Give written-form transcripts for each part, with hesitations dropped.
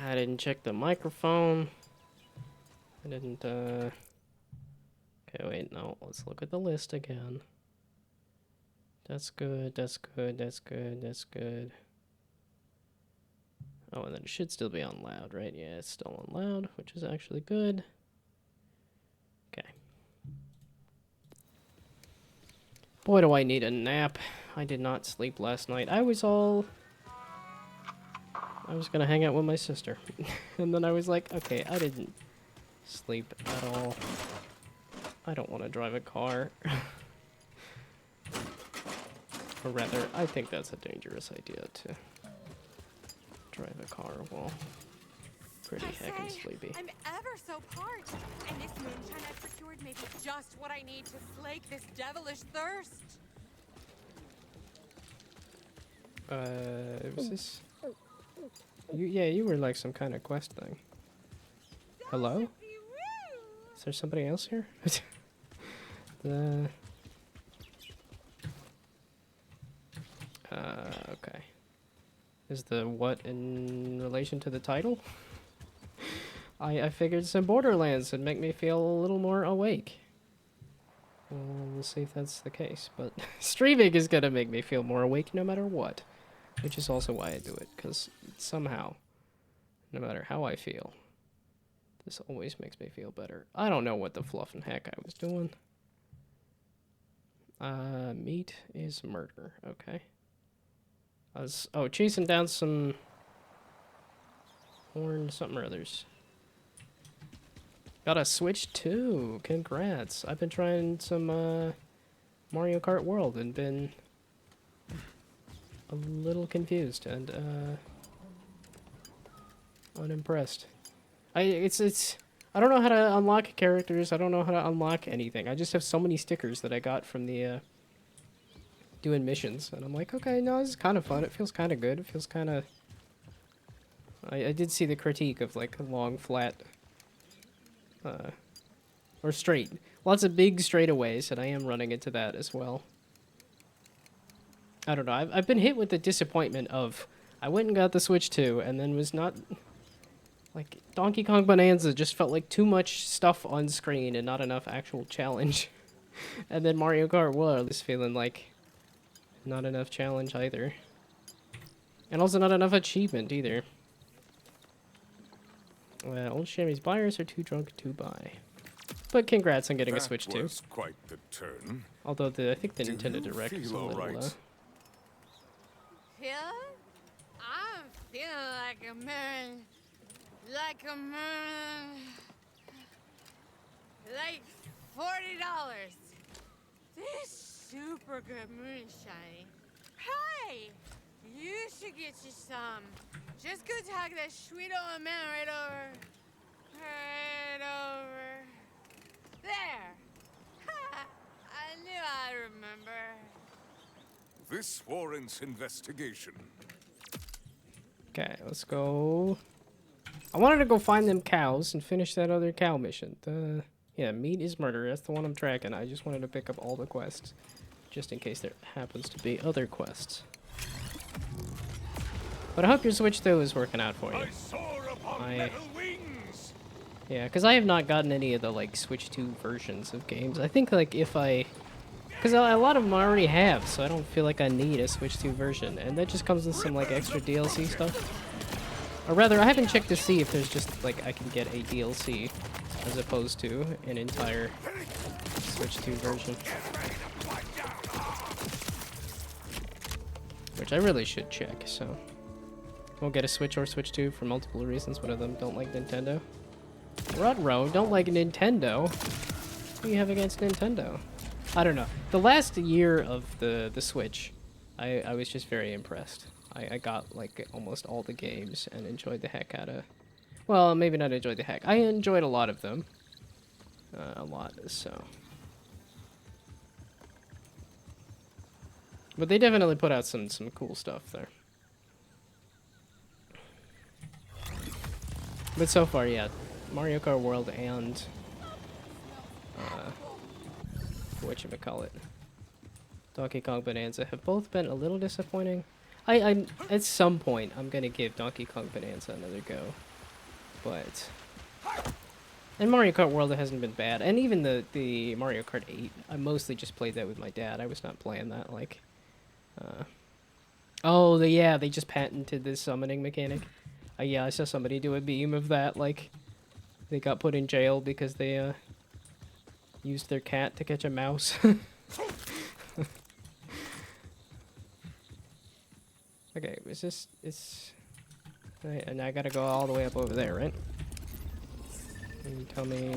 I didn't check the microphone. I didn't, Okay, wait, no. Let's look at the list again. That's good, that's good, that's good, that's good. Oh, and then it should still be on loud, right? Yeah, it's still on loud, which is actually good. Okay. Boy, do I need a nap. I did not sleep last night. I was gonna hang out with my sister. And then I was like, okay, I didn't sleep at all. I don't want to drive a car. Or rather, I think that's a dangerous idea to drive a car while pretty heckin' sleepy. I'm ever so parched, and this moonshine I've procured may be just what I need to slake this devilish thirst. Was this? You were like some kind of quest thing. Hello? Is there somebody else here? Okay. Is the what in relation to the title? I figured some Borderlands would make me feel a little more awake. We'll see if that's the case, but streaming is gonna make me feel more awake no matter what. Which is also why I do it, because somehow, no matter how I feel, this always makes me feel better. I don't know what the fluff and heck I was doing. Meat is murder, okay. I was, chasing down some horn something or others. Got a Switch 2, congrats. I've been trying some, Mario Kart World and been a little confused and, unimpressed. I don't know how to unlock characters, I don't know how to unlock anything. I just have so many stickers that I got from the, doing missions, and I'm like, okay, no, this is kind of fun. It feels kind of good. It feels kind of... I did see the critique of, like, long, flat, or straight. Lots of big straightaways, and I am running into that as well. I don't know. I've been hit with the disappointment of, I went and got the Switch 2, and then was not... Like, Donkey Kong Bonanza just felt like too much stuff on screen and not enough actual challenge. And then Mario Kart World is feeling like... Not enough challenge either. And also not enough achievement either. Old Shammy's buyers are too drunk to buy. But congrats on getting a Switch 2. That was quite the turn. Although I think the Nintendo Direct is a little... Right? Feel? I'm feeling like a man. Like a man. Like $40. This super good moonshine. Hey! You should get you some. Just go talk that sweet old man right over. Right over. There! Ha! I knew I'd remember. This warrants investigation. Okay, let's go. I wanted to go find them cows and finish that other cow mission. Yeah, meat is murder. That's the one I'm tracking. I just wanted to pick up all the quests. Just in case there happens to be other quests. But I hope your Switch 2 is working out for you. I soar upon metal wings. Yeah, because I have not gotten any of the, like, Switch 2 versions of games. I think, like, if I... Because a lot of them I already have, so I don't feel like I need a Switch 2 version. And that just comes with some, like, extra DLC stuff. Or rather, I haven't checked to see if there's just, like, I can get a DLC as opposed to an entire Switch 2 version. Which I really should check, so... Won't get a Switch or Switch 2 for multiple reasons. One of them, don't like Nintendo. Rudro, don't like Nintendo? What do you have against Nintendo? I don't know. The last year of the Switch, I was just very impressed. I got, like, almost all the games and enjoyed the heck out of... Well, maybe not enjoyed the heck. I enjoyed a lot of them. A lot, so... But they definitely put out some cool stuff there. But so far, yeah, Mario Kart World and whatchamacallit, Donkey Kong Bonanza have both been a little disappointing. I'm at some point I'm gonna give Donkey Kong Bonanza another go, but in Mario Kart World it hasn't been bad, and even the Mario Kart 8, I mostly just played that with my dad. I was not playing that like. Oh, yeah, they just patented this summoning mechanic. Yeah, I saw somebody do a meme of that, like they got put in jail because they used their cat to catch a mouse. Okay, it's... Right, and I gotta go all the way up over there, right? Can you tell me...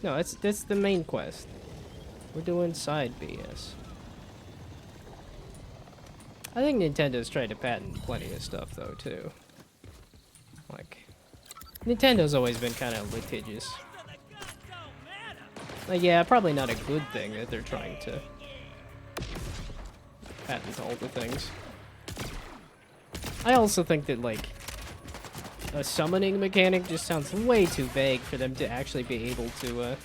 No, that's the main quest. We're doing side BS. I think Nintendo's tried to patent plenty of stuff, though, too. Like... Nintendo's always been kind of litigious. Like, yeah, probably not a good thing that they're trying to patent all the things. I also think that, like, a summoning mechanic just sounds way too vague for them to actually be able to,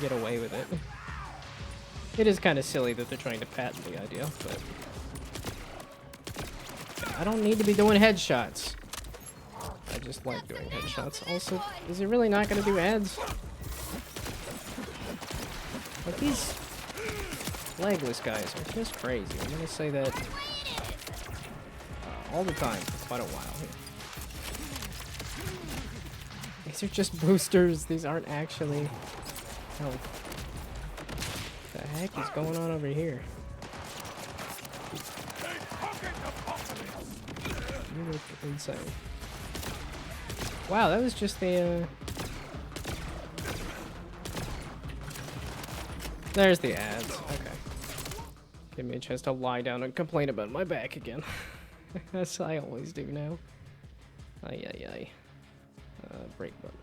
get away with it. It is kind of silly that they're trying to patent the idea, but... I don't need to be doing headshots. I just like doing headshots. Also, is it really not going to do ads? Like, these legless guys are just crazy. I'm going to say that all the time for quite a while here. These are just boosters. These aren't actually health. What the heck is going on over here? You look insane. Wow, that was just the, There's the ads. Okay. Give me a chance to lie down and complain about my back again. As I always do now. Ay, ay, ay. Break button.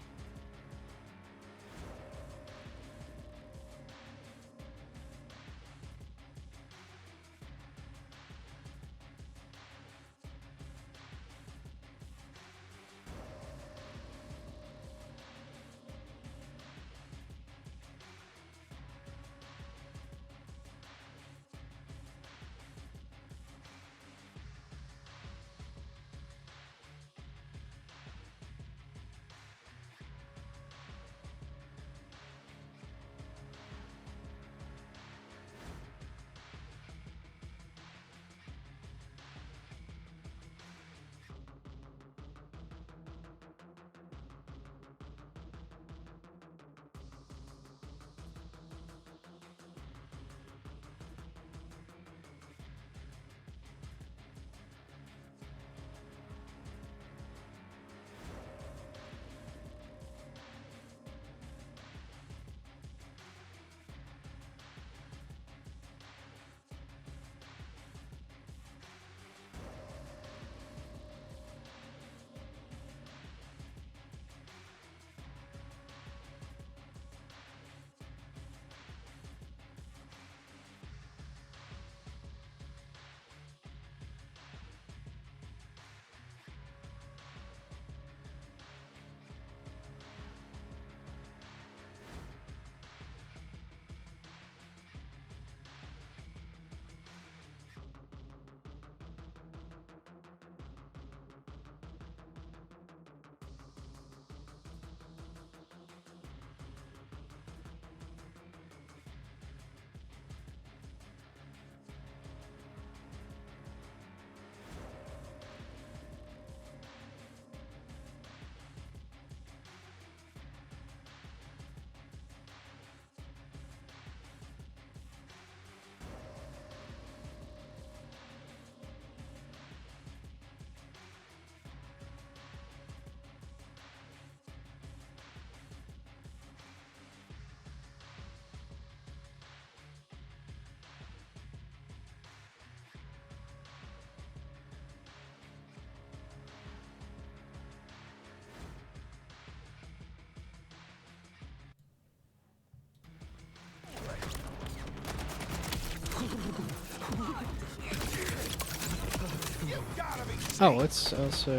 Oh, it's also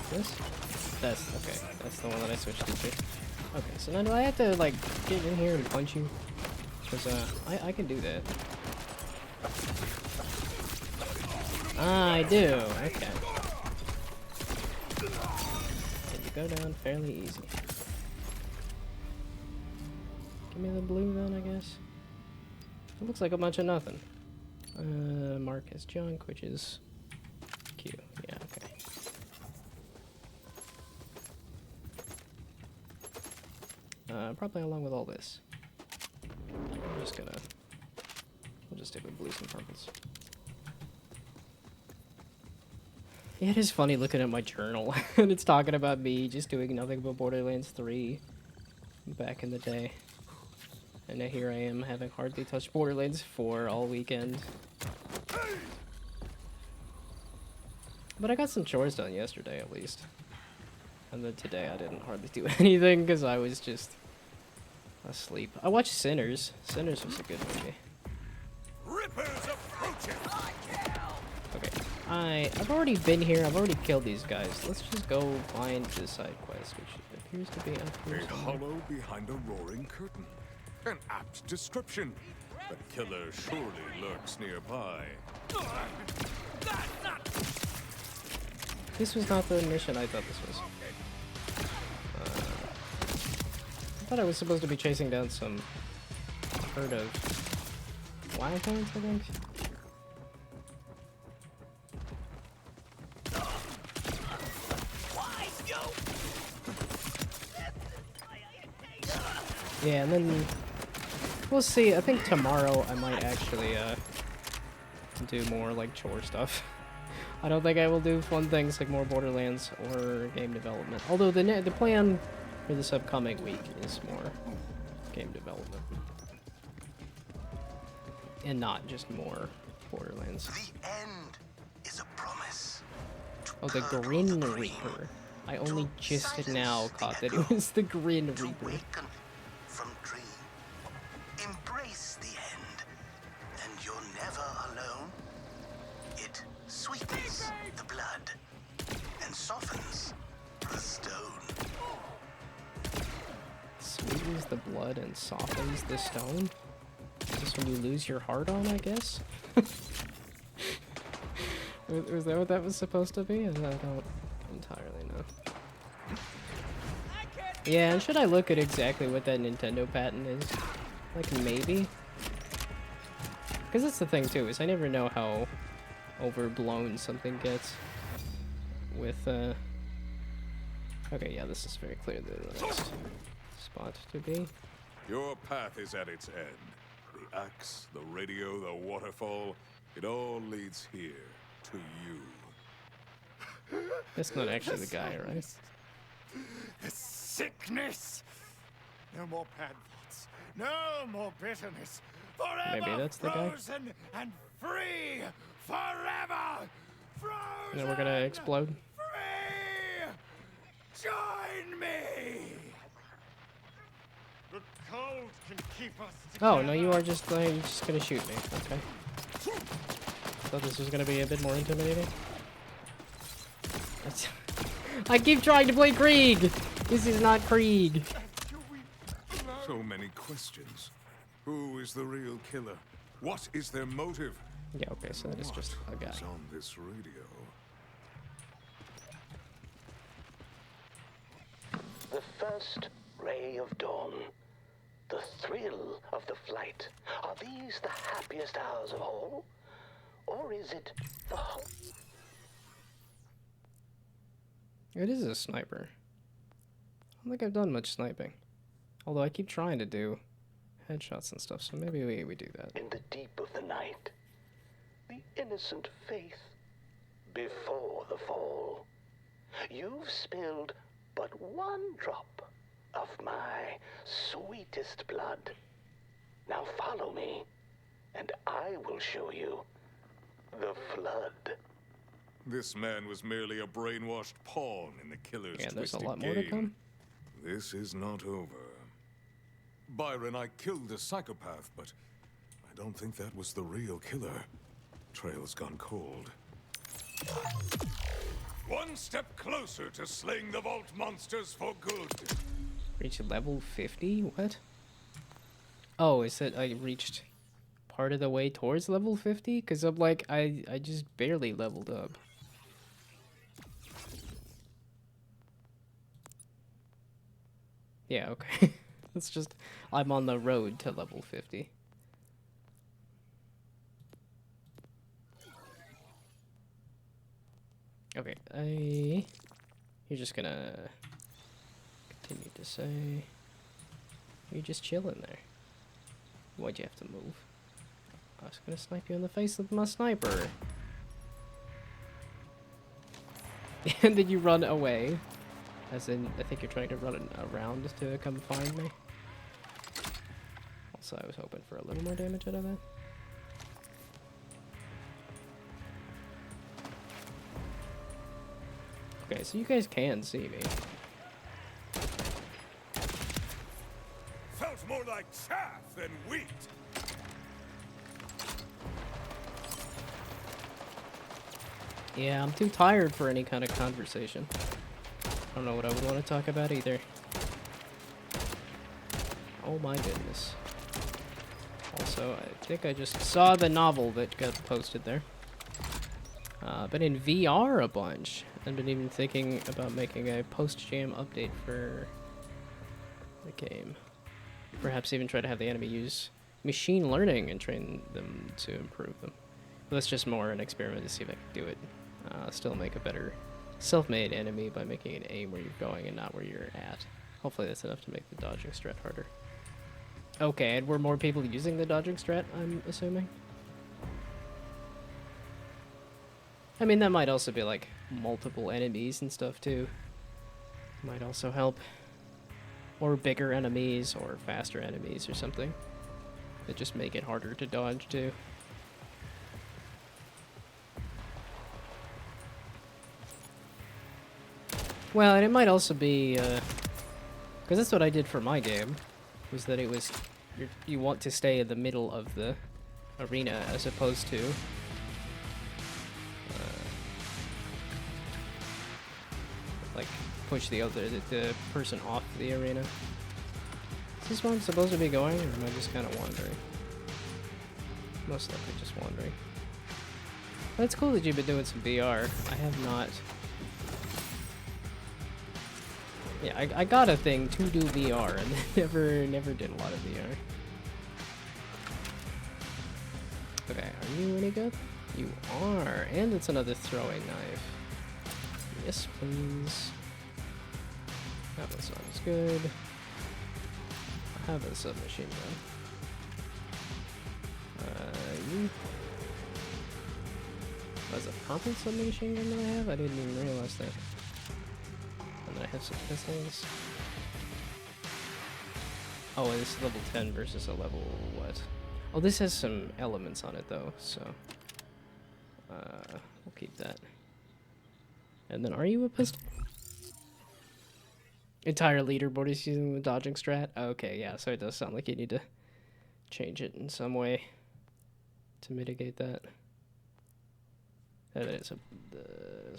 this? That's okay. That's the one that I switched to. Okay, so now do I have to like get in here and punch you? Because I can do that. I do. Okay. And you go down fairly easy. Give me the blue then, I guess. It looks like a bunch of nothing. Mark as junk, which is Q. Yeah, okay. Probably along with all this. I'm just gonna... We'll just stick with blues and purples. Yeah, it is funny looking at my journal, and it's talking about me just doing nothing but Borderlands 3 back in the day. And now here I am, having hardly touched Borderlands 4 all weekend. But I got some chores done yesterday, at least. And then today I didn't hardly do anything, because I was just asleep. I watched Sinners. Sinners was a good movie. Rippers approaching. Okay, I've already been here. I've already killed these guys. Let's just go find the side quest, which appears to be up here A somewhere. hollow behind a roaring curtain. An apt description. The killer surely lurks nearby. This was not the mission I thought this was. I thought I was supposed to be chasing down some herd of wildcats, I think. Yeah, and then we'll see. I think tomorrow I might actually do more like chore stuff. I don't think I will do fun things like more Borderlands or game development. Although the plan for this upcoming week is more game development. And not just more Borderlands. The end is a promise. Oh, the Grin Reaper. I only just now caught that it was the Grin To Reaper. waken from dream. Embrace the end, and you're never alone. It sweetens the blood and softens the stone. Sweetens the blood and softens the stone? Is this when you lose your heart on, I guess? Was that what that was supposed to be? I don't entirely know. Yeah, and should I look at exactly what that Nintendo patent is? Like, maybe? Because that's the thing, too, is I never know how overblown something gets with, Okay, yeah, this is very clear the next spot to be. Your path is at its end. The axe, the radio, the waterfall, it all leads here, to you. That's not actually the guy, right? The sickness! No more bad thoughts. No more bitterness. Forever Maybe that's the guy. frozen and free! Forever! Frozen! And then we're gonna explode. Free! Join me! The cold can keep us Oh, no, you're just gonna shoot me. Okay. Thought this was gonna be a bit more intimidating. I keep trying to play Krieg! This is not Krieg. So many questions. Who is the real killer? What is their motive? Yeah, okay, so that is just a guy. What is on this radio? The first ray of dawn. The thrill of the flight. Are these the happiest hours of all? Or is it the whole? It is a sniper. I don't think I've done much sniping. Although I keep trying to do headshots and stuff, so maybe we do that. In the deep of the night, the innocent faith before the fall. You've spilled but one drop of my sweetest blood. Now follow me, and I will show you the flood. This man was merely a brainwashed pawn in the killer's Yeah, there's a twisted lot more to game. come. This is not over. Byron, I killed a psychopath, but I don't think that was the real killer. Trail's gone cold. One step closer to slaying the Vault monsters for good. Reach level 50? What? Oh, is that I reached part of the way towards level 50? Because I'm like, I just barely leveled up. Yeah, okay. It's just, I'm on the road to level 50. Okay, you're just gonna continue to say, you're just chilling there. Why'd you have to move? I was gonna snipe you in the face with my sniper. And then you run away. As in, I think you're trying to run around to come find me. Also, I was hoping for a little more damage out of that. Okay, so you guys can see me. Felt more like chaff than wheat. Yeah, I'm too tired for any kind of conversation. I don't know what I would want to talk about either. Oh my goodness. Also, I think I just saw the novel that got posted there. Been in VR a bunch. I've been even thinking about making a post-jam update for the game. Perhaps even try to have the enemy use machine learning and train them to improve them. But that's just more an experiment to see if I can do it. Still make a better self-made enemy by making it aim where you're going and not where you're at. Hopefully that's enough to make the dodging strat harder. Okay, and were more people using the dodging strat, I'm assuming? I mean, that might also be like multiple enemies and stuff too. Might also help. Or bigger enemies or faster enemies or something. That just make it harder to dodge too. Well, and it might also be, because that's what I did for my game, was that it was, you want to stay in the middle of the arena as opposed to like push the person off the arena. Is this where I'm supposed to be going, or am I just kind of wandering? Most likely just wandering. But it's cool that you've been doing some VR. I have not. Yeah, I got a thing to do VR and never did a lot of VR. Okay, are you any good? You are, and it's another throwing knife. Yes, please. That one sounds good. I have a submachine gun. You. That's a purple submachine gun that I have? I didn't even realize that. And then I have some pistols. Oh, and this is level 10 versus a level what? Oh, this has some elements on it though, so we'll keep that. And then, are you a pistol? Entire leaderboard is using the dodging strat. Okay, yeah, so it does sound like you need to change it in some way to mitigate that. That is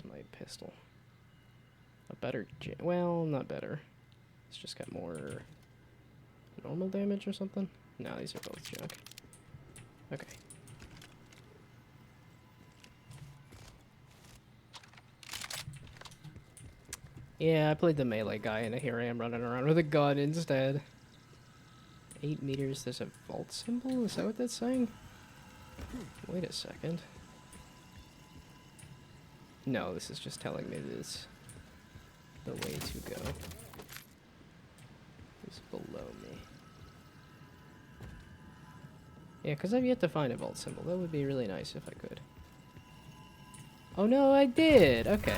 my pistol. A better, well, not better. It's just got more normal damage or something. No, these are both junk. Okay. Yeah, I played the melee guy, and here I am running around with a gun instead. 8 meters, there's a vault symbol? Is that what that's saying? Wait a second. No, this is just telling me this. The way to go is below me. Yeah, because I've yet to find a vault symbol. That would be really nice if I could. Oh no, I did! Okay.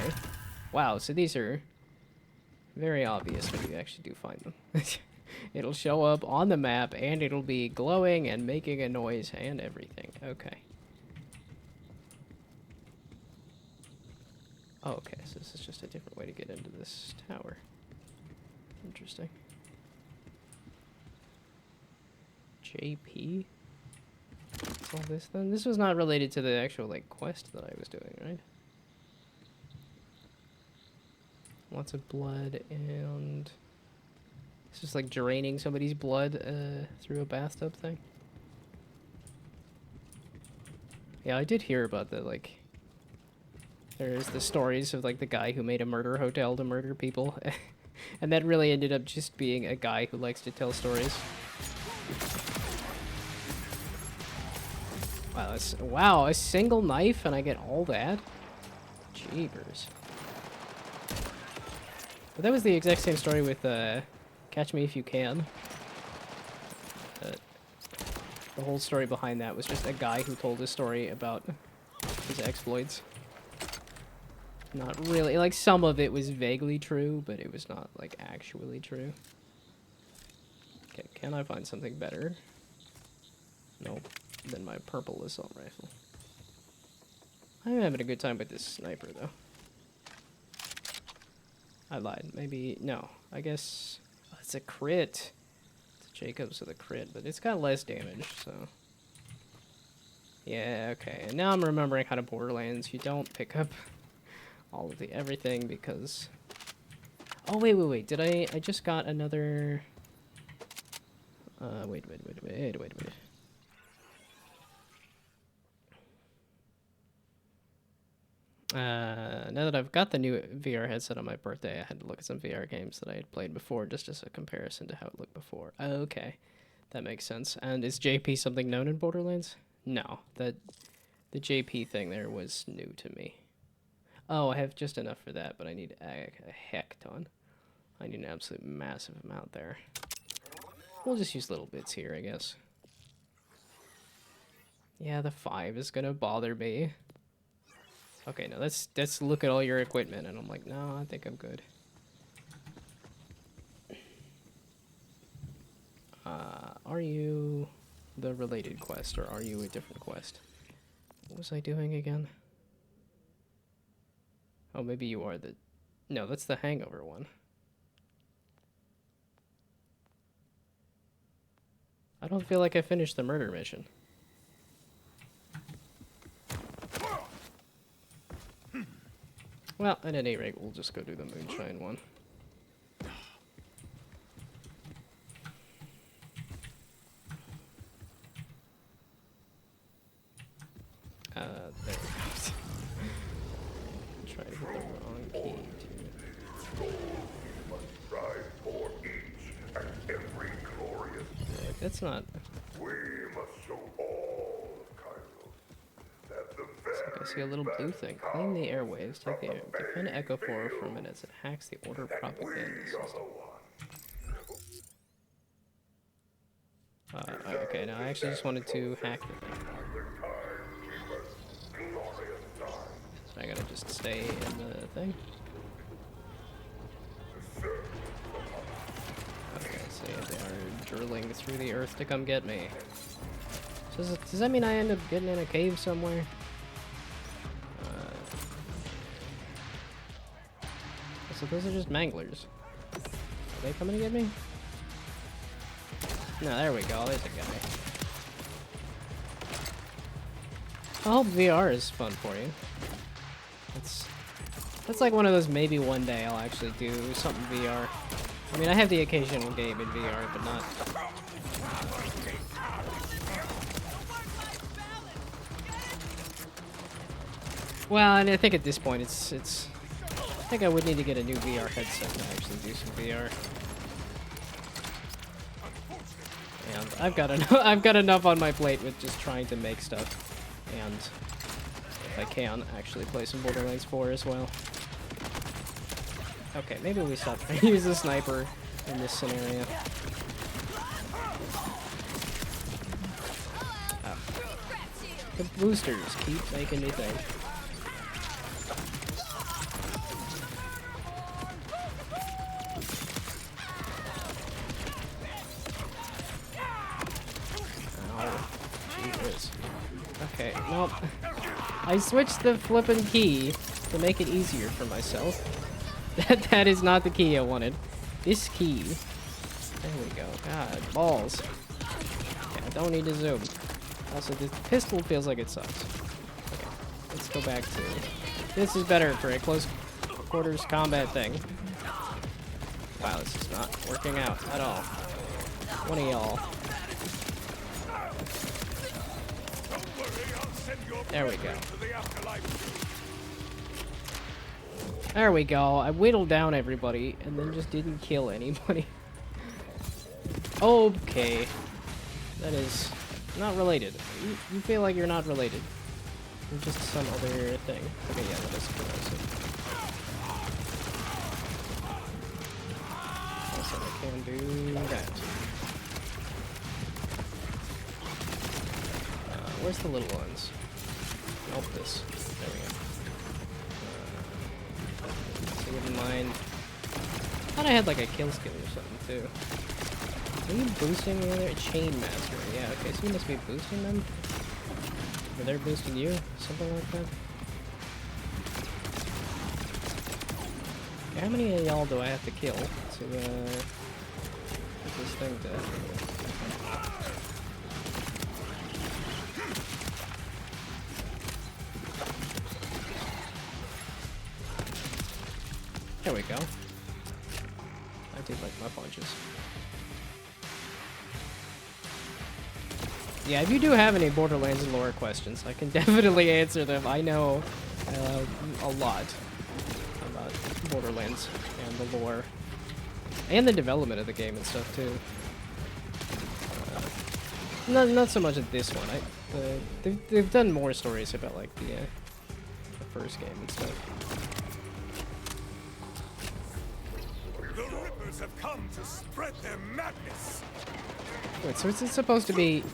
Wow, so these are very obvious when you actually do find them. It'll show up on the map, and it'll be glowing and making a noise and everything. Okay. Oh, okay, so this is just a different way to get into this tower. Interesting. JP? What's all this then? This was not related to the actual, like, quest that I was doing, right? Lots of blood, and it's just like draining somebody's blood through a bathtub thing. Yeah, I did hear about the, like... There's the stories of, like, the guy who made a murder hotel to murder people. And that really ended up just being a guy who likes to tell stories. Wow, a single knife and I get all that? Jeepers. But that was the exact same story with Catch Me If You Can. The whole story behind that was just a guy who told a story about his exploits. Not really, like some of it was vaguely true, but it was not like actually true. Okay, can I find something better? Nope. Than my purple assault rifle. I'm having a good time with this sniper though. I lied. Maybe no. I guess it's a crit. It's a Jacobs with a crit, but it's got less damage, so yeah, okay. And now I'm remembering how to Borderlands. You don't pick up all of the everything because oh wait. Did I just got another wait. Now that I've got the new VR headset on my birthday, I had to look at some VR games that I had played before, just as a comparison to how it looked before. Okay, that makes sense. And is JP something known in Borderlands? No, the JP thing there was new to me. Oh, I have just enough for that, but I need a heck ton. I need an absolute massive amount there. We'll just use little bits here, I guess. Yeah, the 5 is gonna bother me. Okay, now let's look at all your equipment, and I'm like, no, I think I'm good. Are you the related quest, or are you a different quest? What was I doing again? Oh, maybe you are the... No, that's the Hangover one. I don't feel like I finished the murder mission. Well, at any rate, we'll just go do the moonshine one. There it goes. Try to hit the wrong key, too. Like, that's not... We must show all of Cairo that the I see a little blue thing. Clean the airwaves. Take the air. Defend Echo 4 for minutes. It hacks the order propaganda system. Okay, now I actually just wanted to hack the thing. So I gotta just stay in the thing. Okay, so they are drilling through the earth to come get me. So does that mean I end up getting in a cave somewhere? So those are just manglers. Are they coming to get me? No, there we go. There's a guy. I hope VR is fun for you. That's like one of those maybe one day I'll actually do something VR. I mean, I have the occasional game in VR, but not... Well, and I think at this point it's I think I would need to get a new VR headset to actually do some VR. And I've got enough on my plate with just trying to make stuff, and if I can actually play some Borderlands 4 as well. Okay, maybe we stop trying to use the sniper in this scenario. Oh. The boosters keep making me think. Okay, nope. I switched the flippin' key to make it easier for myself. That is not the key I wanted. This key. There we go. God, balls. Okay, I don't need to zoom. Also, this pistol feels like it sucks. Okay, let's go back to... This is better for a close quarters combat thing. Wow, this is not working out at all. One of y'all. There we go. There we go. I whittled down everybody and then just didn't kill anybody. Okay. That is not related. You feel like you're not related. You're just some other thing. Okay, yeah, that is corrosive. Also, I can do that. Where's the little ones? Oh, this. There we go. So wouldn't mind. I thought I had like a kill skill or something too. Are you boosting the other? Chain Master. Yeah, okay, so you must be boosting them? Or they're boosting you? Something like that? Okay, how many of y'all do I have to kill to, get this thing to... There we go. I did like my punches. Yeah, if you do have any Borderlands lore questions, I can definitely answer them. I know a lot about Borderlands and the lore. And the development of the game and stuff, too. Not so much at this one. They've done more stories about, like, the first game and stuff. The Rippers have come to spread their madness. Wait, so is it supposed to be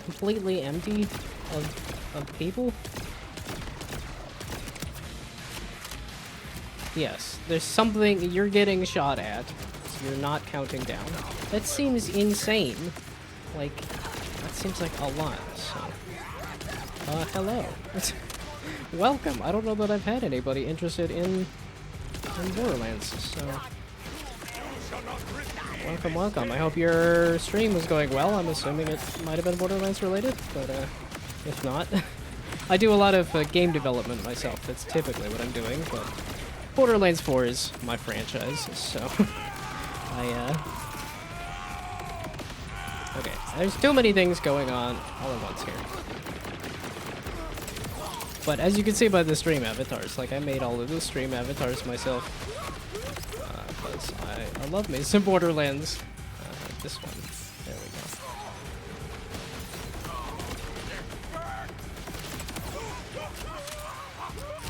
completely empty of people? Yes, there's something you're getting shot at, so you're not counting down. That seems insane. Like, that seems like a lot, so... hello. Welcome. I don't know that I've had anybody interested in Borderlands, so... Welcome, welcome. I hope your stream was going well. I'm assuming it might have been Borderlands related, but if not... I do a lot of game development myself. That's typically what I'm doing, but Borderlands 4 is my franchise, so... Okay, there's too many things going on all at once here. But as you can see by the stream avatars, like I made all of the stream avatars myself. Because I love me some Borderlands. This one. There we go.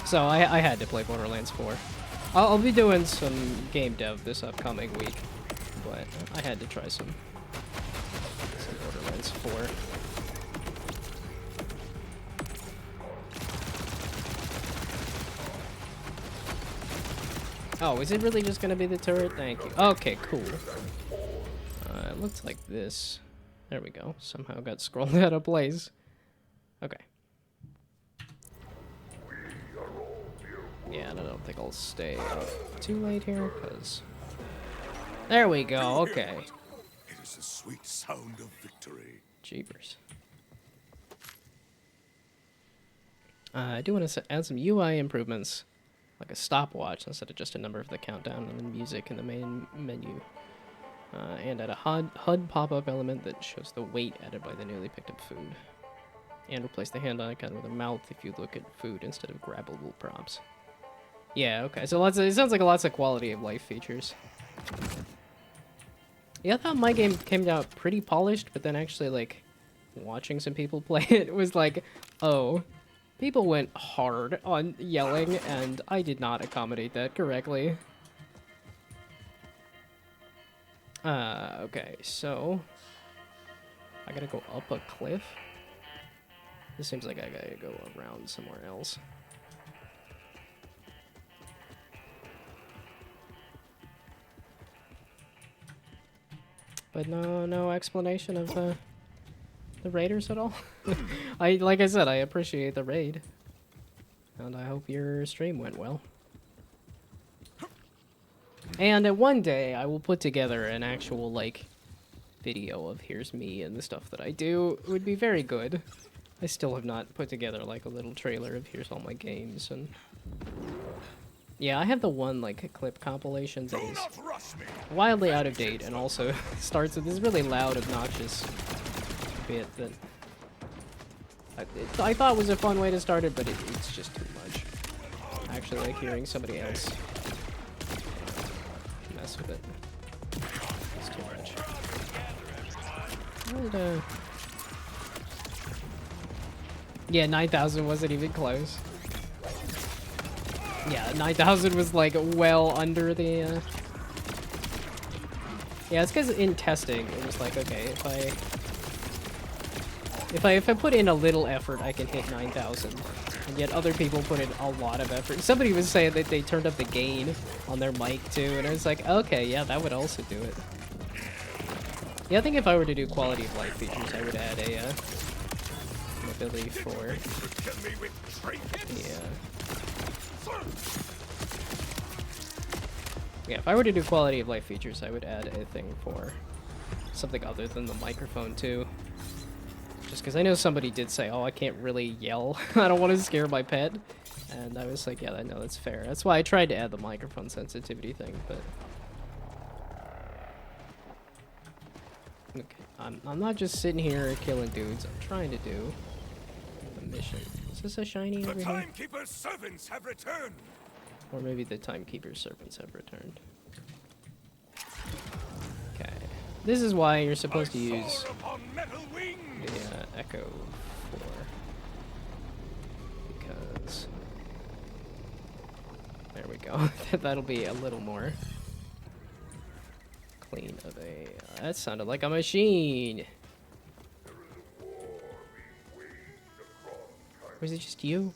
So I had to play Borderlands 4. I'll be doing some game dev this upcoming week, but I had to try some Borderlands 4. Oh, is it really just gonna be the turret? Thank you. Okay, cool. It looks like this. There we go. Somehow got scrolled out of place. Okay. Yeah, I don't think I'll stay up too late here, because... There we go, okay. It is a sweet sound of victory. Jeepers. I do want to add some UI improvements, like a stopwatch instead of just a number of the countdown and the music in the main menu. And add a HUD pop-up element that shows the weight added by the newly picked up food. And replace the hand icon with a mouth if you look at food instead of grabbable props. Yeah, okay, so it sounds like lots of quality of life features. Yeah, I thought my game came out pretty polished, but then actually, like, watching some people play it was like, oh, people went hard on yelling, and I did not accommodate that correctly. Okay, so... I gotta go up a cliff? This seems like I gotta go around somewhere else. But no explanation of the raiders at all. Like I said, I appreciate the raid, and I hope your stream went well. And one day I will put together an actual like video of here's me and the stuff that I do. It would be very good. I still have not put together like a little trailer of here's all my games and. Yeah, I have the one, like, clip compilation that is wildly out of date and also starts with this really loud, obnoxious bit that I thought it was a fun way to start it, but it's just too much. I actually like hearing somebody else mess with it. It's too much. And, yeah, 9,000 wasn't even close. Yeah, 9,000 was like well under the. Yeah, it's because in testing it was like, okay, if I put in a little effort, I can hit 9,000, and yet other people put in a lot of effort. Somebody was saying that they turned up the gain on their mic too, and I was like, okay, yeah, that would also do it. Yeah, I think if I were to do quality of life features, I would add a an ability for yeah, if I were to do quality of life features, I would add a thing for something other than the microphone too. Just because I know somebody did say, oh, I can't really yell. I don't want to scare my pet. And I was like, yeah, I know, that's fair. That's why I tried to add the microphone sensitivity thing, but... Okay, I'm not just sitting here killing dudes. I'm trying to do a mission. Is this a shiny over here? The Timekeeper's servants have returned! Or maybe the Timekeeper's servants have returned. Okay. This is why you're supposed to use the Echo 4. Because... There we go. That'll be a little more clean of a... that sounded like a machine! Was it just you?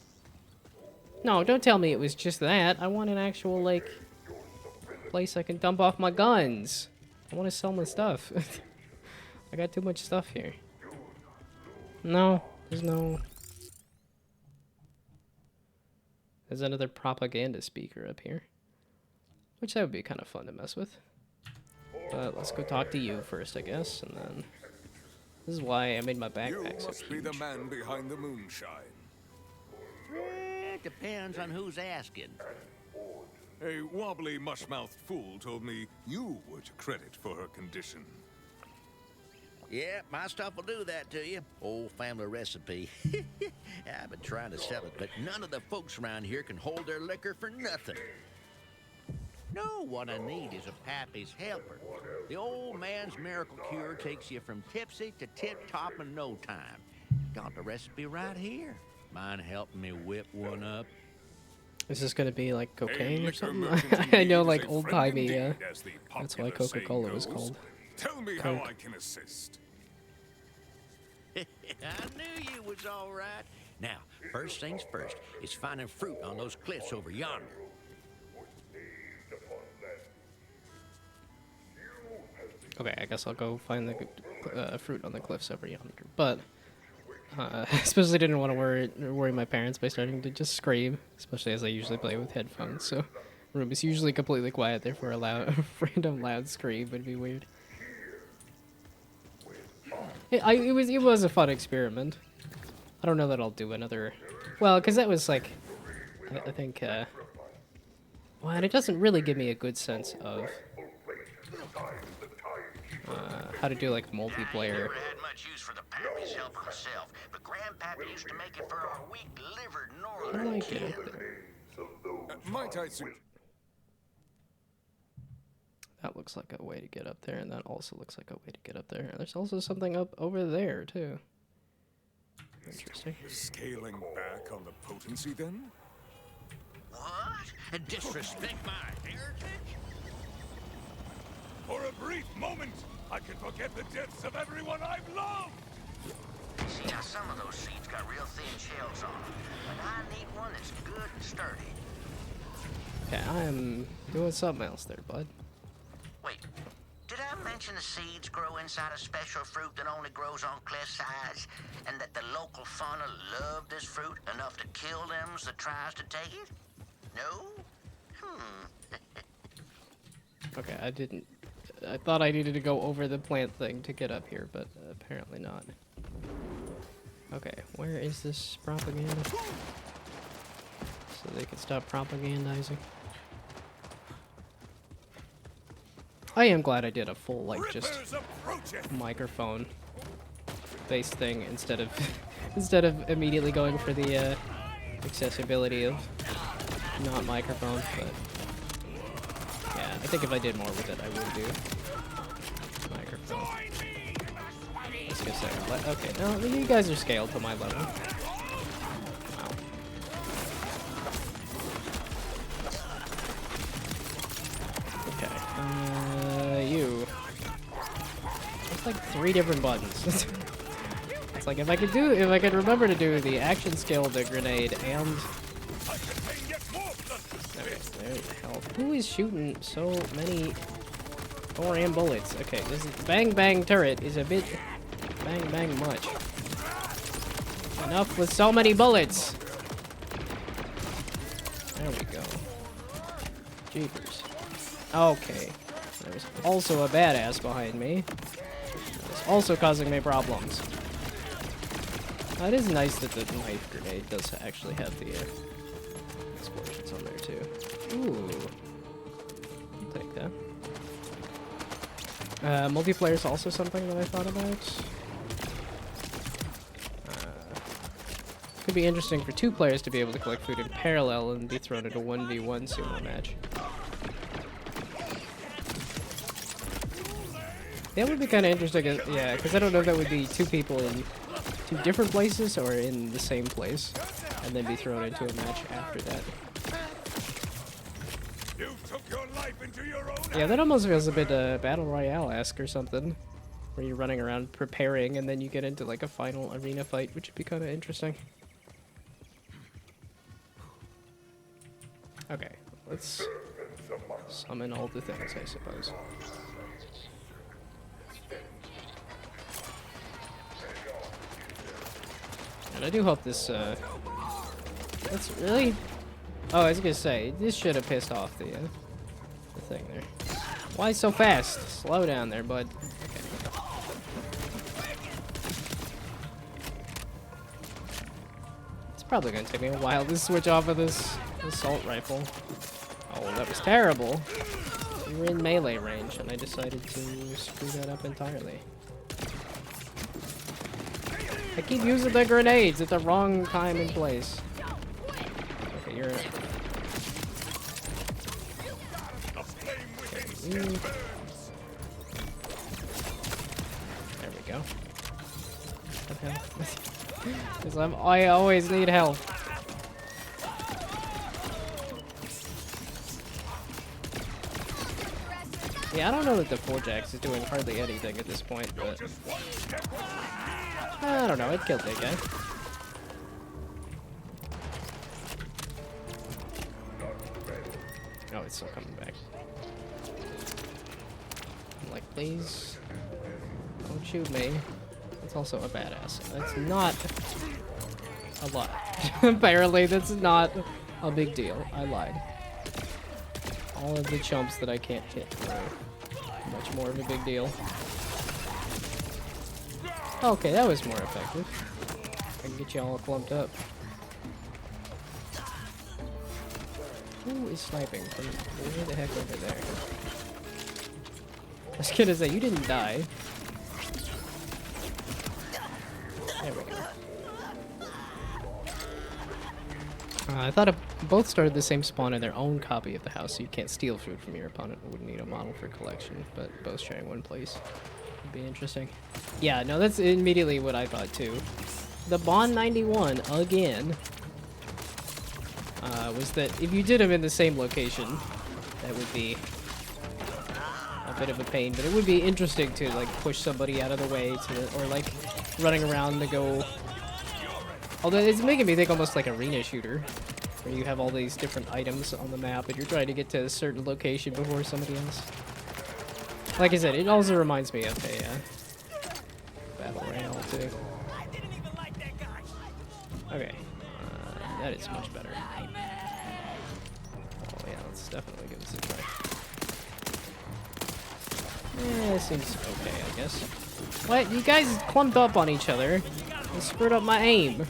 No, don't tell me it was just that. I want an actual, like, place I can dump off my guns. I want to sell my stuff. I got too much stuff here. No, there's no... There's another propaganda speaker up here. Which that would be kind of fun to mess with. But let's go talk to you first, I guess, and then... This is why I made my backpack so must be the man behind the moonshine. It depends on who's asking. A wobbly, mush-mouthed fool told me you were to credit for her condition. Yeah, my stuff will do that to you. Old family recipe. I've been trying to sell it, but none of the folks around here can hold their liquor for nothing. No, what I need is a pappy's helper. The old man's miracle cure takes you from tipsy to tip-top in no time. Got the recipe right here. Mind helping me whip one up? Is this gonna be like cocaine or something? I know, like old-timey, that's why Coca-Cola was called. Tell me how I can assist. I knew you was all right. Now, first things first, is finding fruit on those cliffs over yonder. Okay, I guess I'll go find the fruit on the cliffs over yonder. But especially didn't want to worry my parents by starting to just scream, especially as I usually play with headphones. So room is usually completely quiet, therefore a random loud scream would be weird. It was a fun experiment. I don't know that I'll do another. Well, because that was like, I think. Well, and it doesn't really give me a good sense of how to do like multiplayer. I never had much use for the pappy's helper myself, but Grandpappy used to make it for our weak-livered northern kids. Might I suggest? That looks like a way to get up there, and that also looks like a way to get up there. There's also something up over there, too. Interesting. Scaling back on the potency, then? What? Disrespect my heritage? For a brief moment, I can forget the deaths of everyone I've loved! See, now some of those seeds got real thin shells on them, but I need one that's good and sturdy. Okay, I am doing something else there, bud. Wait, did I mention the seeds grow inside a special fruit that only grows on cliff sides, and that the local fauna love this fruit enough to kill them that tries to take it? No? Okay, I thought I needed to go over the plant thing to get up here, but apparently not. Okay, where is this propaganda? So they can stop propagandizing. I am glad I did a full, like, just microphone based thing instead of Instead of immediately going for the accessibility of not microphone, but yeah, I think if I did more with it, I would do microphone. Let's go second. Okay, no, you guys are scaled to my level. Wow. Okay, you. It's like 3 different buttons. It's like if I could remember to do the action skill, the grenade, and okay, there the hell. Who is shooting so many 4M bullets? Okay, this is bang bang turret is a bit bang bang much. Enough with so many bullets. There we go. Jeepers. Okay. There's also a badass behind me. It's also causing me problems. It is nice that the knife grenade does actually have the explosions on there too. Ooh. I'll take that. Multiplayer is also something that I thought about. Could be interesting for 2 players to be able to collect food in parallel and be thrown into 1v1 sumo match. That would be kind of interesting, yeah, because I don't know if that would be 2 people in 2 different places or in the same place, and then be thrown into a match after that. You took your life into your own Yeah, that almost feels a bit Battle Royale-esque or something, where you're running around preparing and then you get into like a final arena fight, which would be kind of interesting. Okay, let's summon all the things, I suppose. And I do hope this, that's really... Oh, I was gonna say, this should have pissed off the thing there. Why so fast? Slow down there, bud. Okay. It's probably gonna take me a while to switch off of this assault rifle. Oh, that was terrible. We were in melee range, and I decided to screw that up entirely. I keep using the grenades at the wrong time and place. Okay, you're... Okay, there we go. What the hell? Because I always need help. Yeah, I don't know that the 4-Jacks is doing hardly anything at this point, but... I don't know, it killed that guy. Oh, it's still coming back. I'm like, please, don't shoot me. It's also a badass. That's not a lot. Apparently, that's not a big deal. I lied. All of the chumps that I can't hit are much more of a big deal. Okay, that was more effective. I can get you all clumped up. Who is sniping from way the heck over there? I was gonna say, you didn't die. There we go. I thought if both started the same spawn in their own copy of the house, so you can't steal food from your opponent. It wouldn't need a model for collection, but both sharing one place would be interesting. Yeah, no, that's immediately what I thought too. The Bond 91 again was that if you did them in the same location, that would be a bit of a pain. But it would be interesting to like push somebody out of the way to, or like running around to go. Although it's making me think almost like arena shooter, where you have all these different items on the map and you're trying to get to a certain location before somebody else. Like I said, it also reminds me of a Battle Royale too. Okay, that is much better. Oh yeah, let's definitely give this a try. Yeah, it seems okay, I guess. What? You guys clumped up on each other and screwed up my aim.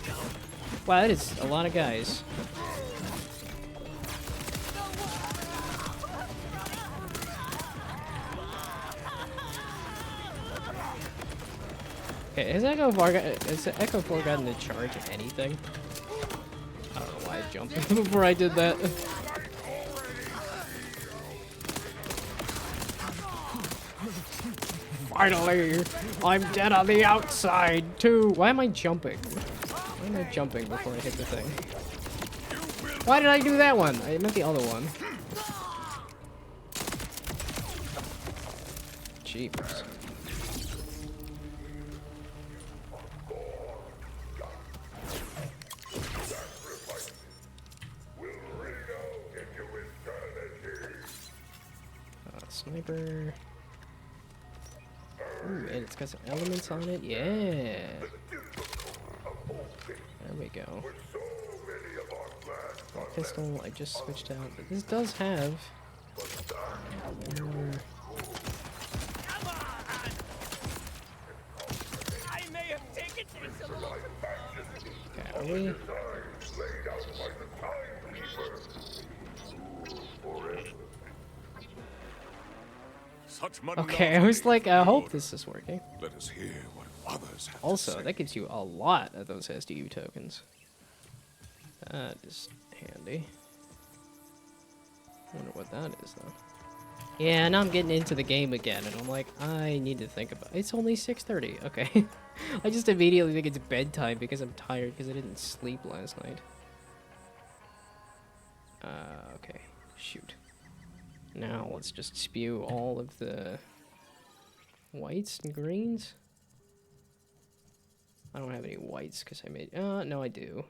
Wow, that is a lot of guys. Okay, has Echo 4 gotten the charge of anything? I don't know why I jumped before I did that. Finally, I'm dead on the outside too. Why am I jumping? Why am I jumping before I hit the thing? Why did I do that one? I meant the other one. Jeepers. Sniper. Ooh, and it's got some elements on it. Yeah. There we go. Well, pistol I just switched out, but this does have. Okay, are we? Okay, I was like, I hope this is working. Let us hear what others have to Also, say. that gives you a lot of those SDU tokens. That is handy. I wonder what that is, though. Yeah, now I'm getting into the game again, and I'm like, I need to think about it. It's only 6:30. Okay. I just immediately think it's bedtime because I'm tired because I didn't sleep last night. Okay. Shoot. Now let's just spew all of the whites and greens. I don't have any whites because I made... no, I do.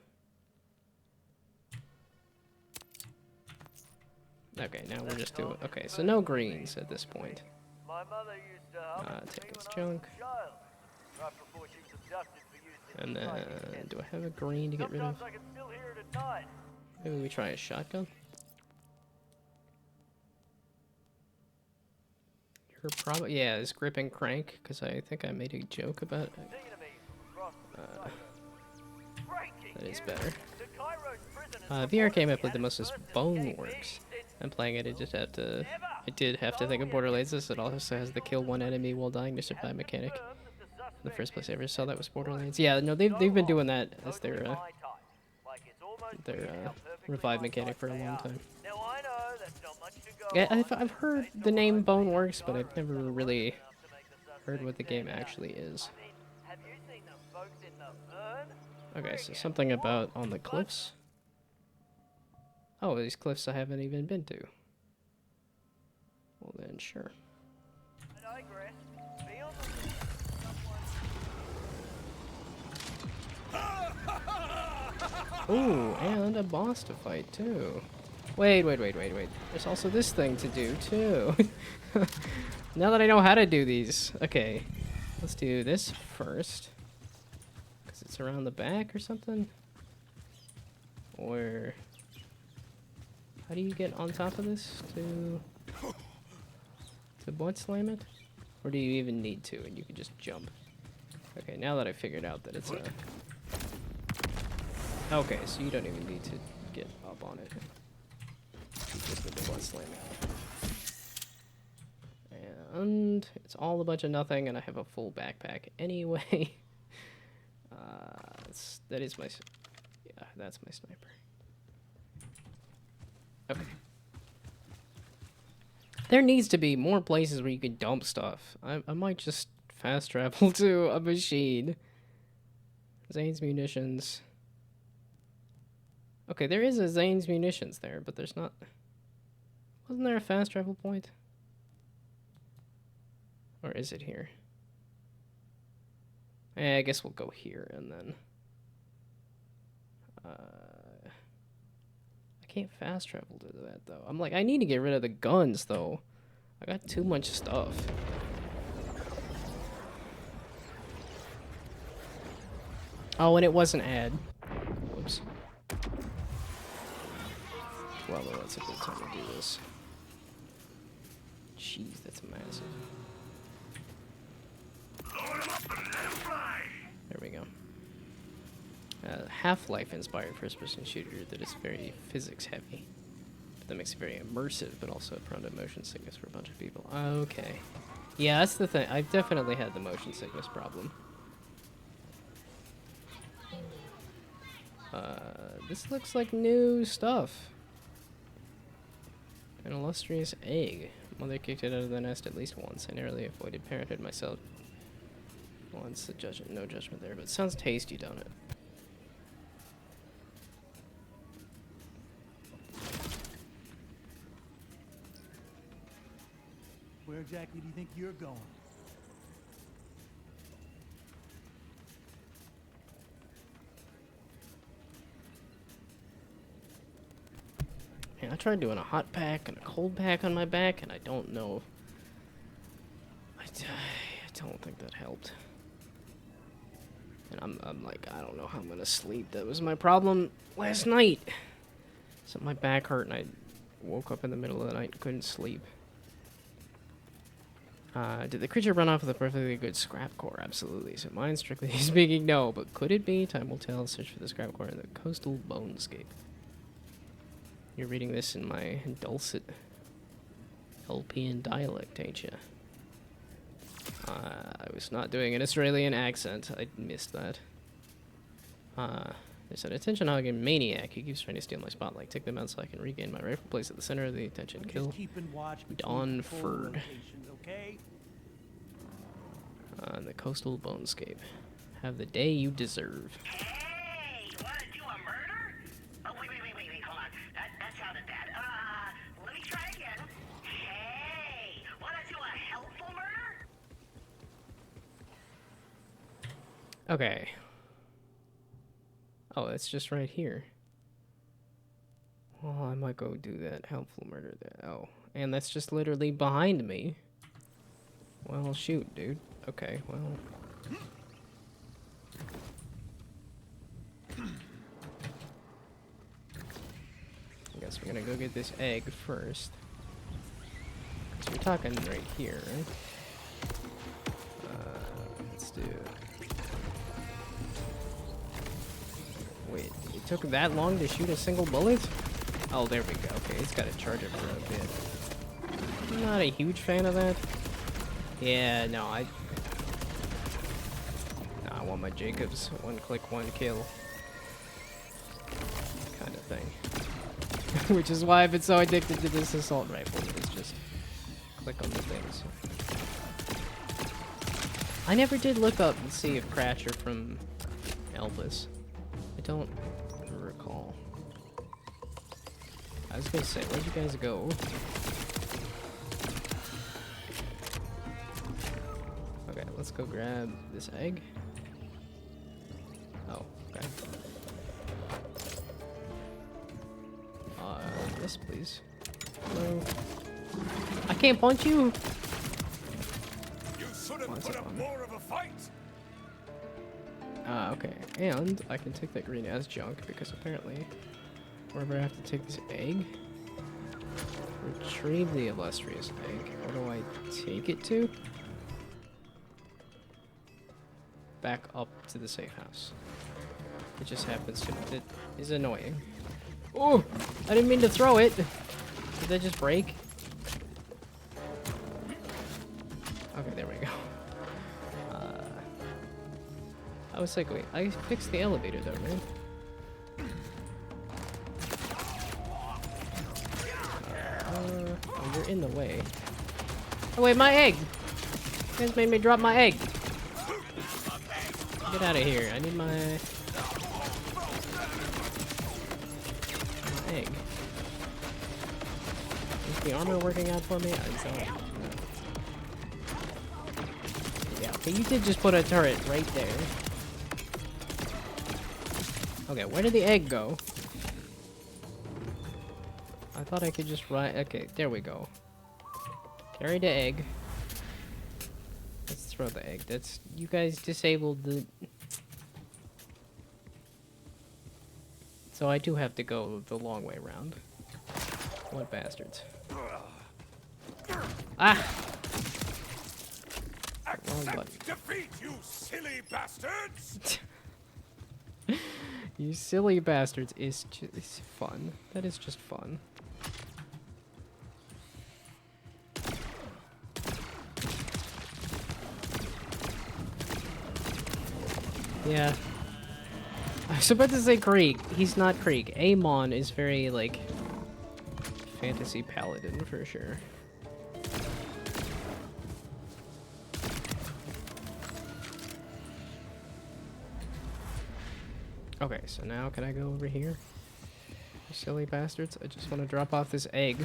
Okay, now we're just doing... Okay, so no greens at this point. Take this junk. And then... Do I have a green to get rid of? Maybe we try a shotgun? You're probably... Yeah, it's grip and crank, because I think I made a joke about it. That is better. VR game I played the most is Boneworks. I'm playing it, I did have to think of Borderlands. It also has the kill one enemy while dying to survive mechanic. The first place I ever saw that was Borderlands. Yeah, no, they've been doing that as their revive mechanic for a long time. Yeah, I've heard the name Boneworks, but I've never really heard what the game actually is. Okay, so something about on the cliffs. Oh, these cliffs I haven't even been to. Well then, sure. Ooh, and a boss to fight too. Wait. There's also this thing to do too. Now that I know how to do these. Okay, let's do this first. Because it's around the back or something? Or... How do you get on top of this to butt slam it? Or do you even need to and you can just jump? Okay, now that I figured out that it's a... Okay, so you don't even need to get up on it. You just need to butt slam it. And it's all a bunch of nothing and I have a full backpack anyway. That is my... Yeah, that's my sniper. Okay. There needs to be more places where you can dump stuff. I might just fast travel to a machine. Zane's Munitions. Okay, there is a Zane's Munitions there, but there's not... Wasn't there a fast travel point? Or is it here? I guess we'll go here and then... I can't fast travel to that though. I'm like, I need to get rid of the guns though. I got too much stuff. Oh, and it was an ad. Whoops. Well, that's a good time to do this. Jeez, that's massive. There we go. Half-Life inspired first-person shooter that is very physics heavy. But that makes it very immersive, but also prone to motion sickness for a bunch of people. Okay. Yeah, that's the thing. I've definitely had the motion sickness problem. This looks like new stuff. An illustrious egg. Mother kicked it out of the nest at least once. I narrowly avoided parenthood myself. Once, no judgment there, but it sounds tasty, don't it? Where exactly do you think you're going? Man, I tried doing a hot pack and a cold pack on my back, and I don't know. I don't think that helped. And I'm like, I don't know how I'm gonna sleep. That was my problem last night. So my back hurt, and I woke up in the middle of the night and couldn't sleep. Did the creature run off with a perfectly good scrap core? Absolutely. So mine, strictly speaking, no. But could it be? Time will tell. Search for the scrap core in the coastal bonescape. You're reading this in my dulcet Elpian dialect, ain't ya? I was not doing an Australian accent. I missed that. There's an attention-hogging maniac. He keeps trying to steal my spotlight. Take them out so I can regain my rightful place at the center of the attention. I'm Kill. just keeping watch Dawn between patrol Ferd. locations, okay? The coastal bonescape. Have the day you deserve. Hey, you wanna do a murder? Oh, wait, hold on. That sounded bad. Let me try again. Hey, wanna do a helpful murder? Okay. Oh, it's just right here. Well, I might go do that helpful murder there. Oh, and that's just literally behind me. Well, shoot, dude. Okay, well. I guess we're gonna go get this egg first. So we're talking right here, right? Let's do it. Wait, it took that long to shoot a single bullet? Oh, there we go. Okay, it's got to charge it for a bit. I'm not a huge fan of that. Yeah, no, I want my Jacobs. One click, one kill. Kind of thing. Which is why I've been so addicted to this assault rifle. It's just click on the things. I never did look up and see if Cratch are from Elvis. I don't recall. I was gonna say, where'd you guys go? Okay, let's go grab this egg. Oh, okay. Yes, please. Hello. I can't punch you! You should have put up more of a fight! Okay. And I can take that green as junk because apparently wherever I have to take this egg, retrieve the illustrious egg. Where do I take it to? Back up to the safe house. It just happens to. It is annoying. Oh! I didn't mean to throw it! Did that just break? Okay, there we go. I was like, wait, I fixed the elevator though, right? Oh, you're in the way. Oh wait, my egg! You guys made me drop my egg! Get out of here, I need my egg. Is the armor working out for me? I don't know. Yeah, okay, you did just put a turret right there. Okay, where did the egg go? I thought I could just ride. Okay, there we go. Carry the egg. Let's throw the egg. That's. You guys disabled the. So I do have to go the long way around. What bastards. Ah! Wrong button. Defeat, you silly bastards! You silly bastards is just fun. That is just fun. Yeah. I was about to say Krieg. He's not Krieg. Amon is very, like, fantasy paladin for sure. Okay, so now can I go over here? You silly bastards. I just want to drop off this egg.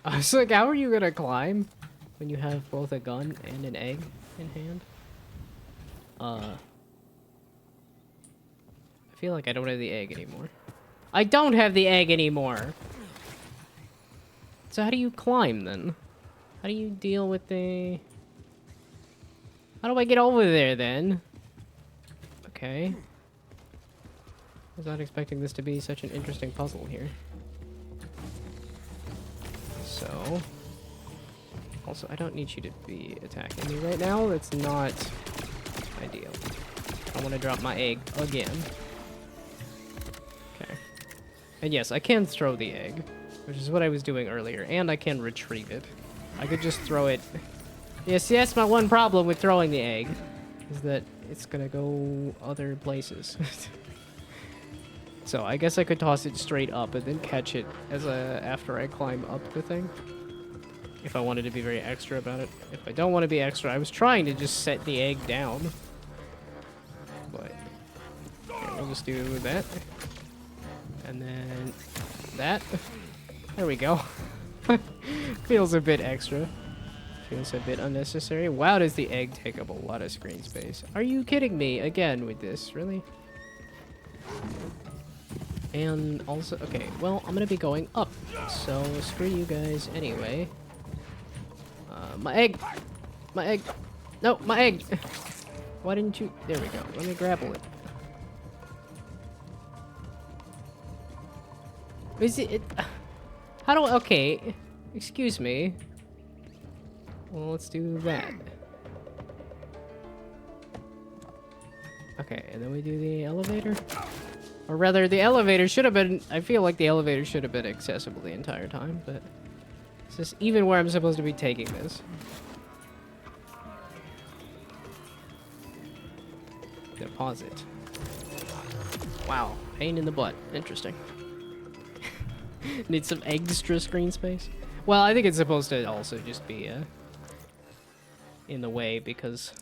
I was like, how are you gonna climb when you have both a gun and an egg in hand? I feel like I don't have the egg anymore. I don't have the egg anymore! So how do you climb, then? How do you deal with the... How do I get over there, then? Okay. I was not expecting this to be such an interesting puzzle here. So... Also, I don't need you to be attacking me right now. That's not ideal. I want to drop my egg again. Okay. And yes, I can throw the egg, which is what I was doing earlier, and I can retrieve it. I could just throw it. Yes, that's my one problem with throwing the egg, is that it's gonna go other places. So I guess I could toss it straight up and then catch it as after I climb up the thing. If I wanted to be very extra about it. If I don't want to be extra, I was trying to just set the egg down. But okay, we'll just do that. And then that. There we go. Feels a bit extra. Feels a bit unnecessary. Wow, does the egg take up a lot of screen space. Are you kidding me again with this? Really? And also, okay, well, I'm gonna be going up. So screw you guys anyway. My egg! My egg! No, my egg! Why didn't you... There we go. Let me grapple it. Is it... How do I... Okay. Excuse me. Well, let's do that. Okay, and then we do the elevator? Or rather, the elevator should have been... I feel like the elevator should have been accessible the entire time, but... Is this even where I'm supposed to be taking this? Deposit. Wow, pain in the butt. Interesting. Need some extra screen space? Well, I think it's supposed to also just be in the way because...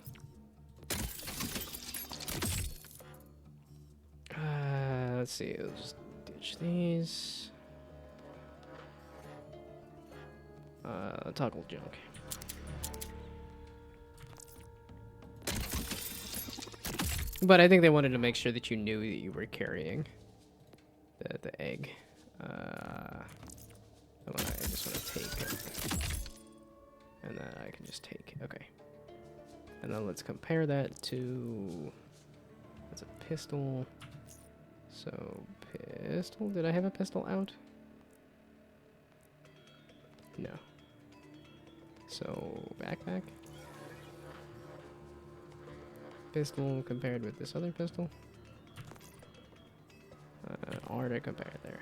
let's see, let's just ditch these. Toggle junk. But I think they wanted to make sure that you knew that you were carrying the egg. I just want to take it. And then I can just take, okay. And then let's compare that to, that's a pistol. So, pistol, did I have a pistol out? No. So, backpack. Pistol compared with this other pistol. R to compare there.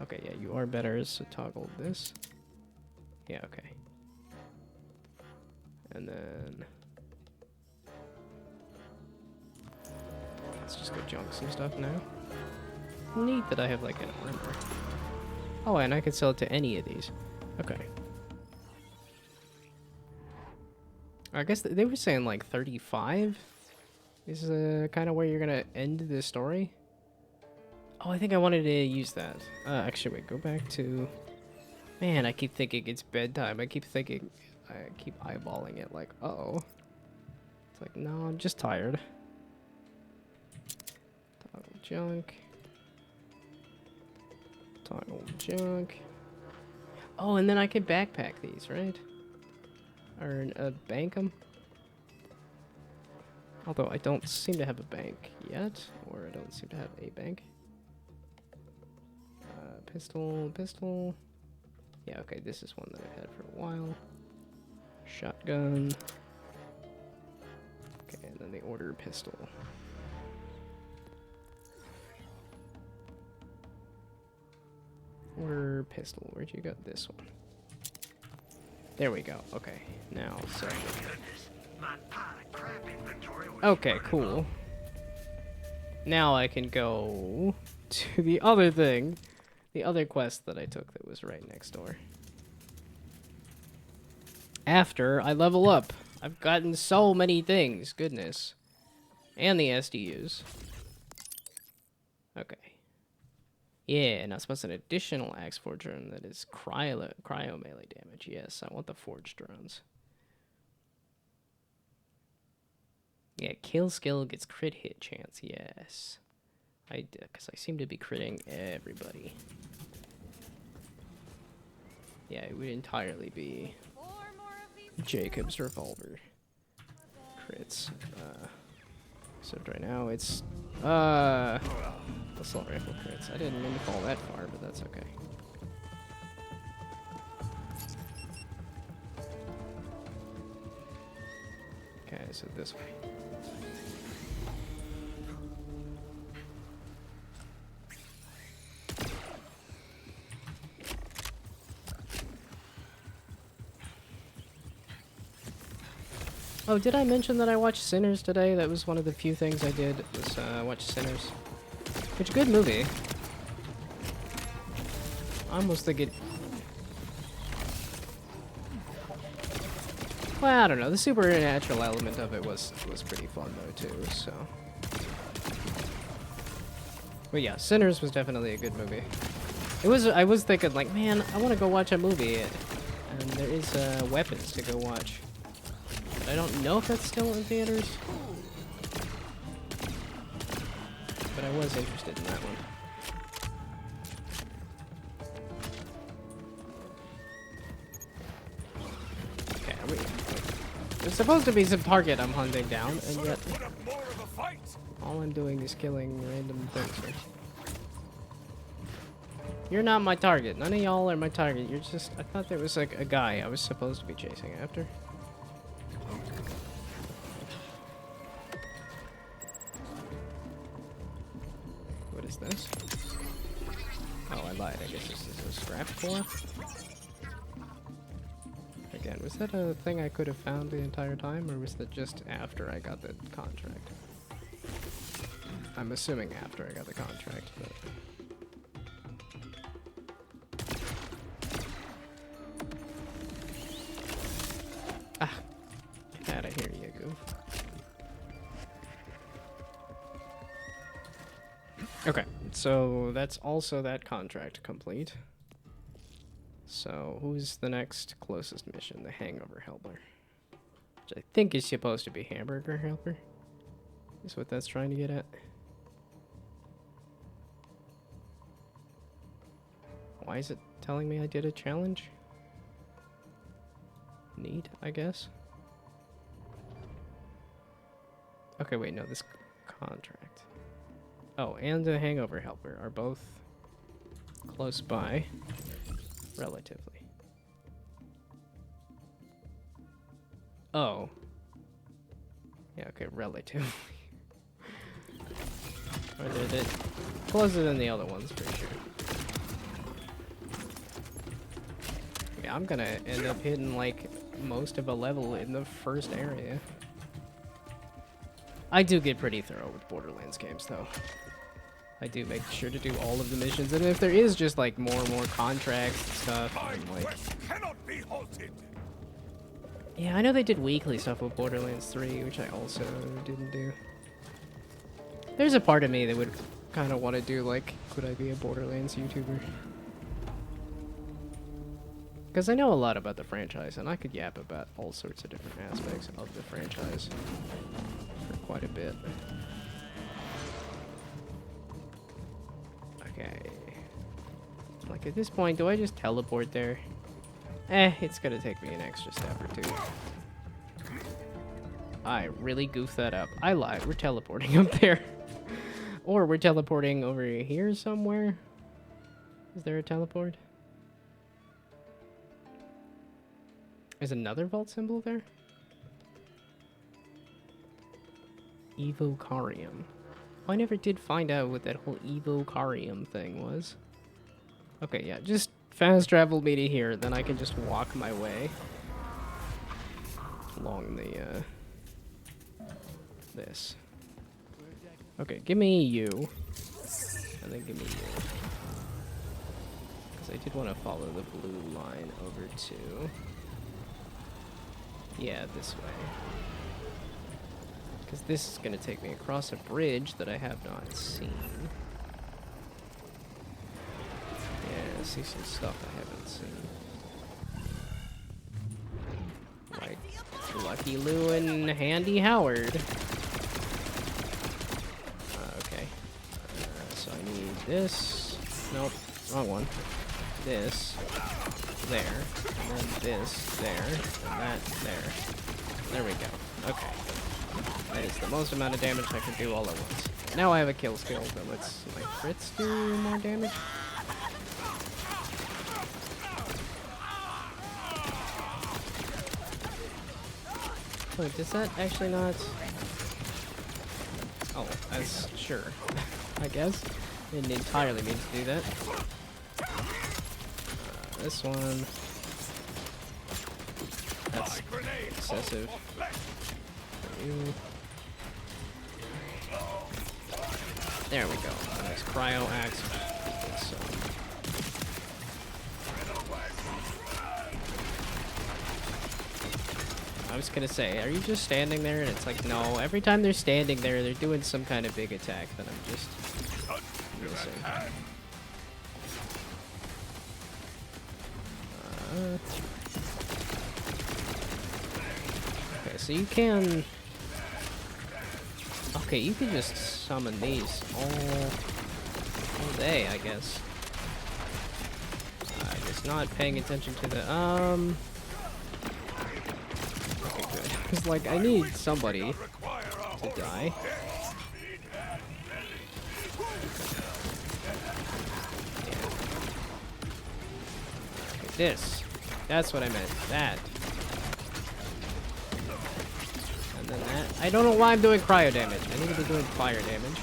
Okay, yeah, you are better, so toggle this. Yeah, okay. And then... Let's just go junk some stuff now. Neat that I have, like, an armor. Oh, and I could sell it to any of these. Okay. I guess they were saying like 35 is kind of where you're gonna end the story. Oh, I think I wanted to use that. Actually, wait, go back to... Man, I keep thinking it's bedtime. I keep thinking... I keep eyeballing it like, uh-oh. It's like, no, I'm just tired. Toggle junk. Toggle junk. Oh, and then I can backpack these, right? Or bank them. Although I don't seem to have a bank yet, or I don't seem to have a bank. Pistol. Yeah, okay, this is one that I've had for a while. Shotgun. Okay, and then the order pistol. Order pistol. Where'd you go? This one. There we go. Okay, now, so... Okay, cool. Now I can go to the other thing. The other quest that I took that was right next door. After I level up. I've gotten so many things. Goodness. And the SDUs. Okay. Yeah, now supposed an additional axe forge drone that is cryo melee damage. Yes, I want the forge drones. Yeah, kill skill gets crit hit chance. Yes. Because I seem to be critting everybody. Yeah, it would entirely be Jacob's revolver crits. Except right now it's assault rifle crits. I didn't mean to fall that far, but that's okay. Okay, so this way. Oh, did I mention that I watched Sinners today? That was one of the few things I did, was watch Sinners. Which, good movie. I almost think it... Well, I don't know. The supernatural element of it was pretty fun, though, too, so... But yeah, Sinners was definitely a good movie. It was... I was thinking, like, man, I want to go watch a movie, and there is Weapons to go watch. I don't know if that's still in theaters. But I was interested in that one. Okay, are we... There's supposed to be some target I'm hunting down, and yet... all I'm doing is killing random things here. You're not my target. None of y'all are my target. You're just... I thought there was, like, a guy I was supposed to be chasing after. What is this? Oh, I lied. I guess this is a scrap core. Again, was that a thing I could have found the entire time, or was that just after I got the contract? I'm assuming after I got the contract, but... Ah! Get out of here, you goof. Okay, so that's also that contract complete. So, who's the next closest mission? The Hangover Helper. Which I think is supposed to be Hamburger Helper. Is what that's trying to get at. Why is it telling me I did a challenge? Neat, I guess. Okay, wait, no, this contract. Oh, and the Hangover Helper are both close by, relatively. Oh. Yeah, okay, relatively. Or they're closer than the other ones, for sure. Yeah, I'm gonna end up hitting, like, most of a level in the first area. I do get pretty thorough with Borderlands games, though. I do make sure to do all of the missions, and if there is just, like, more and more contracts and stuff, I'm like... Cannot be halted. Yeah, I know they did weekly stuff with Borderlands 3, which I also didn't do. There's a part of me that would kind of want to do, like, could I be a Borderlands YouTuber? Because I know a lot about the franchise, and I could yap about all sorts of different aspects of the franchise for quite a bit. Okay. Like, at this point, do I just teleport there? It's gonna take me an extra step or two. I really goofed that up. I lied. We're teleporting up there. Or we're teleporting over here somewhere. Is there a teleport? There's another vault symbol there? Evocarium. I never did find out what that whole Evocarium thing was. Okay, yeah, just fast travel me to here, then I can just walk my way along the, this. Okay, give me you. And then give me you. Because I did want to follow the blue line over to... Yeah, this way. Because this is going to take me across a bridge that I have not seen. Yeah, I see some stuff I haven't seen. Like Lucky Lou and Handy Howard. Okay. So I need this. Nope, wrong one. This. There. And then this. There. And that. There. There we go. Okay. That is the most amount of damage I can do all at once. Now I have a kill skill, but let's my crits do more damage. Wait, does that actually not... Oh, that's sure. I guess. Didn't entirely mean to do that. This one... That's excessive. You. There we go. Nice cryo axe. So. I was gonna say, are you just standing there? And it's like, no. Every time they're standing there, they're doing some kind of big attack that I'm just missing. Okay, so you can... Okay, you can just summon these all day, I guess. I'm just not paying attention to the, Okay, good. It's like, I need somebody to die. Yeah. Okay, this. That's what I meant. That. And then that. I don't know why I'm doing cryo damage. I need to be doing fire damage.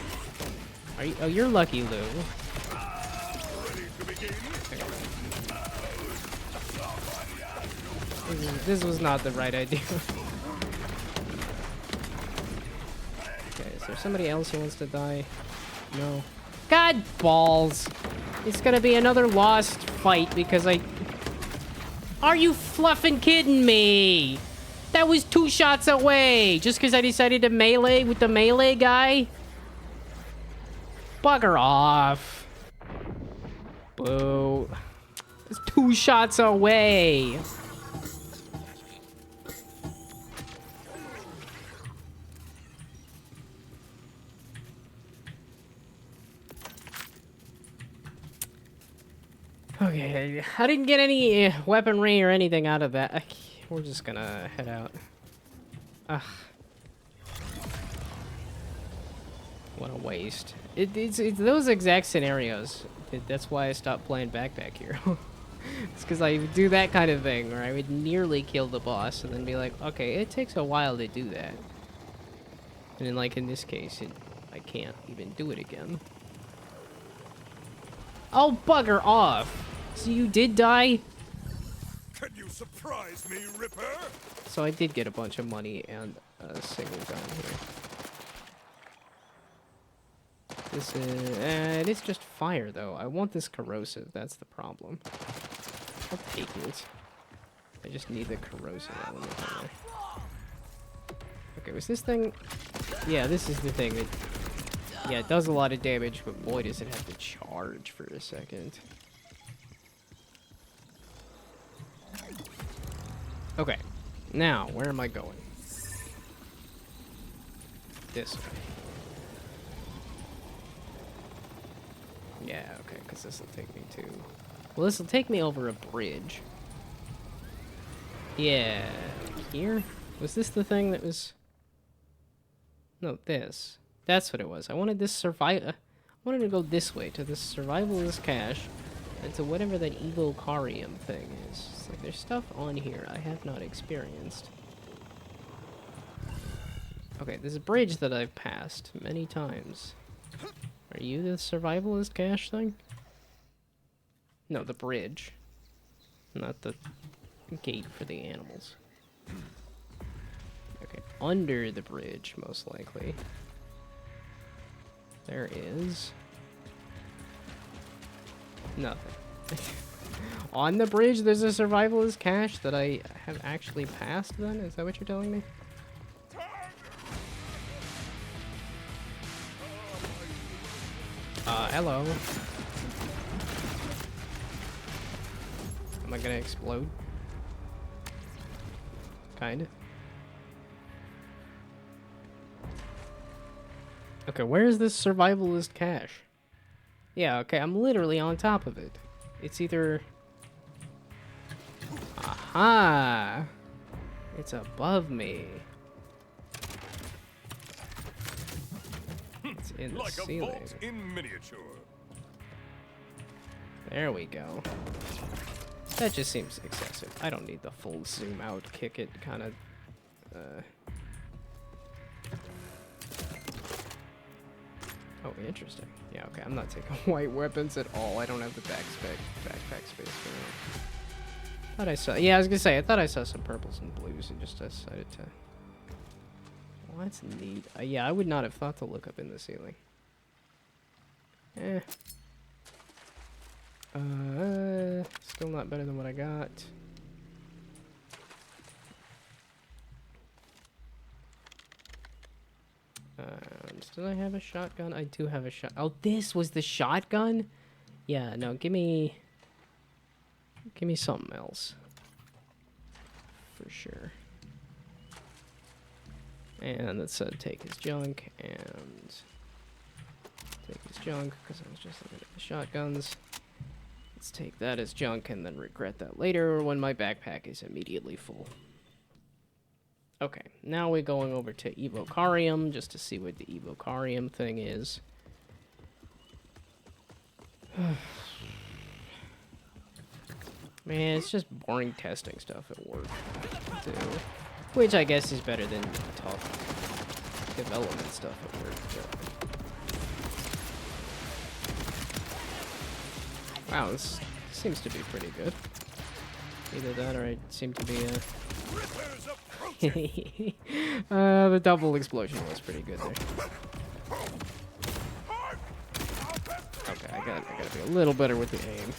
Are you? Oh, you're Lucky Lou. This was not the right idea. Okay, is there somebody else who wants to die? No. God balls! It's gonna be another lost fight because I... Are you fluffing kidding me? That was 2 shots away! Just because I decided to melee with the melee guy? Bugger off. Boo. It's 2 shots away! Okay, I didn't get any weaponry or anything out of that. We're just gonna head out. Ugh. What a waste. It's those exact scenarios. That's why I stopped playing Backpack Hero. It's because I would do that kind of thing, where I would nearly kill the boss and then be like, okay, it takes a while to do that. And then, like, in this case, I can't even do it again. Oh, bugger off! So you did die? Can you surprise me, Ripper? So I did get a bunch of money and a single gun here. This is... it is just fire, though. I want this corrosive. That's the problem. I'll take it. I just need the corrosive element in there. Okay, was this thing... Yeah, this is the thing that... Yeah, it does a lot of damage, but boy, does it have to charge for a second. Okay, now, where am I going? This way. Yeah, okay, because this will take me to... Well, this will take me over a bridge. Yeah, here? Was this the thing that was... No, this. That's what it was. I wanted this survival... I wanted to go this way, to this survivalist cache, and to whatever that Evocarium thing is. It's like, there's stuff on here I have not experienced. Okay, there's a bridge that I've passed many times. Are you the survivalist cache thing? No, the bridge. Not the gate for the animals. Okay, under the bridge, most likely. There is nothing. On the bridge, there's a survivalist cache that I have actually passed, then? Is that what you're telling me? Hello. Am I gonna explode? Kinda. Okay, where is this survivalist cache? Yeah, okay, I'm literally on top of it. It's either... Aha! It's above me. It's in the Like a ceiling. vault in miniature. There we go. That just seems excessive. I don't need the full zoom out, kick it kind of... Oh, interesting. Yeah, okay, I'm not taking white weapons at all. I don't have the backpack space for that. Thought I saw... Yeah, I was gonna say, I thought I saw some purples and blues and just decided to... Well, that's neat. Yeah, I would not have thought to look up in the ceiling. Still not better than what I got. Still I have a shotgun? I do have a shot. Oh, this was the shotgun? Yeah, no, give me something else. For sure. And let's take his junk and take his junk because I was just looking at the shotguns. Let's take that as junk and then regret that later when my backpack is immediately full. Okay, now we're going over to Evocarium just to see what the Evocarium thing is. Man, it's just boring testing stuff at work, too. Which I guess is better than tough development stuff at work. But... Wow, this seems to be pretty good. Either that or I seem to be the double explosion was pretty good there. Okay, I gotta be a little better with the aim.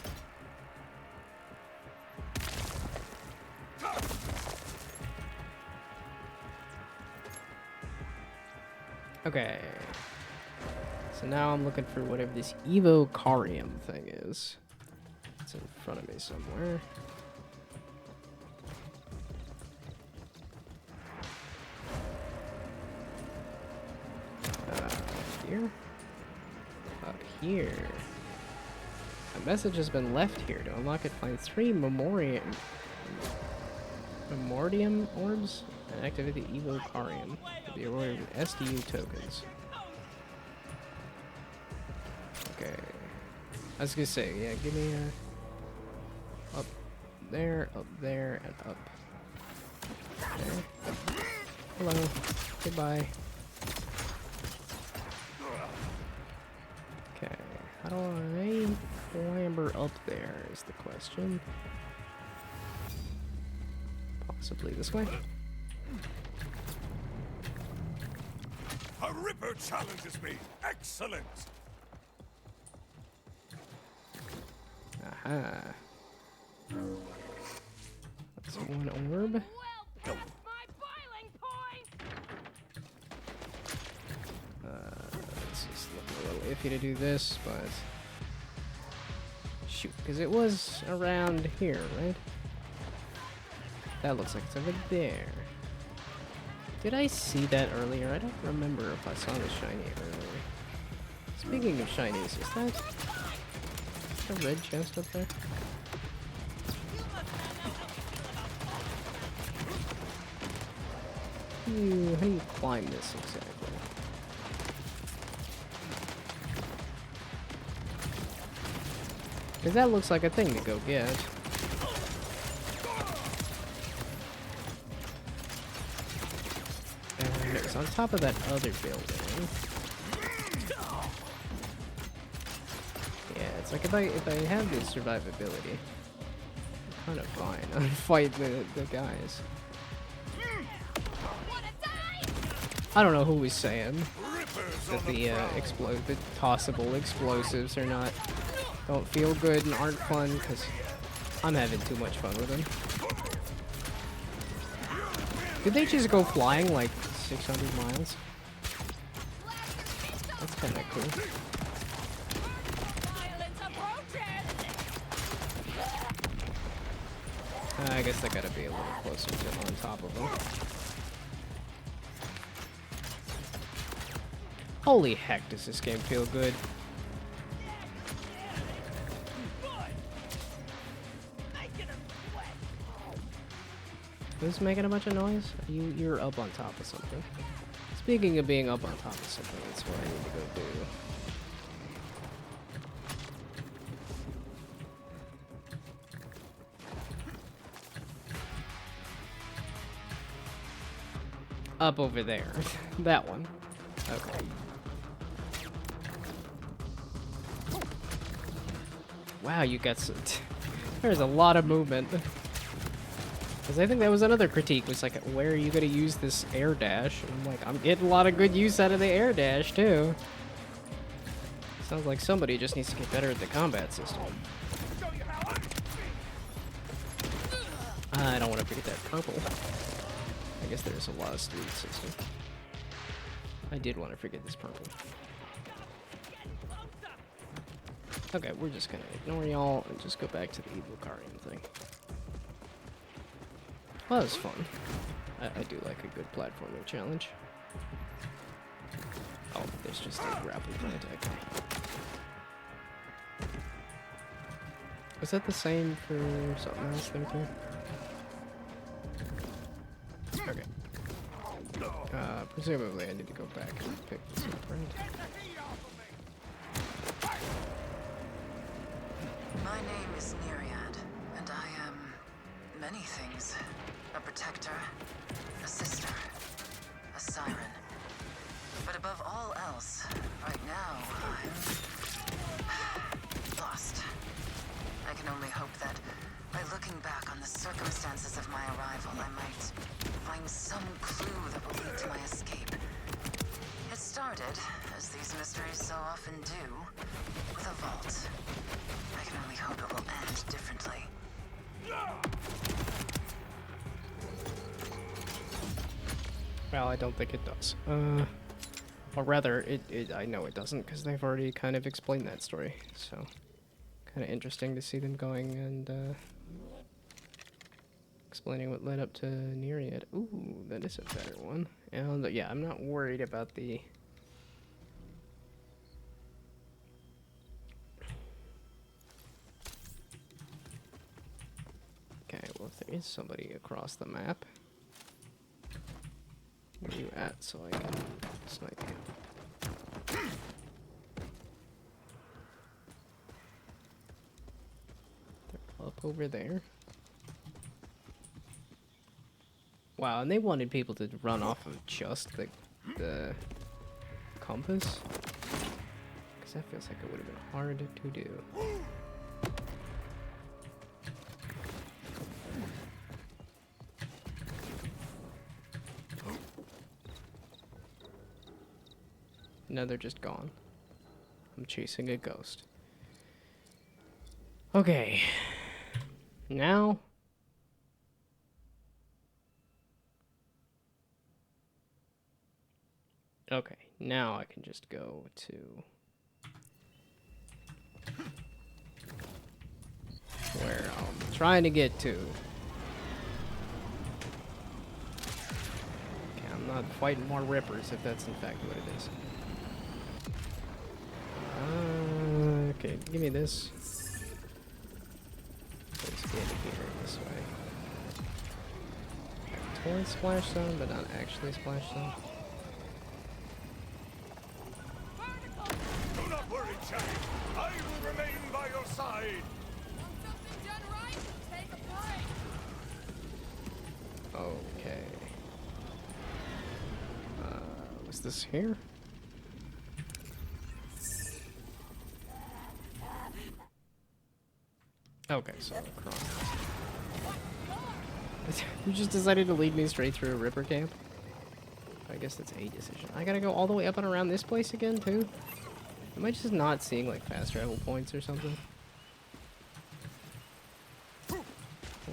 Okay. So now I'm looking for whatever this Evocarium thing is. It's in front of me somewhere. Here? Up here. A message has been left here. To unlock it, find 3 Memoriam orbs and activate the Evocarium to be awarded with SDU tokens. Okay. I was gonna say, yeah, give me a... Up there, and up. There. Hello. Goodbye. Okay. How do I clamber up there is the question. Possibly this way. A Ripper challenges me. Excellent. Aha. That's one orb. Well, past my boiling point. It's just looking a little iffy to do this, but... Shoot, because it was around here, right? That looks like it's over there. Did I see that earlier? I don't remember if I saw the shiny earlier. Speaking of shinies, is that a red chest up there? How do you climb this exactly? Because that looks like a thing to go get. And it's on top of that other building. Yeah, it's like if I have this survivability, I'm kind of fine. I'll fight the guys. I don't know who was saying. Rippers that the the tossable explosives don't feel good and aren't fun, because I'm having too much fun with them. Did they just go flying like 600 miles? That's kind of cool. I guess I gotta be a little closer to on top of them. Holy heck, does this game feel good? Who's making a bunch of noise? You're up on top of something. Speaking of being up on top of something, that's what I need to go do. Up over there. That one. Okay. Wow, you got some... There's a lot of movement. Because I think that was another critique, was like, where are you going to use this air dash? And I'm like, I'm getting a lot of good use out of the air dash, too. Sounds like somebody just needs to get better at the combat system. I don't want to forget that purple. I guess there's a lot of street system. I did want to forget this purple. Okay, we're just gonna ignore y'all and just go back to the evil Carian thing. Well, that was fun. I do like a good platforming challenge. Oh, there's just a grappling contact. Was that the same for something else there too? Okay. Presumably I need to go back and pick this up, right? My name is Nereid, and I am many things. A protector, a sister, a siren. But above all else, right now, I'm lost. I can only hope that by looking back on the circumstances of my arrival, I might find some clue that will lead to my escape. It started, as these mysteries so often do, with a vault. I can only hope it will end differently. Well, I don't think it does. Or rather, I know it doesn't, because they've already kind of explained that story, so... Kind of interesting to see them going and, explaining what led up to Nereid. Ooh, that is a better one. And, yeah, I'm not worried about the... Okay, well, if there is somebody across the map... Where are you at, so I can snipe you? They're up over there. Wow, and they wanted people to run off of just the compass? Because that feels like it would have been hard to do. No, they're just gone. I'm chasing a ghost. Okay. Now... Okay, now I can just go to... where I'm trying to get to. Okay, I'm not fighting more rippers if that's in fact what it is. Okay, give me this. Let's get here this way. Toy splash zone, but not actually splash zone. Do not worry, Jack. I will remain by your side. Want something done right? Take a break. Okay. Was this here? Okay, so across. You just decided to lead me straight through a Ripper camp? I guess that's a decision. I gotta go all the way up and around this place again, too? Am I just not seeing, like, fast travel points or something?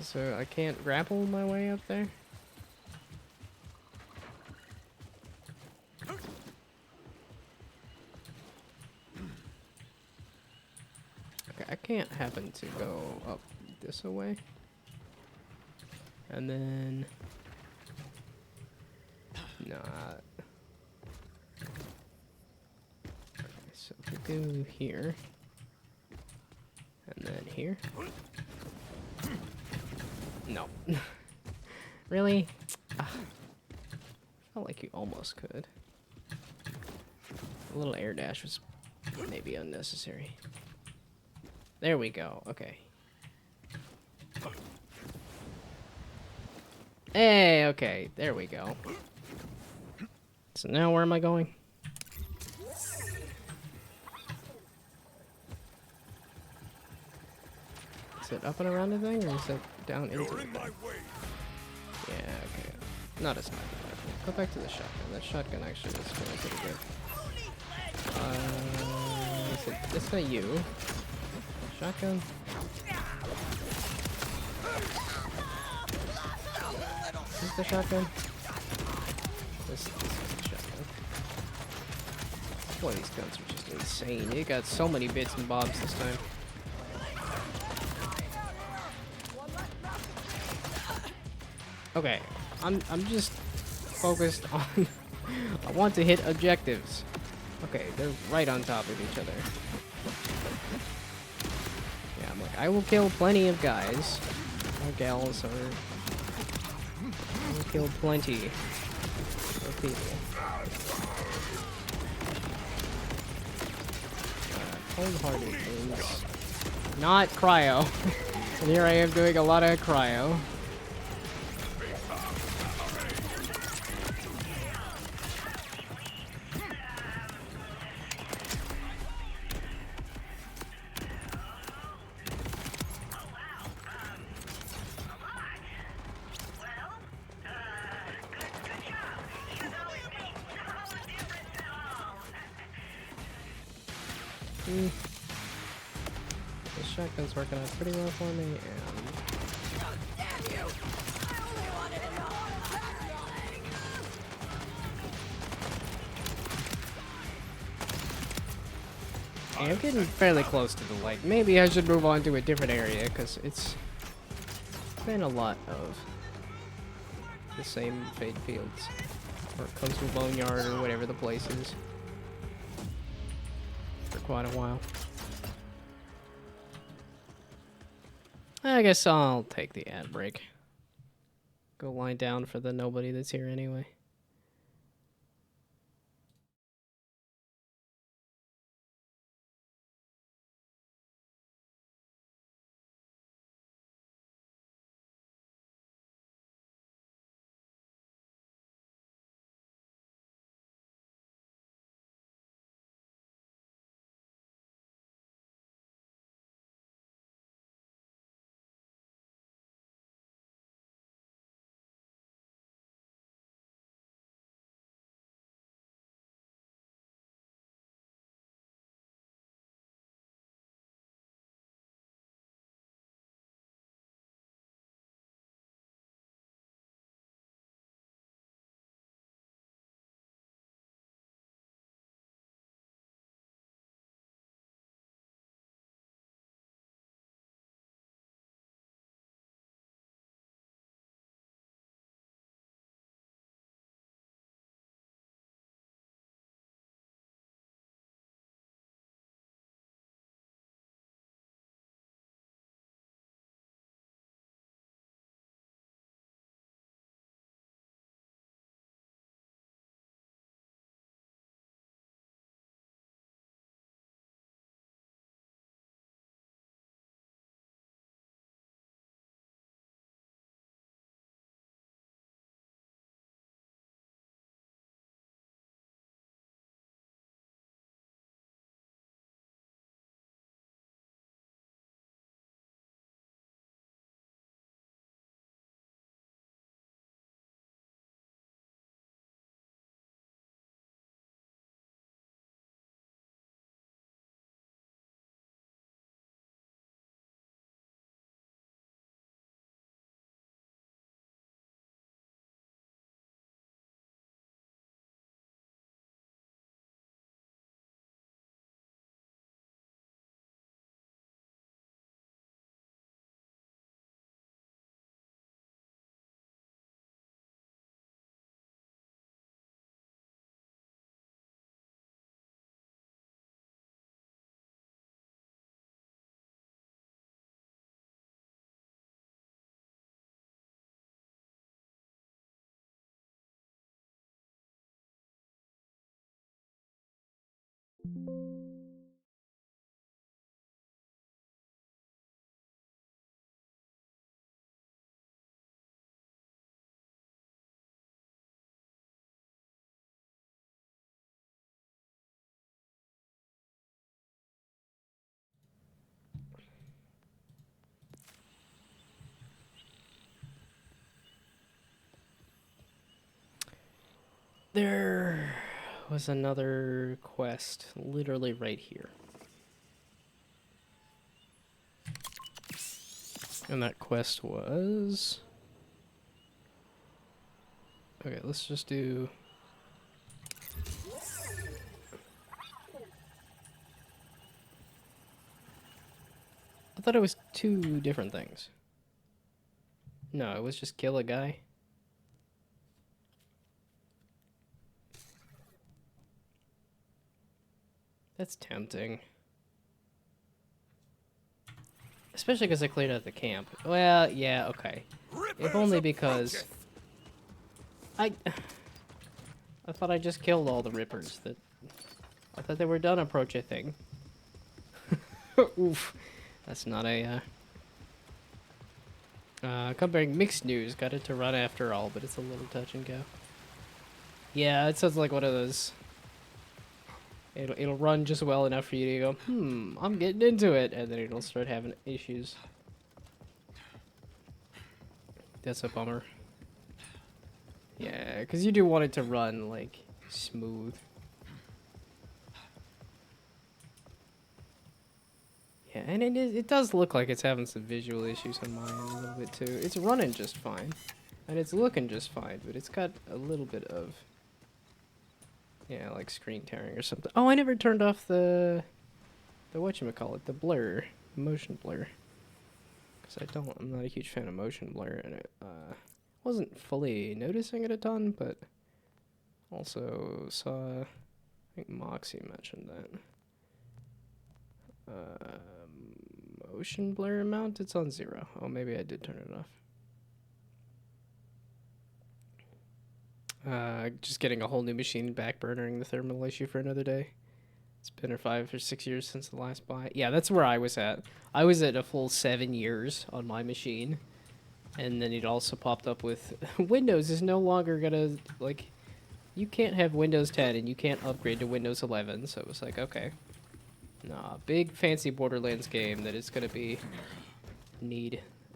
So I can't grapple my way up there? Okay, I can't happen to go up this way. And then... Nah. Okay, so if we go here... And then here... No. Really? Felt like you almost could. A little air dash was maybe unnecessary. There we go. Okay. Hey, okay. There we go. So now where am I going? Is it up and around the thing, or is it down into the thing? Yeah, okay. Not as high. Go back to the shotgun. That shotgun actually is feeling pretty good. Is that you? Shotgun? Is this the shotgun? This is the shotgun. Boy, these guns are just insane. They got so many bits and bobs this time. Okay, I'm just focused on... I want to hit objectives. Okay, they're right on top of each other. Yeah, I'm like, I will kill plenty of guys. Or gals, or... I will kill plenty of people. Cold-hearted things. Not cryo. And here I am doing a lot of cryo. The shotgun's working out pretty well for me, and... I'm getting fairly close to the light. Maybe I should move on to a different area, because it's been a lot of the same fade fields. Or Coastal Boneyard, or whatever the place is. For quite a while. I guess I'll take the ad break. Go lie down for the nobody that's here anyway. There was another quest literally right here. And that quest was... Okay, let's just do... I thought it was two different things. No, it was just kill a guy. That's tempting. Especially because I cleared out the camp. Well, yeah, okay. If only because... I thought I just killed all the Rippers. I thought they were done approaching. Oof. That's not a... Covering mixed news. Got it to run after all, but it's a little touch and go. Yeah, it sounds like one of those... It'll run just well enough for you to go, I'm getting into it, and then it'll start having issues. That's a bummer. Yeah, because you do want it to run, like, smooth. Yeah, and it does look like it's having some visual issues on my end a little bit, too. It's running just fine, and it's looking just fine, but it's got a little bit of... Yeah, like screen tearing or something. Oh, I never turned off the whatchamacallit, the blur, motion blur. Because I'm not a huge fan of motion blur, and it wasn't fully noticing it a ton, but also saw, I think Moxie mentioned that. Motion blur amount, it's on 0. Oh, maybe I did turn it off. Just getting a whole new machine, backburnering the thermal issue for another day. It's been 5 or 6 years since the last buy. Yeah, that's where I was at. I was at a full 7 years on my machine. And then it also popped up with Windows is no longer gonna, like, you can't have Windows 10 and you can't upgrade to Windows 11. So it was like, okay. Nah, big fancy Borderlands game that is gonna be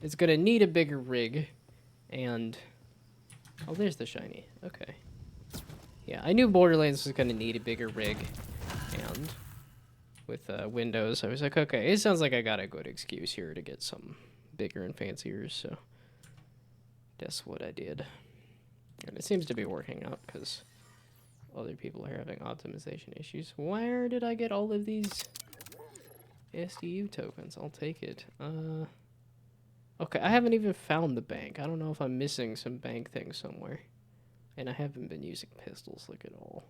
it's gonna need a bigger rig. And oh, there's the shiny. Okay. Yeah, I knew Borderlands was going to need a bigger rig. And with Windows, I was like, okay, it sounds like I got a good excuse here to get something bigger and fancier, so that's what I did. And it seems to be working out because other people are having optimization issues. Where did I get all of these SDU tokens? I'll take it. Okay, I haven't even found the bank. I don't know if I'm missing some bank thing somewhere. And I haven't been using pistols, like, at all.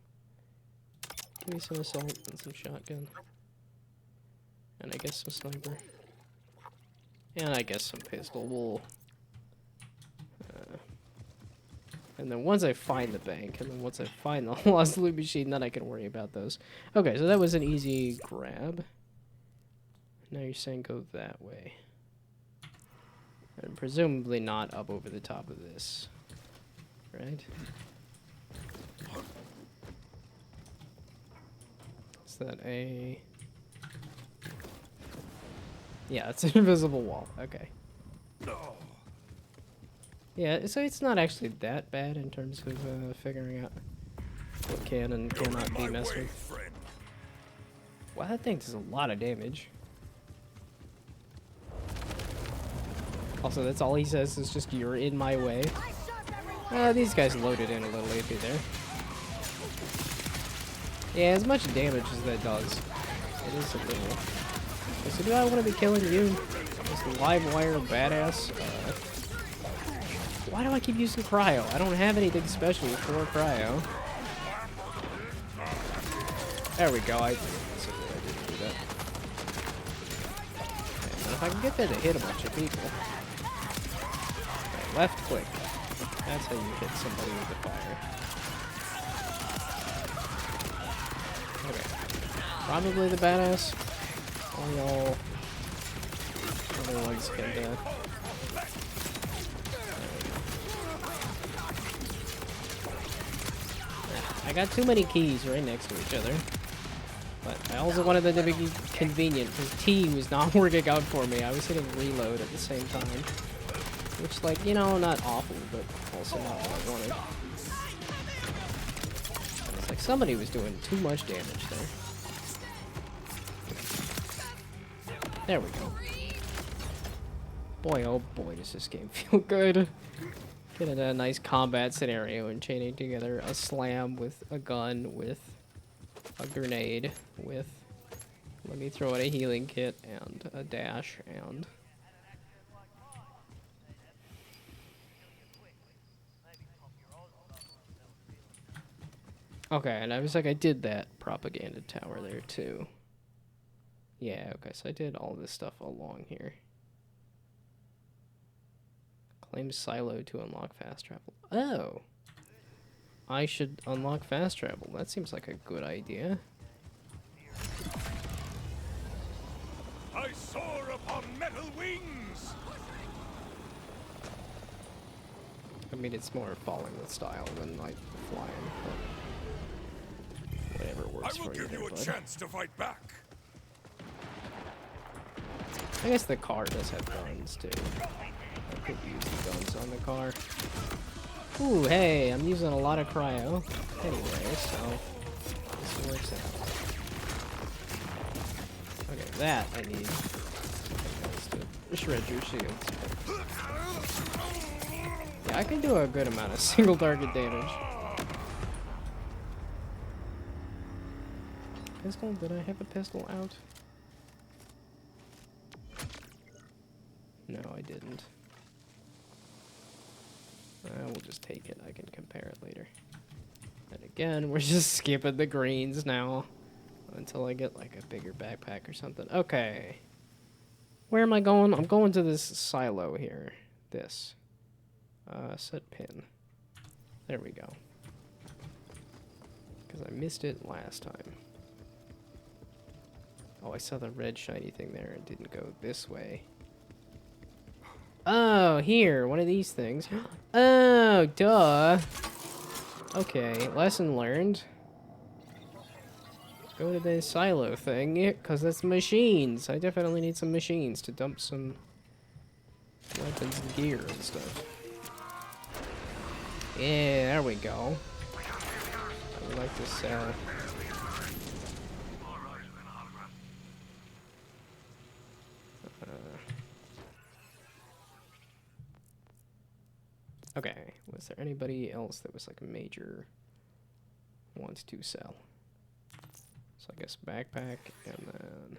Give me some assault and some shotgun. And I guess some sniper. And I guess some pistol. We'll... and then once I find the bank, and then once I find the lost loot machine, then I can worry about those. Okay, so that was an easy grab. Now you're saying go that way. And presumably not up over the top of this. Right? Is that a... Yeah, it's an invisible wall. Okay. Yeah, so it's not actually that bad in terms of figuring out what can and cannot be messed with. Wow, that thing does a lot of damage. Also, that's all he says is just, you're in my way. These guys loaded in a little AP there. Yeah, as much damage as that does, it is a little... So do I want to be killing you? This live wire badass? Why do I keep using cryo? I don't have anything special for cryo. There we go, I didn't do that. And if I can get that to hit a bunch of people... Okay, left click. That's how you hit somebody with the fire. Okay. Probably the badass. All y'all other ones can I got too many keys right next to each other. But I also wanted them to be convenient because T was not working out for me. I was hitting reload at the same time. Which, like, you know, not awful, but also not what I wanted. It's like somebody was doing too much damage there. There we go. Boy, oh boy, does this game feel good. Getting a nice combat scenario and chaining together a slam with a gun, with a grenade, with... Let me throw out a healing kit, and a dash, and... Okay, and I was like, I did that propaganda tower there, too. Yeah, okay, so I did all this stuff along here. Claim silo to unlock fast travel. Oh! I should unlock fast travel. That seems like a good idea. I soar upon metal wings! I mean, it's more falling with style than, like, flying. But whatever works for you. I will give you a chance to fight back. I guess the car does have guns, too. I could use the guns on the car. Ooh, hey, I'm using a lot of cryo. Anyway, so this works out. Okay, that I need. To shred your shields. Yeah, I can do a good amount of single target damage. Pistol? Did I have a pistol out? No, I didn't. We'll just take it. I can compare it later. And again, we're just skipping the greens now. Until I get like a bigger backpack or something. Okay. Where am I going? I'm going to this silo here. This. Set pin. There we go. Because I missed it last time. Oh, I saw the red shiny thing there and didn't go this way. Oh, here. One of these things. Oh, duh. Okay, lesson learned. Go to the silo thing, because it's machines. I definitely need some machines to dump some weapons and gear and stuff. Yeah, there we go. I would like to sell. Okay, was there anybody else that was like a major wants to sell? So I guess backpack and then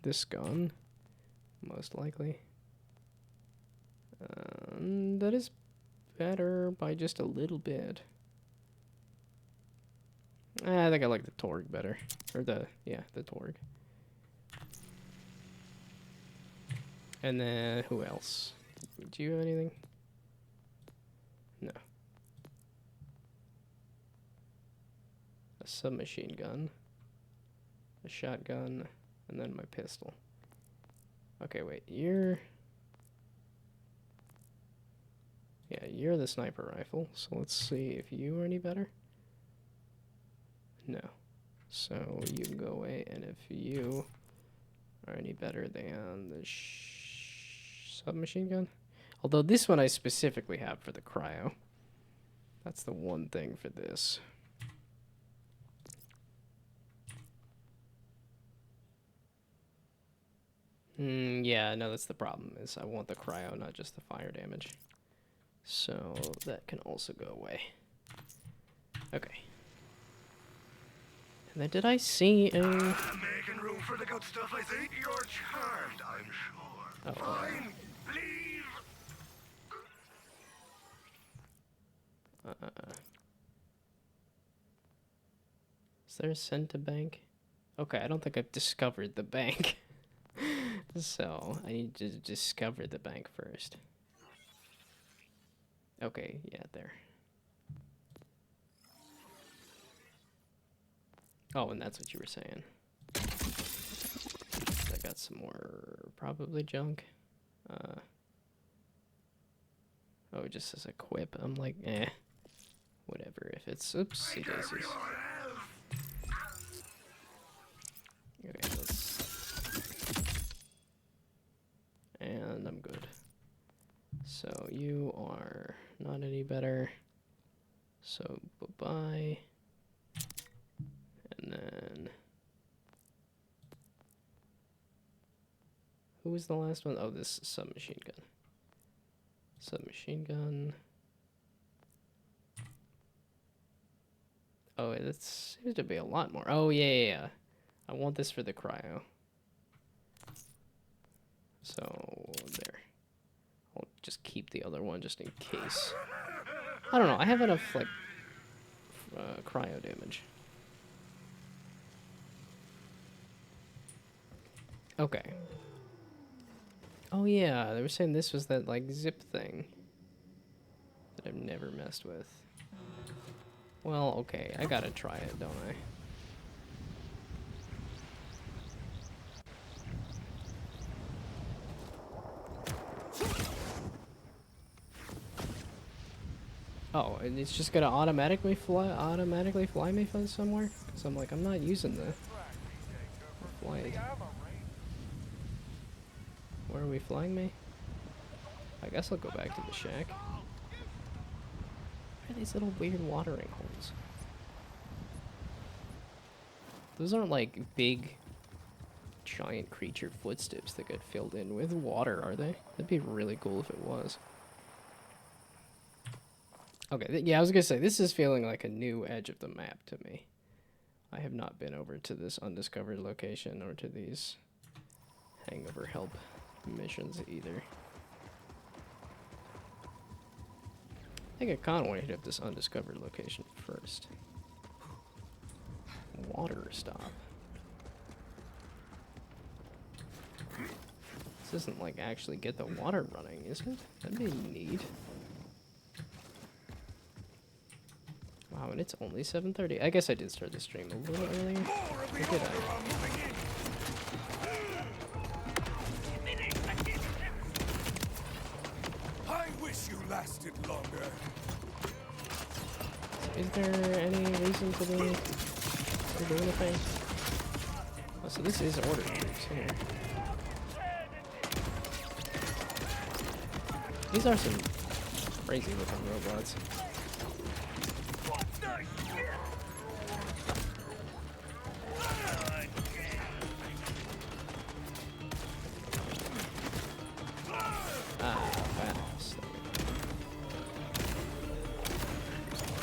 this gun, most likely. That is better by just a little bit. I think I like the Torg better. Or the Torg. And then, who else? Do you have anything? No. A submachine gun. A shotgun. And then my pistol. Okay, wait, you're the sniper rifle, so let's see if you are any better. No. So you can go away, and if you are any better than the submachine gun. Although this one I specifically have for the cryo. That's the one thing for this. Yeah, no, that's the problem, is I want the cryo, not just the fire damage. So that can also go away. Okay. And then did I see a... Making room for the good stuff, I think. You're charmed, I'm sure. Oh, fine, leave. Is there a send to bank? Okay, I don't think I've discovered the bank. So I need to discover the bank first. Okay, yeah, there. Oh, and that's what you were saying. got some more probably junk. Oh, it just says equip. I'm like, whatever. If it's oopsie daisies. Okay, and I'm good. So you are not any better. So bye-bye. And then who was the last one? Oh, this submachine gun. Submachine gun. Oh, that seems to be a lot more. Oh, yeah. I want this for the cryo. So, there. I'll just keep the other one just in case. I don't know. I have enough, like, cryo damage. Okay. Oh, yeah. They were saying this was that, like, zip thing that I've never messed with. Well, okay. I gotta try it, don't I? Oh, and it's just gonna automatically fly me from somewhere? Because I'm like, I'm not using the flight. Where are we flying me? I guess I'll go back to the shack. What are these little weird watering holes? Those aren't like big, giant creature footsteps that get filled in with water, are they? That'd be really cool if it was. Okay, yeah, I was gonna say, this is feeling like a new edge of the map to me. I have not been over to this undiscovered location or to these hangover help missions either. I think I kind of want to hit up this undiscovered location first. Water stop. This doesn't like actually get the water running, is it? That'd be neat. Wow, and it's only 7:30. I guess I did start the stream a little earlier. Or did I? I wish you lasted longer. Is there any reason to do anything? Oh, so this is order groups here. These are some crazy looking robots.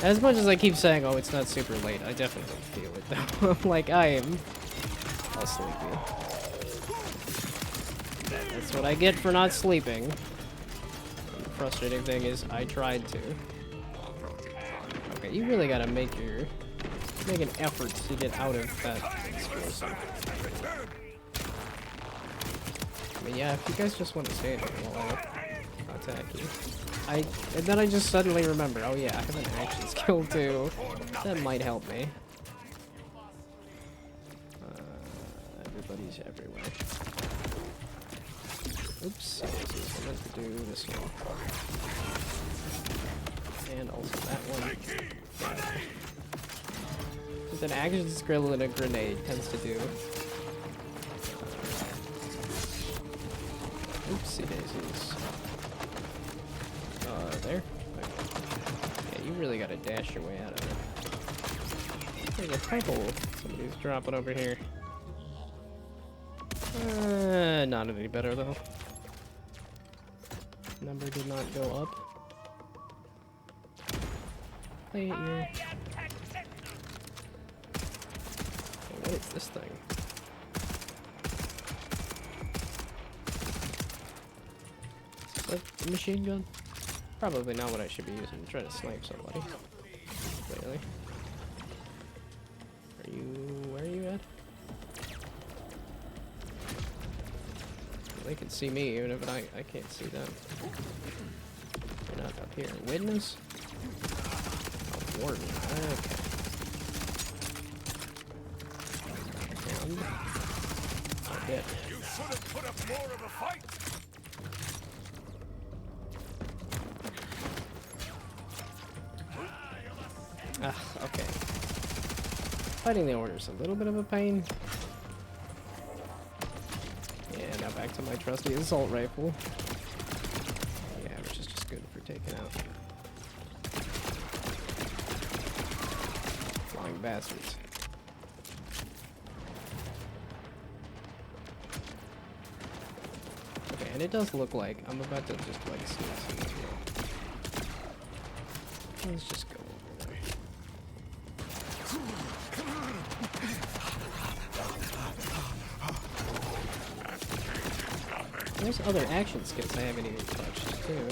As much as I keep saying, oh, it's not super late, I definitely feel it though. I'm like, I am all sleepy. That's what I get for not sleeping. And the frustrating thing is, I tried to. Okay, you really gotta make an effort to get out of that explosive. I mean, yeah, if you guys just want to stay there while I attack you. And then I just suddenly remember, oh yeah, I have an action skill too. That might help me. Everybody's everywhere. Oops, I meant to do this one. And also that one. Just an action skill and a grenade tends to do. Oopsie daisies. There? Okay. Yeah, you really gotta dash your way out of it. There's a purple somebody's dropping over here. Not any better though. Number did not go up. Play it here. Okay, what is this thing? Is that a machine gun? Probably not what I should be using to try to snipe somebody. Clearly. Where are you at? They can see me even if I can't see them. They're not up here. Witness? Oh, warden. Okay. And Dead. You should have put up more of a fight. Ah, okay. Fighting the order's a little bit of a pain. Yeah, now back to my trusty assault rifle. Yeah, which is just good for taking out flying bastards. Okay, and it does look like I'm about to just like sneak some as well. Let's just go over there. There's other action skills I haven't even touched, too.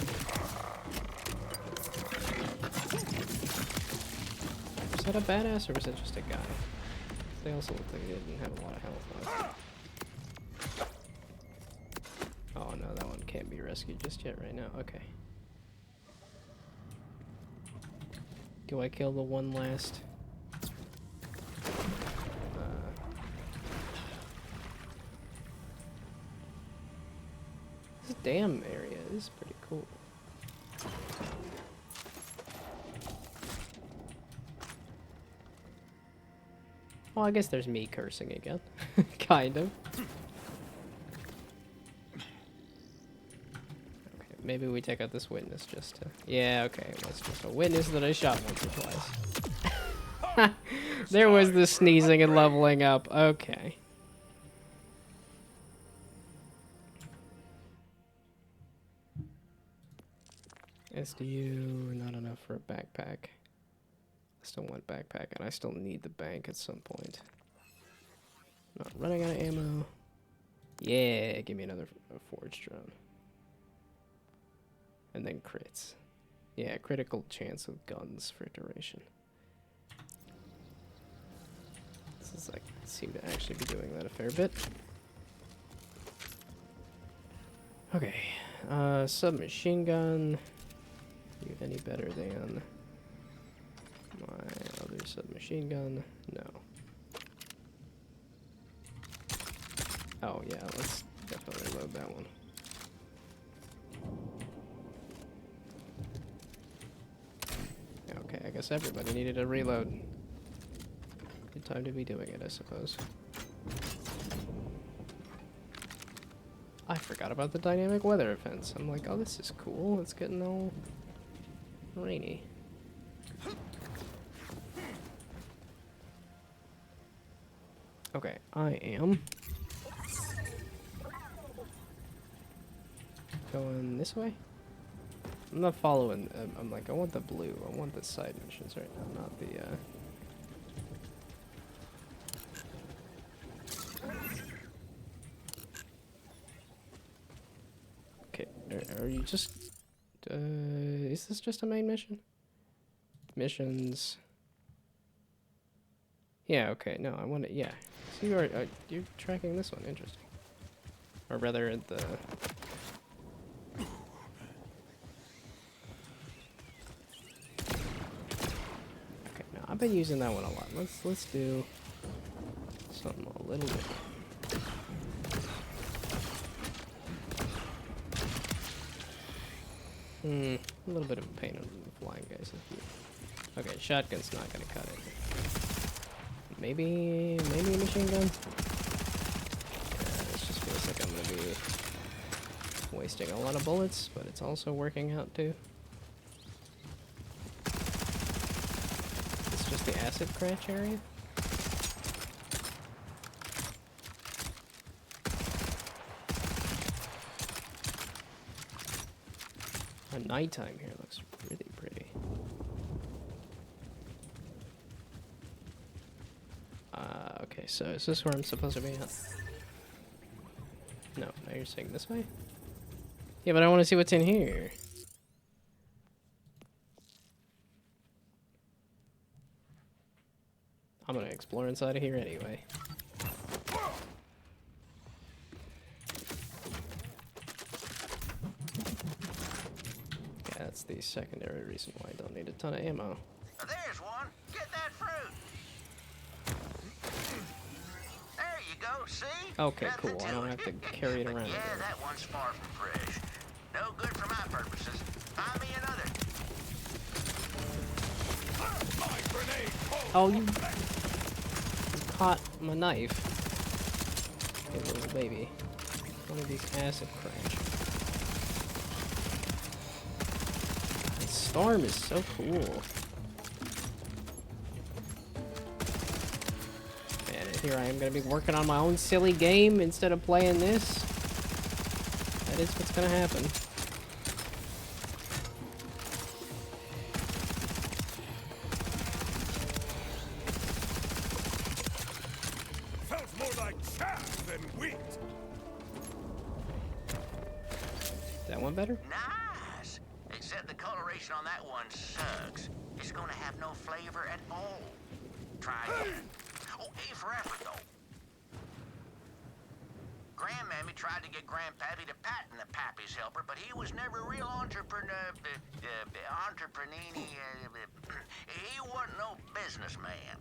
Was that a badass, or was it just a guy? They also looked like they didn't have a lot of health left. Oh no, that one can't be rescued just yet right now. Okay. Do I kill the one last? This dam area is pretty cool. Well, I guess there's me cursing again. Kind of. Okay, maybe we take out this witness just to... Yeah, okay, it was just a witness that I shot once or twice. There was the sneezing and leveling up. Okay. SDU, not enough for a backpack. I still want backpack, and I still need the bank at some point. Not running out of ammo. Yeah, give me another forge drone. And then crits. Yeah, critical chance with guns for duration. This is like, seem to actually be doing that a fair bit. Okay, submachine gun. You any better than my other submachine gun? No. Oh yeah, let's definitely load that one. Okay, I guess everybody needed a reload. Good time to be doing it, I suppose. I forgot about the dynamic weather events. I'm like, oh, this is cool. It's getting all rainy. Okay, I am going this way. I'm not following. I'm like, I want the blue. I want the side missions right now, not the. Okay, are you just? Is this just a main mission? Missions. Yeah. Okay. No, I want to. Yeah. So you're tracking this one. Interesting. Or rather, the. Okay. No, I've been using that one a lot. Let's do something a little bit. A little bit of a pain on the flying guys. Okay, shotgun's not gonna cut it. Maybe a machine gun? Yeah, this just feels like I'm gonna be wasting a lot of bullets, but it's also working out too. It's just the acid crash area? Nighttime here looks really pretty. Okay, so is this where I'm supposed to be at? No, now you're saying this way? Yeah, but I want to see what's in here. I'm gonna explore inside of here anyway. That's the secondary reason why I don't need a ton of ammo. There's one. Get that fruit. There you go, see? Okay, Nothing cool. I to don't it. have to carry it But around yeah, everywhere. that one's far from fresh. No good for my purposes. Find me another. Oh, you caught my knife. You little baby. One of these acid crash. The storm is so cool. Man, and here I am gonna be working on my own silly game instead of playing this. That is what's gonna happen. Felt more like chaff than wheat. Is that one better? Nice. Except the coloration on that one sucks. It's gonna have no flavor at all. Try again. Oh, A for effort, though. Grandmammy tried to get Grandpappy to patent the Pappy's helper, but he was never a real entrepreneur. He wasn't no businessman.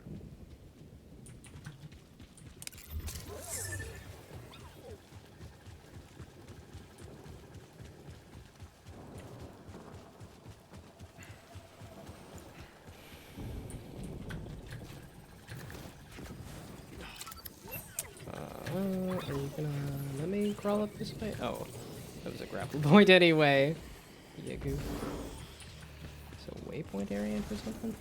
Are you gonna let me crawl up this way? Oh, that was a grapple point anyway. Yeah, goof. It's a waypoint area for something?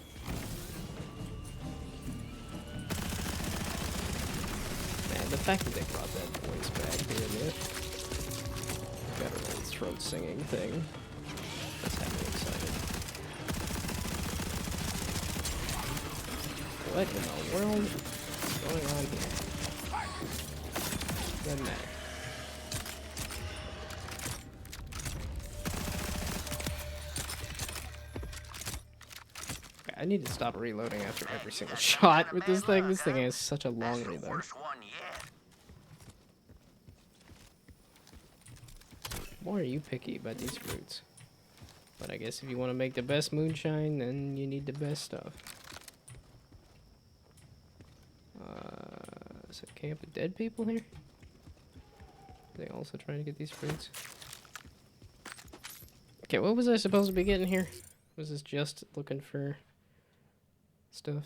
Man, the fact that they brought that voice back here in the veteran throat singing thing. That's had me excited. What in the world is going on here? Doesn't matter. Okay, I need to stop reloading after every single shot with this thing. This thing has such a long That's the reload. worst one yet. Why are you picky about these fruits? But I guess if you want to make the best moonshine, then you need the best stuff. Is a camp of dead people here? Are they also trying to get these fruits? Okay, what was I supposed to be getting here? Was this just looking for stuff?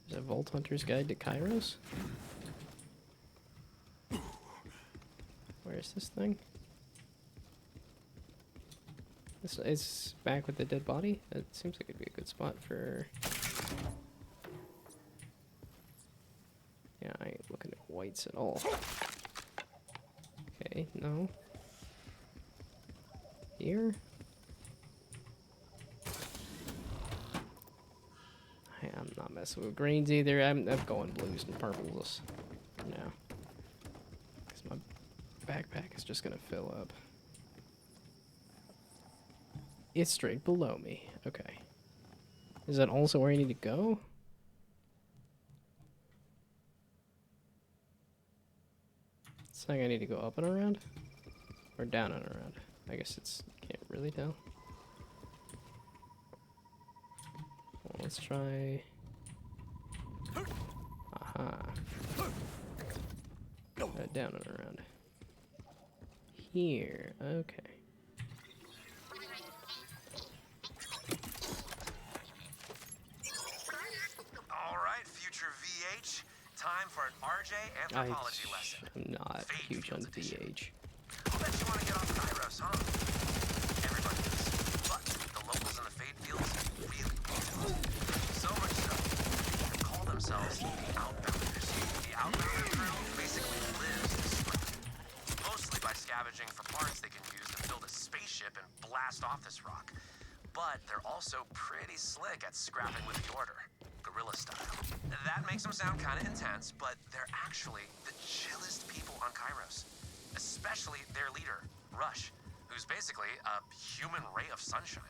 Is a Vault Hunter's Guide to Kairos? Where's this thing? It's back with the dead body? That seems like it'd be a good spot for... Yeah, I ain't looking at whites at all. Okay, no. Here? I'm not messing with greens either. I'm going blues and purples for now. Because my backpack is just going to fill up. It's straight below me. Okay. Is that also where I need to go? It's like I need to go up and around? Or down and around? I guess it's... can't really tell. Well, let's try... Aha. Down and around. Here. Okay. Alright, future VH. Time for an RJ anthropology lesson. I'm not huge on VH. I'll bet you want to get on Kairos, huh? Everybody is. But the locals in the Fade Fields really want to. So much so, they call themselves the Outbounders. The Outbounder crew basically lives in Swift. Mostly by scavenging for parts they can use to build a spaceship and blast off this rock. But they're also pretty slick at scrapping with the Order. Guerrilla style. That makes them sound kind of intense, but they're actually the chillest people on Kairos. Especially their leader, Rush, who's basically a human ray of sunshine.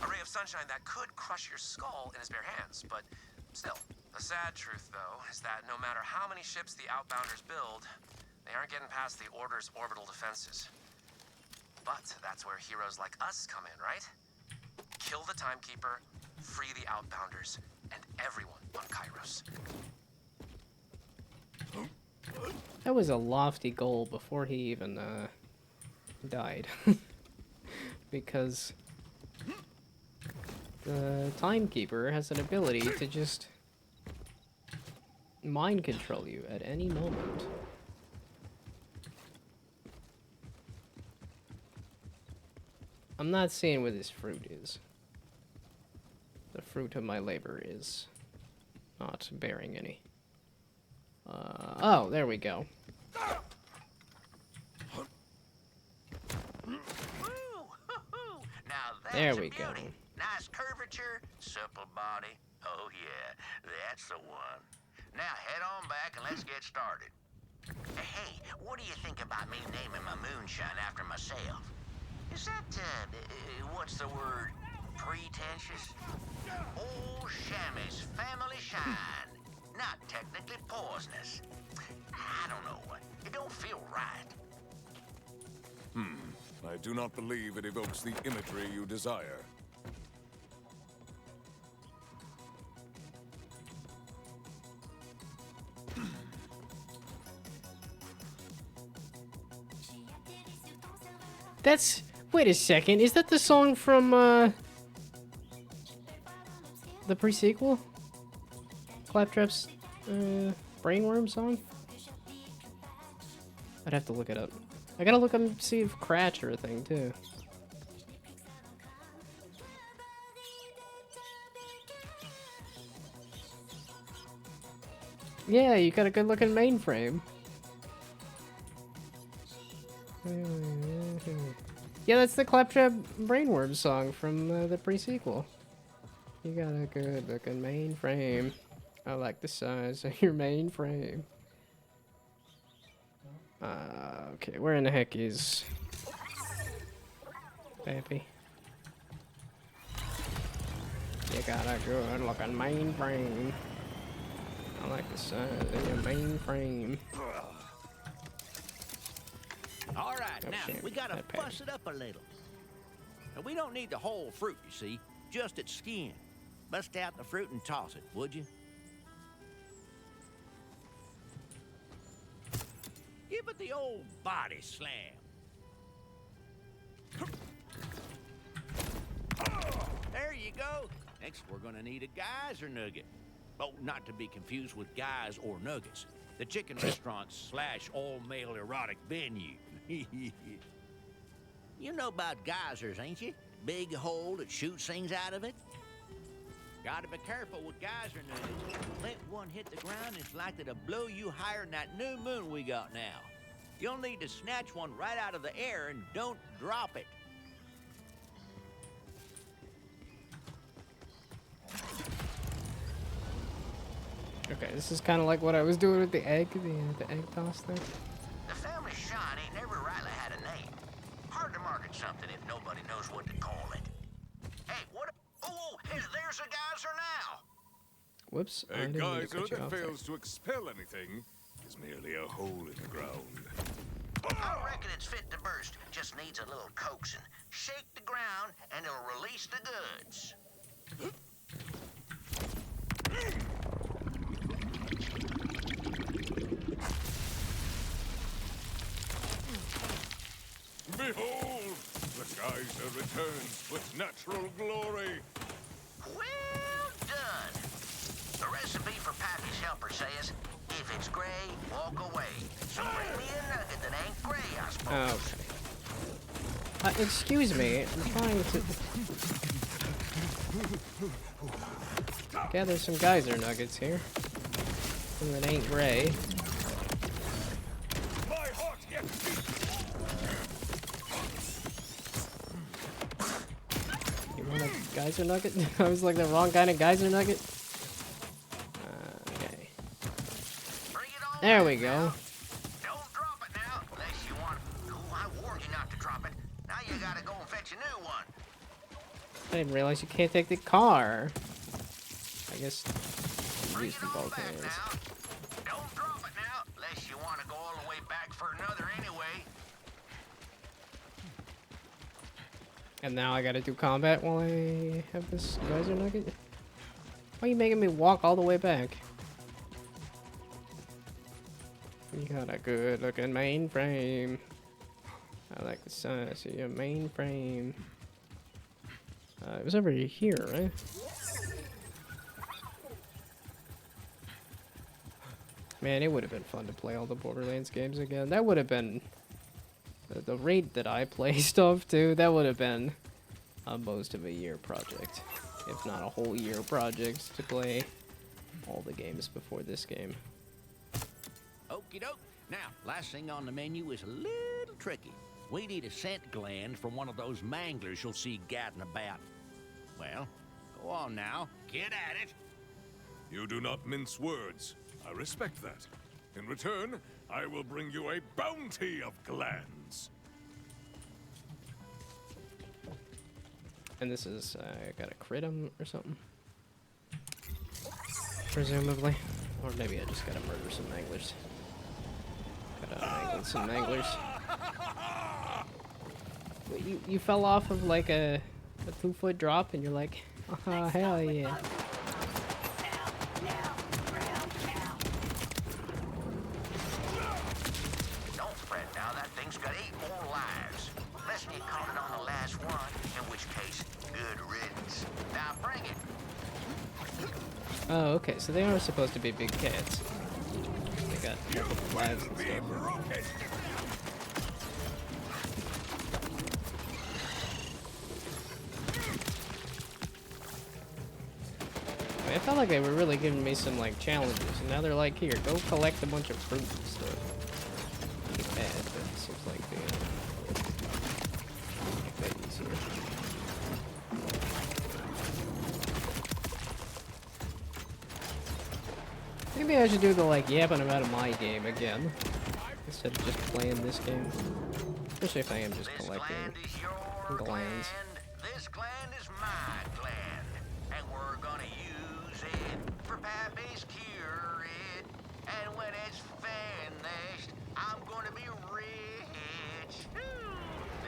A ray of sunshine that could crush your skull in his bare hands, but still. The sad truth, though, is that no matter how many ships the Outbounders build, they aren't getting past the Order's orbital defenses. But that's where heroes like us come in, right? Kill the Timekeeper, free the Outbounders, and everyone on Kairos. That was a lofty goal before he even died. Because the timekeeper has an ability to just mind control you at any moment. I'm not seeing what this fruit is. The fruit of my labor is not bearing any. Oh, there we go. Now that's There a we go. beauty. Nice curvature, supple body. Oh yeah, that's the one. Now head on back and let's get started. Hey, what do you think about me naming my moonshine after myself? Is that, what's the word? Pretentious? Old Shammy's family shine. Not technically poisonous. I don't know. It don't feel right. I do not believe it evokes the imagery you desire. That's... Wait a second, is that the song from, the pre-sequel? Claptrap's, Brainworm song? I'd have to look it up. I gotta look up and see if Cratch are a thing, too. Yeah, you got a good-looking mainframe. Yeah, that's the Claptrap Brainworm song from the pre-sequel. You got a good-looking mainframe. I like the size of your mainframe. Okay, where in the heck is Pappy? You got a good-looking mainframe. I like the size of your mainframe. All right, Oh, now shit. we gotta That Pappy. fuss it up a little. Now, we don't need the whole fruit, you see, just its skin. Bust out the fruit and toss it, would you? Give it the old body slam. There you go. Next, we're gonna need a geyser nugget. Oh, not to be confused with guys or nuggets. The chicken restaurant / all-male erotic venue. You know about geysers, ain't you? Big hole that shoots things out of it. Gotta be careful with geyser nuggets. Let one hit the ground, it's likely to blow you higher than that new moon we got now. You'll need to snatch one right out of the air and don't drop it. Okay, this is kind of like what I was doing with the egg toss thing. The family shine ain't never rightly had a name. Hard to market something if nobody knows what to call it. Hey, what? Oh, hey, there's a geyser now. Whoops, I A didn't mean to geyser cut you that off there. fails to expel anything is merely a hole in the ground. I reckon it's fit to burst. Just needs a little coaxing. Shake the ground and it'll release the goods. Behold! The geyser returns with natural glory. Well done. The recipe for Pappy's helper says, if it's gray, walk away. So bring me a nugget that ain't gray, I suppose. Okay. Excuse me, I'm trying to gather some geyser nuggets here. Some that ain't gray. My heart yet beats. You want a geyser nugget? I was like the wrong kind of geyser nugget. Okay. Bring it on There back we go. now. Don't drop it now, unless you want. Oh, I warned you not to drop it. Now you gotta go and fetch a new one. I didn't realize you can't take the car. I guess Bring use it the on both back hands. now. Don't drop it now, unless you want to go all the way back for another anyway. And now I gotta do combat while I have this geyser nugget? Why are you making me walk all the way back? You got a good looking mainframe. I like the size of your mainframe. It was over here, right? Man, it would have been fun to play all the Borderlands games again. That would have been the rate that I play stuff too. That would have been most of a year project, if not a whole year project to play all the games before this game. Okie doke. Now, last thing on the menu is a little tricky. We need a scent gland from one of those manglers you'll see gadding about. Well, go on now. Get at it. You do not mince words. I respect that. In return, I will bring you a bounty of glands. And this is, gotta crit him or something. Presumably. Or maybe I just gotta murder some manglers. Gotta mangle some manglers. Wait, you fell off of like a 2-foot drop and you're like, oh, hell yeah. Don't fret now, that thing's got 8 more lives. Unless you caught it on the last one, in which case, good riddance. Now bring it. Oh, okay, so they are supposed to be big cats. They got lives and stuff. I felt like they were really giving me some like challenges, and now they're like, here, go collect a bunch of fruit and stuff. Pretty bad, but it seems like they make that easier. Maybe I should do the like yapping about my game again instead of just playing this game. Especially if I am just collecting glands. This gland is my gland, and we're gonna use it for Pappy's cure it. And when it's finished, I'm gonna be rich.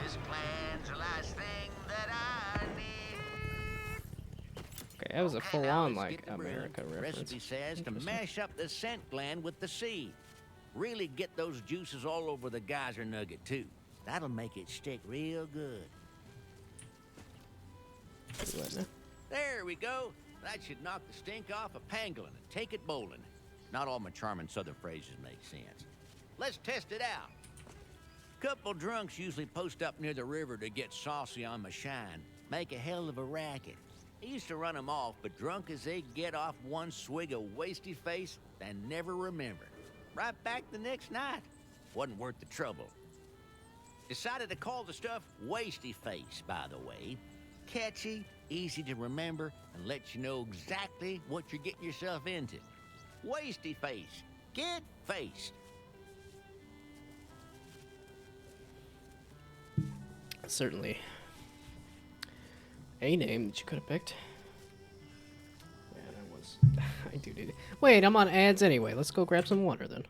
This gland's the last thing that I need. Okay, that was a Okay, now full-on let's like get the brew. America The reference. recipe says to Interesting. mash up the scent gland with the seed. Really get those juices all over the geyser nugget too. That'll make it stick real good. Do what now? There we go. That should knock the stink off of pangolin and take it bowling. Not all my charming southern phrases make sense. Let's test it out. Couple drunks usually post up near the river to get saucy on my shine. Make a hell of a racket. I used to run 'em off, but drunk as they get off one swig of wasty face and never remember. Right back the next night. Wasn't worth the trouble. Decided to call the stuff Wasty Face, by the way. Catchy, easy to remember, and lets you know exactly what you're getting yourself into. Wasty Face. Get faced. Certainly a name that you could have picked. Yeah, that was. I do need it. Wait, I'm on ads anyway. Let's go grab some water then.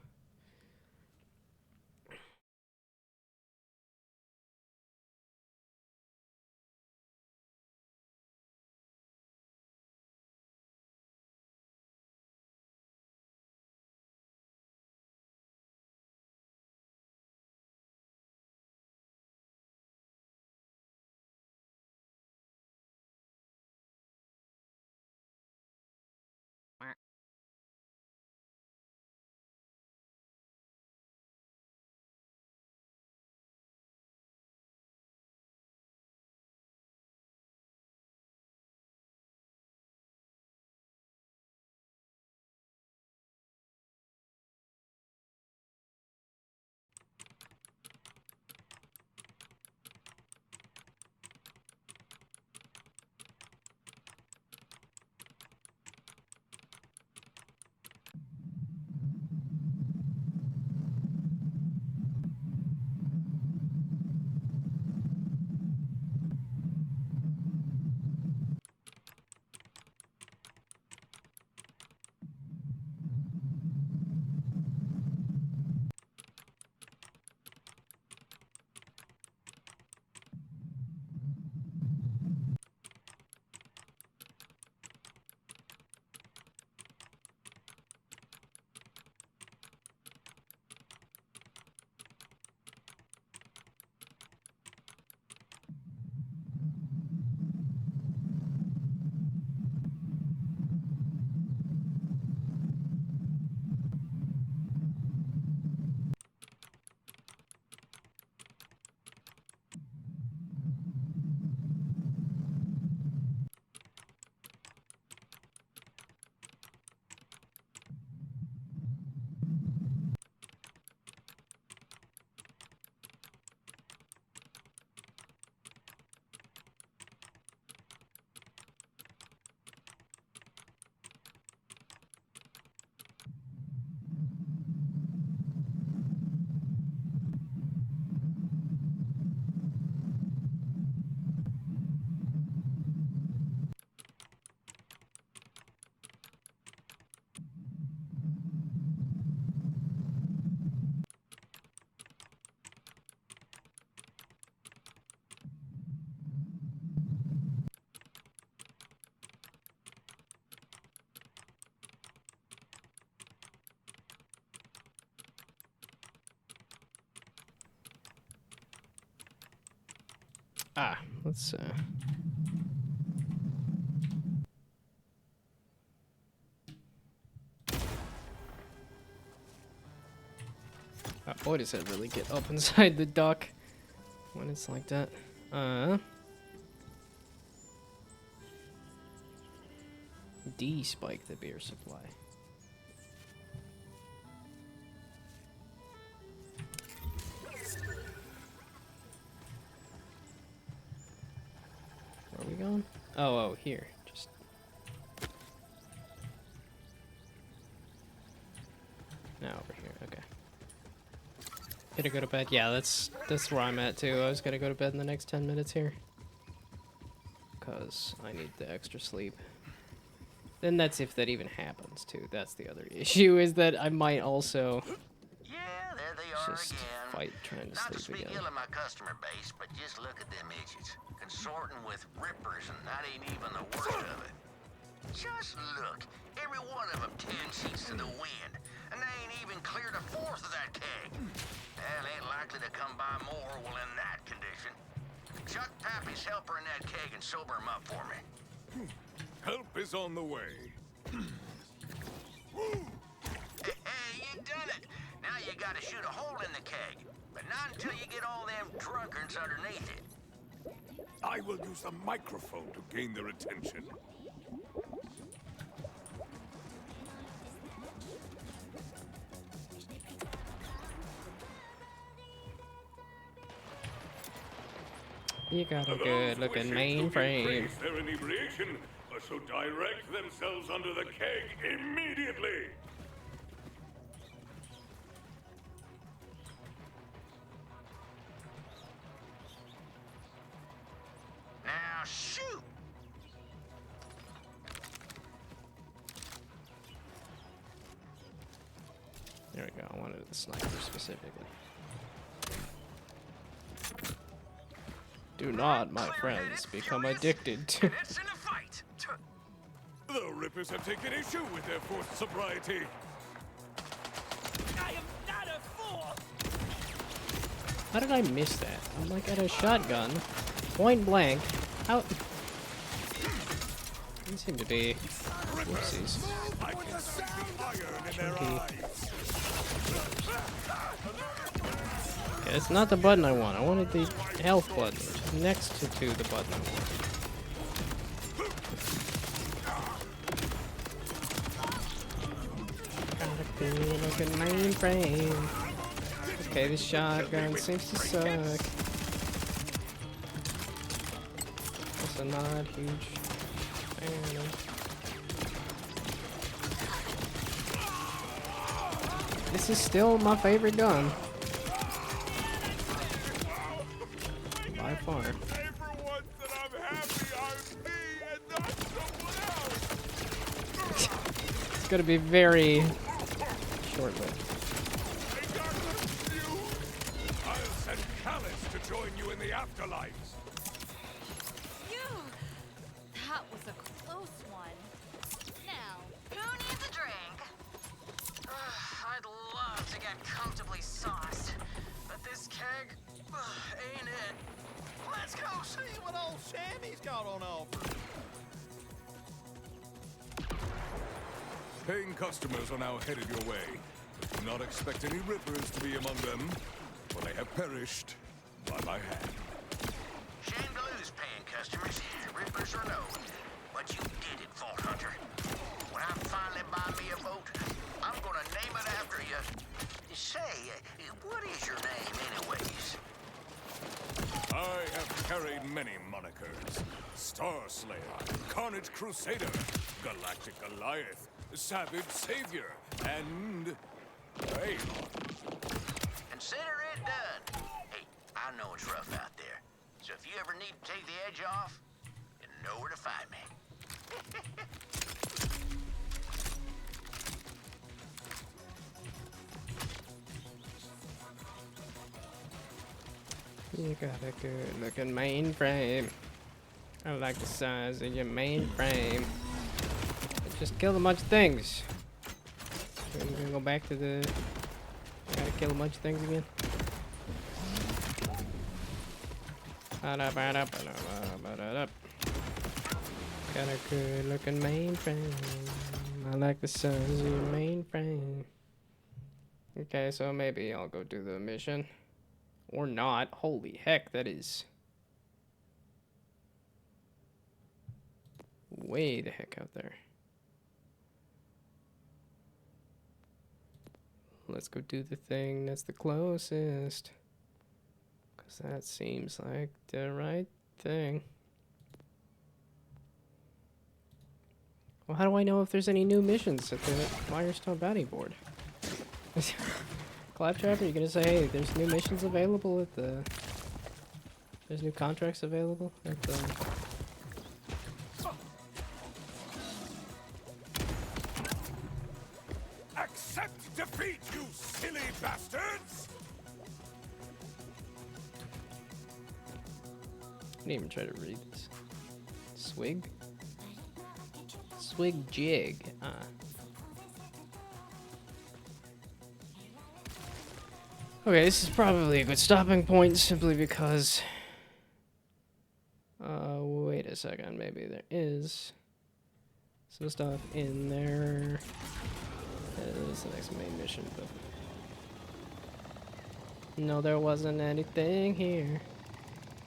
Ah, let's oh, boy, does that really get up inside the duck when it's like that. De-spike the beer supply. Where are we going? Oh, here. Just now over here. Okay. Gonna go to bed. Yeah, that's where I'm at too. I was gonna go to bed in the next 10 minutes here, cause I need the extra sleep. Then that's if that even happens too. That's the other issue, is that I might also Yeah, there they are just again. fight trying to Not to sleep speak again. ill of my customer base, but just look at them idiots. Consorting with rippers, and that ain't even the worst of it. Just look. Every one of them 10 sheets to the wind, and they ain't even cleared a fourth of that keg. Hell, ain't likely to come by more while in that condition. Chuck Pappy's helper in that keg and sober him up for me. Help is on the way. Hey, you done it! Now you gotta shoot a hole in the keg, but not until you get all them drunkards underneath it. I will use the microphone to gain their attention. You got a good looking mainframe. Increase their inebriation, should direct themselves under the keg immediately. Now shoot! There we go. I wanted the sniper specifically. Do not, my friends, become addicted to. It's in a fight. The Rippers have taken issue with their forced sobriety. I am not a fool. How did I miss that? I'm like at a shotgun, point blank. How? These seem to be whoopsies. I can see the iron in their Chunky. eyes. Okay, it's not the button I want. I wanted the health button, which is next to the button I want. Got a cool looking mainframe. Okay, this shotgun seems to suck. Also not huge fan of. This is still my favorite gun. By far. Everyone said I'm happy I'm me and not someone else. It's gonna be very short-lived. I'll send Callus to join you in the afterlife. Phew! That was a close one. Now, Who needs a drink? I'd love to get comfortably sauced, but this keg ain't it. Let's go see what old Sammy's got on offer. Paying customers are now headed your way. Do not expect any Rippers to be among them, for they have perished by my hand. Shame to lose paying customers, rippers or no. But you did it, Vault Hunter. When I finally buy me a boat, I'm gonna name it after you. Say, what is your name anyways? I have carried many monikers. Star Slayer, Carnage Crusader, Galactic Goliath, Savage Savior, and Aeon. Consider it done. Hey, I know it's rough out there. So if you ever need to take the edge off, you know where to find me. You got a good looking mainframe. I like the size of your mainframe. Just kill a bunch of things. We're gonna go back to the. Gotta kill a bunch of things again. Got a good looking mainframe. I like the size of your mainframe. Okay, so maybe I'll go do the mission. Or not. Holy heck, that is way the heck out there. Let's go do the thing that's the closest. Because that seems like the right thing. Well, how do I know if there's any new missions at the Firestone Bounty Board? Claptrap, are you gonna say, hey, there's new missions available at the... There's new contracts available at the... Accept defeat, you silly bastards! I didn't even try to read this. Swig? Swig jig. Okay, this is probably a good stopping point simply because... wait a second. Maybe there is some stuff in there. This is the next main mission, but... No, there wasn't anything here.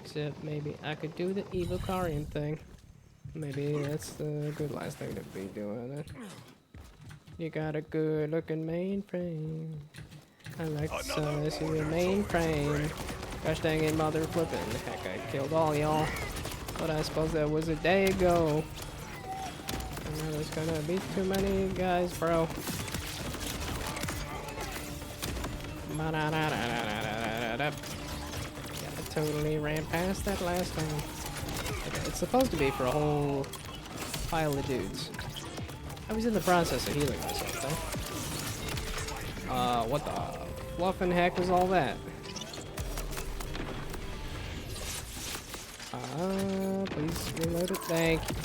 Except maybe I could do the Evocarian thing. Maybe that's the good last thing to be doing it. You got a good looking mainframe. I like the size of your mainframe. Gosh dang it, mother flipping. Heck, I killed all y'all. But I suppose that was a day ago. And now there's gonna be too many guys, bro. Yeah, I totally ran past that last time. Okay, it's supposed to be for a whole pile of dudes. I was in the process of healing myself, though. What the fluffin' heck was all that? Please reload it. Thank you.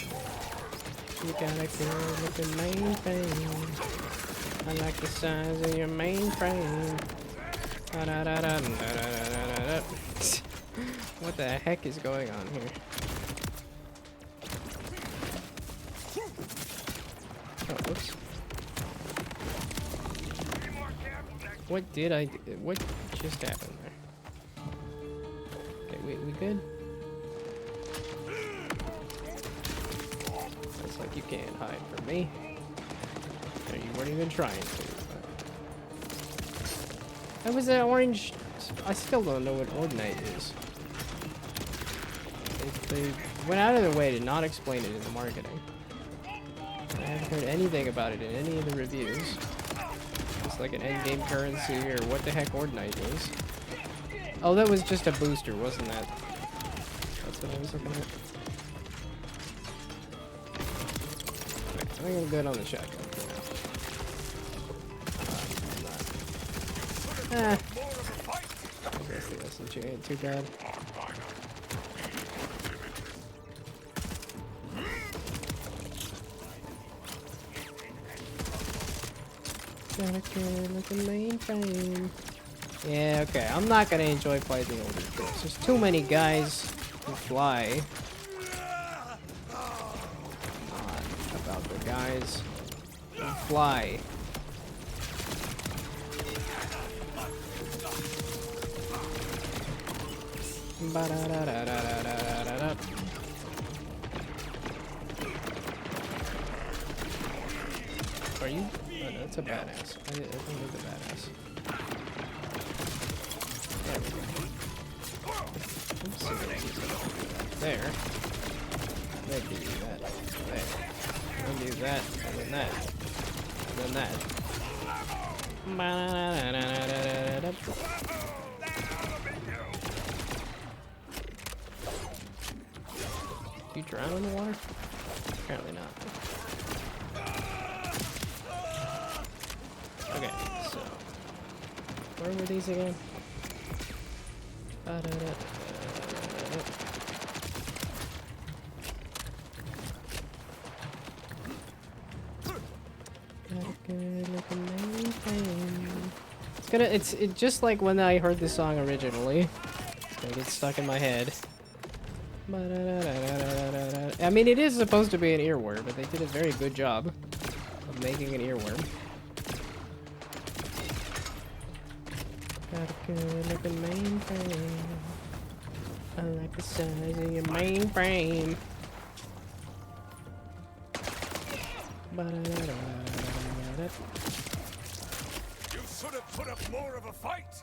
You got a good looking mainframe. I like the size of your mainframe. What the heck is going on here? Oh, whoops. What did I do? What just happened there? Okay, we good? It's like you can't hide from me. Or you weren't even trying to. That was an orange... I still don't know what Ordinate is. They went out of their way to not explain it in the marketing. I haven't heard anything about it in any of the reviews. It's like an endgame currency or what the heck Ordinate is. Oh, that was just a booster, wasn't that? That's what I was looking at. I think I'm good on the shotgun for now. I guess the SMG ain't too bad. Got a good looking mainframe. Yeah, okay. I'm not gonna enjoy playing the older games. There's too many guys who fly. Not about the guys who fly. Ba-da-da-da-da-da-da-da. Are you? Oh, no, that's a badass. I think it's a badass. There we go. Oops, there. Maybe do that. There. And do that, and then that. And then that. Ba-da-da-da-da-da-da-da. You drown in the water? Apparently not. Okay, so where were these again? It's just like when I heard this song originally. It's gonna get stuck in my head. I mean, it is supposed to be an earworm, but they did a very good job of making an earworm. Got a good looking mainframe. I like the size of your mainframe. You should have put up more of a fight!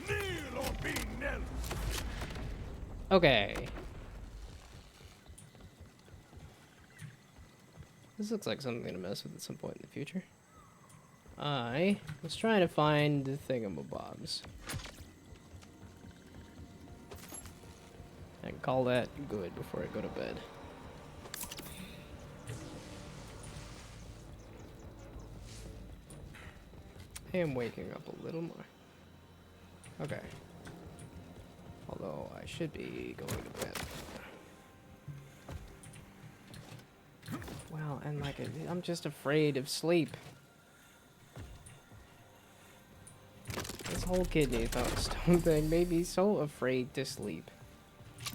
Kneel or be knelt! Okay. This looks like something I'm gonna mess with at some point in the future. I was trying to find the thingamabobs. I can call that good before I go to bed. I am waking up a little more. Okay. Although I should be going to bed. Wow, and like, I'm just afraid of sleep. This whole kidney stone thing made me so afraid to sleep. It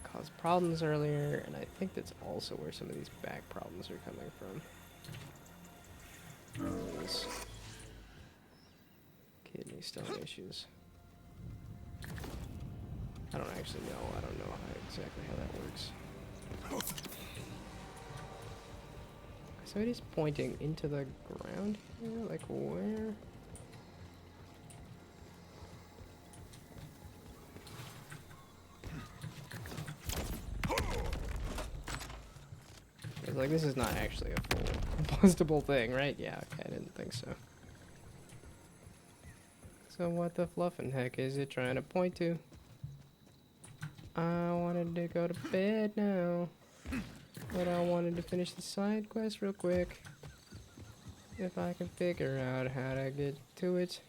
caused problems earlier, and I think that's also where some of these back problems are coming from. Those kidney stone issues. I don't actually know. I don't know exactly how that works. So it is pointing into the ground here? Like where? It's like this is not actually a full compostable thing, right? Yeah, okay, I didn't think so. So what the fluffin' heck is it trying to point to? I wanted to go to bed now. But I wanted to finish the side quest real quick. If I can figure out how to get to it.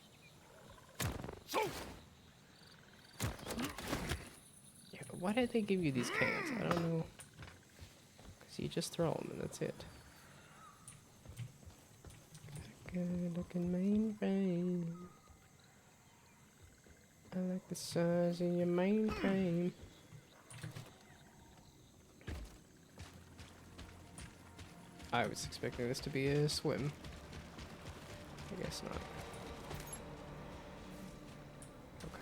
Yeah, but why did they give you these cans? I don't know. Because you just throw them and that's it. Good looking mainframe. I like the size of your mainframe. I was expecting this to be a swim. I guess not.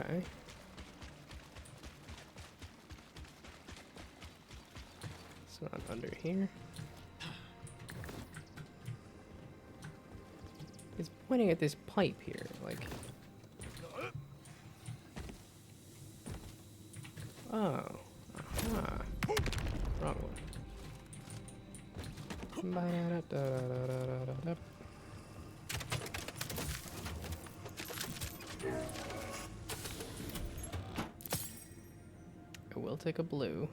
Okay. It's not under here. It's pointing at this pipe here, like. Oh. Aha. Wrong one. Ba-da-da-da-da-da-da-da. I will take a blue.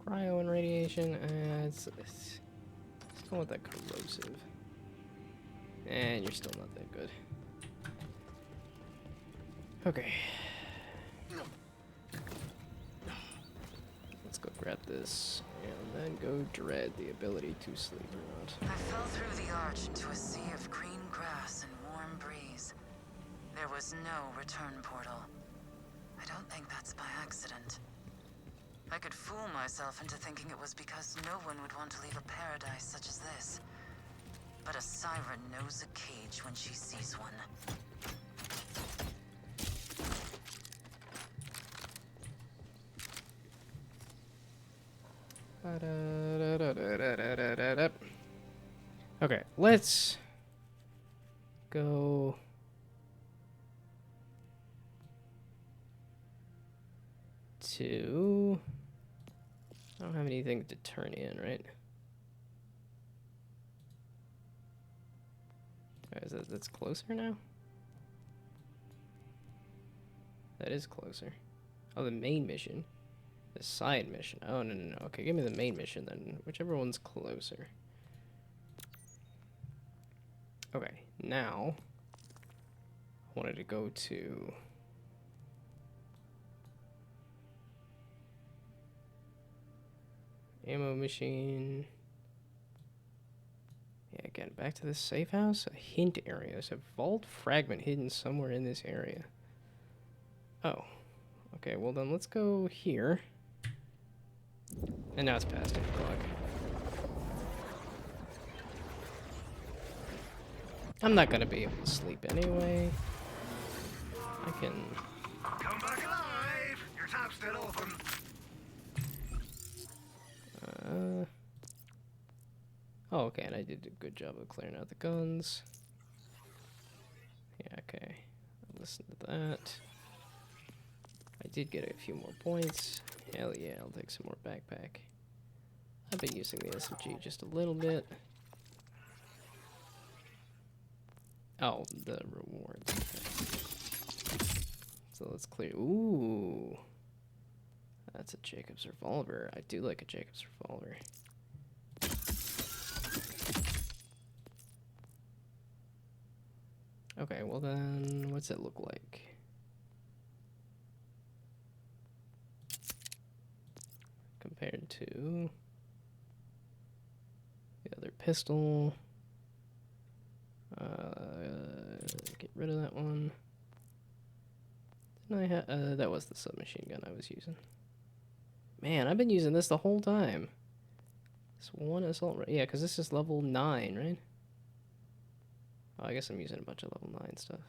Cryo and radiation. It's still not that corrosive. And you're still not that good. Okay. Let's go grab this. And then go dread the ability to sleep or not. I fell through the arch into a sea of green grass and warm breeze. There was no return portal. I don't think that's by accident. I could fool myself into thinking it was because no one would want to leave a paradise such as this. But a siren knows a cage when she sees one. Okay, let's go to... I don't have anything to turn in, right? That's closer now? That is closer. Oh, the main mission. The side mission. Oh, no. Okay, give me the main mission then. Whichever one's closer. Okay, now I wanted to go to ammo machine. Yeah, again, back to this safe house. A hint area. There's a vault fragment hidden somewhere in this area. Oh. Okay, well then let's go here. And now it's past 8 o'clock. I'm not gonna be able to sleep anyway. I can... Come back alive! Your tap's still open. Oh, okay, and I did a good job of clearing out the guns. Yeah, okay. I'll listen to that. I did get a few more points. Hell yeah, I'll take some more backpack. I've been using the SMG just a little bit. Oh, the rewards. Okay. So let's clear. Ooh. That's a Jacob's revolver. I do like a Jacob's revolver. Okay, well then, what's it look like? Compared to the other pistol. Get rid of that one. Didn't I have? That was the submachine gun I was using. Man, I've been using this the whole time. This one assault, yeah, because this is level 9, right? Oh, I guess I'm using a bunch of level 9 stuff.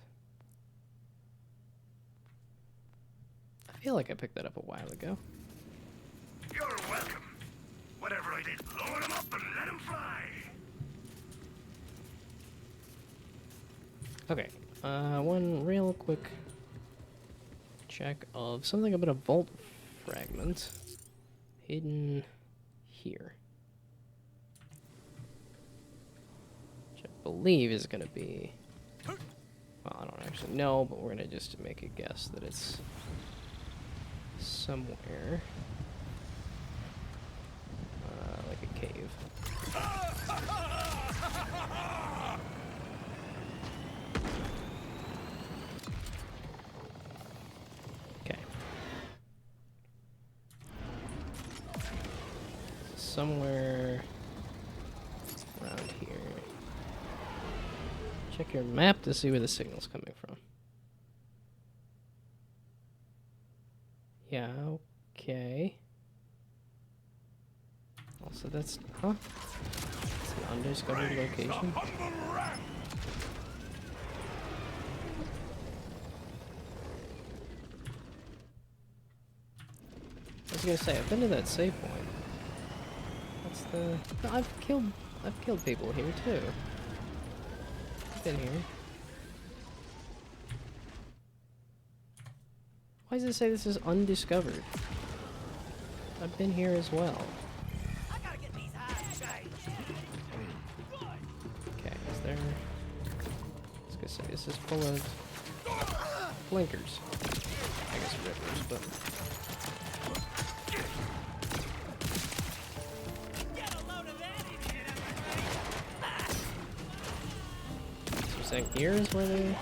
I feel like I picked that up a while ago. You're welcome. Whatever I did, load him up and let him fly. Okay, one real quick check of something about a vault fragment hidden here. Which I believe is going to be... Well, I don't actually know, but we're going to just make a guess that it's somewhere. Like a cave. Okay. Somewhere around here. Check your map to see where the signal's coming from. Yeah, okay. Also, that's... Huh? It's an undiscovered location. I was gonna say, I've been to that save point. That's the... No, I've killed people here, too. I've been here. Why does it say this is undiscovered? I've been here as well. Okay, is there... I was gonna say, this is full of blinkers. I guess rippers, but... So you're saying here is where they...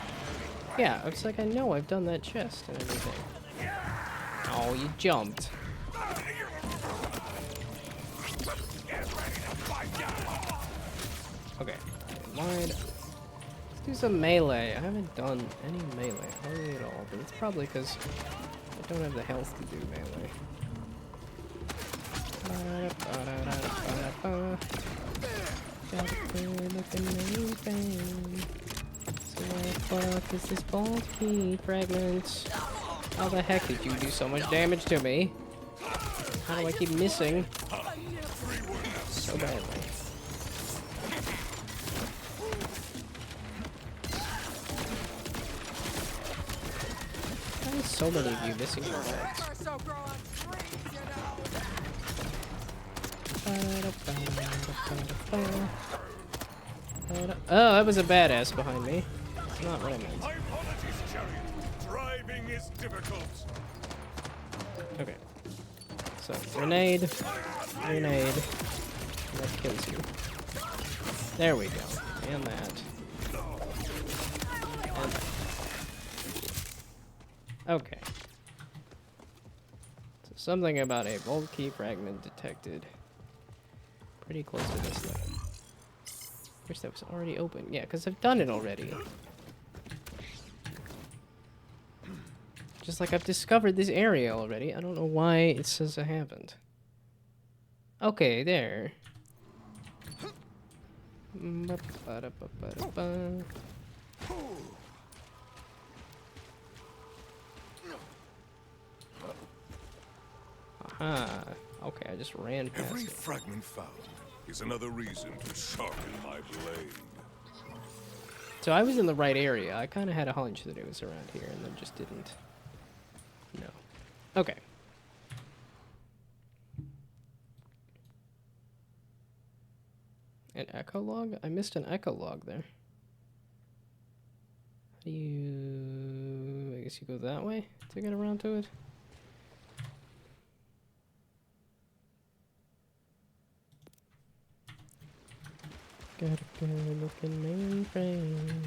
Yeah, it's like I know I've done that chest and everything. Oh, you jumped. Okay, mind. Let's do some melee. I haven't done any melee hardly at all, but it's probably because I don't have the health to do melee. So what the fuck is this ball key fragment? How the heck did you do so much damage to me? How do I keep missing so badly? Why is so many of you missing your legs? Oh, that was a badass behind me. That's not what I meant. My apologies, Chariot. Driving is difficult. Okay. So, grenade. Grenade. That kills you. There we go. And that. And that. Okay. So, something about a vault key fragment detected. Pretty close to this level. Wish that was already open. Yeah, because I've done it already. Just like I've discovered this area already. I don't know why it says I haven't. Okay, there. Aha. Okay, I just ran past Every it. fragment found is another reason to sharpen my blade. So I was in the right area. I kind of had a hunch that it was around here, and then just didn't. No. Okay. An echo log? I missed an echo log there. How do you... I guess you go that way to get around to it? Got a good looking mainframe.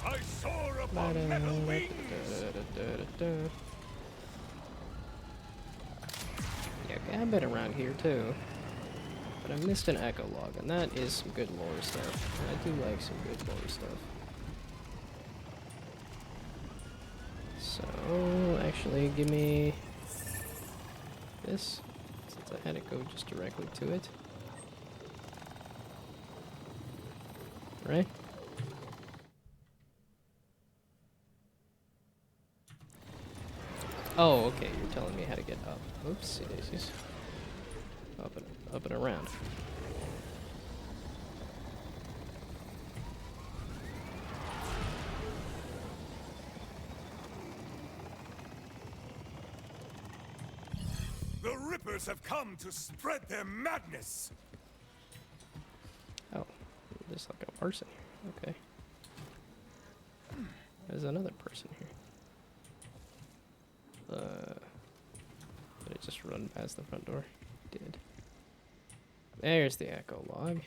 I soar upon metal wings! Yeah, okay, I've been around here too. But I missed an echo log, and that is some good lore stuff. And I do like some good lore stuff. So, actually, give me this, since I had it go just directly to it. Right? Oh, okay, you're telling me how to get up. Oopsie daisies. Up and around. The Rippers have come to spread their madness! Oh, there's like a person here. Okay. There's another person here. Did it just run past the front door? It did. There's the echo log.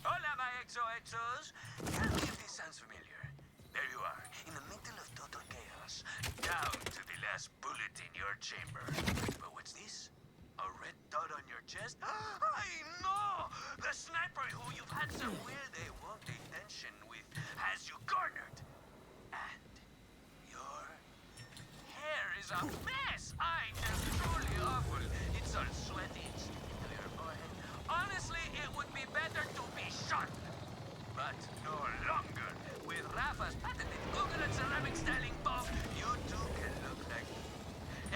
Hola, my exo-exos! Tell me if this sounds familiar. There you are, in the middle of total chaos, down to the last bullet in your chamber. But what's this? A red dot on your chest? I know! The sniper who you've had some weird A1 detention with has you cornered. And your hair is a mess! I just truly awful. It's all sweaty. It's into your forehead. Honestly, it would be better to be shot. But no longer. With Rafa's patented Google and ceramic styling buff, you two can look like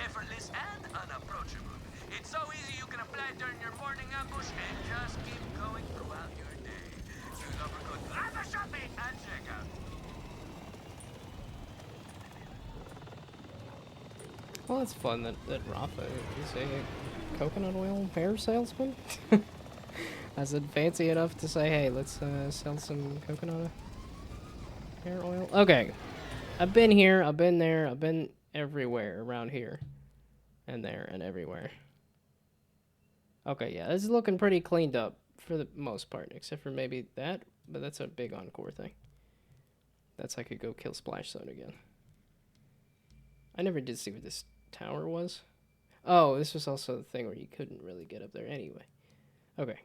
effortless and unapproachable. It's so easy you can apply it during your morning ambush and just keep going throughout your day. Use offer code Rafa Shopping at checkout. Well, it's fun that Rafa is a coconut oil hair salesman. Is it fancy enough to say, hey, let's sell some coconut hair oil? Okay. I've been here, I've been there, I've been everywhere around here. And there and everywhere. Okay, yeah, this is looking pretty cleaned up for the most part, except for maybe that, but that's a big encore thing. That's I could go kill Splash Zone again. I never did see what this tower was. Oh, this was also the thing where you couldn't really get up there anyway. Okay.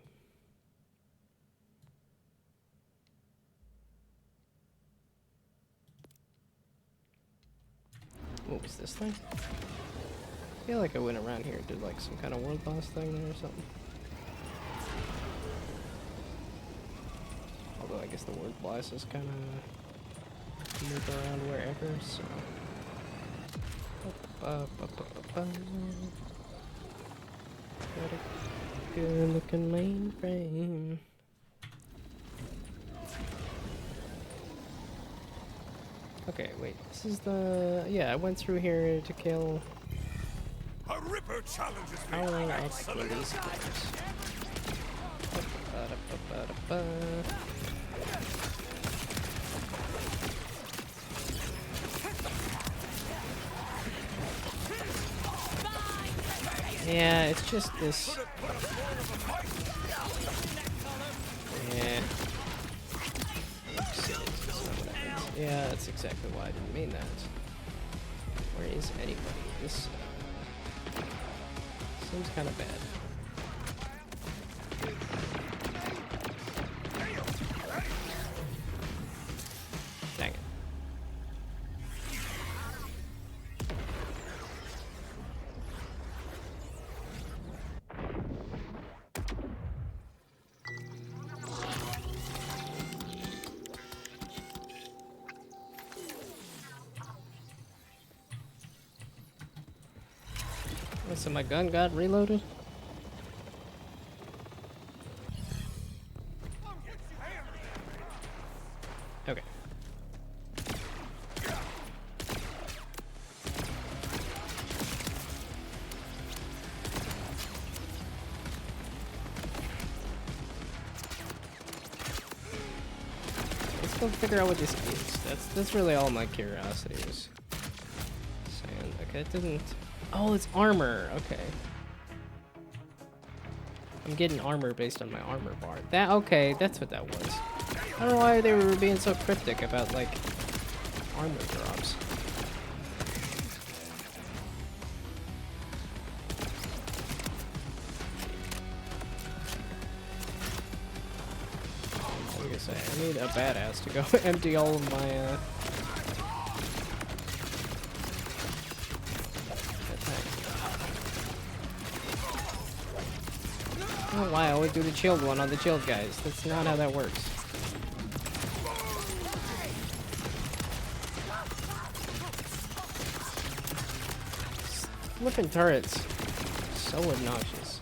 What was this thing? I feel like I went around here and did like some kind of world boss thing there or something. Although I guess the word bosses kind of move around wherever, so. Got a good looking mainframe. Okay, wait. This is the... Yeah, I went through here to kill... A Ripper challenges me! Powering up release cores. Yeah, it's just this... Yeah. Yeah, that's exactly why I didn't mean that. Where is anybody? This seems kind of bad. Dang it. So my gun got reloaded? Okay. Let's go figure out what this is. That's really all my curiosity is. Sand. Okay, it didn't. Oh, it's armor. Okay. I'm getting armor based on my armor bar. That okay, that's what that was. I don't know why they were being so cryptic about like armor drops. Like I say, I need a badass to go empty all of my I don't know why I always do the chilled one on the chilled guys. That's not how that works. Flipping turrets. So obnoxious.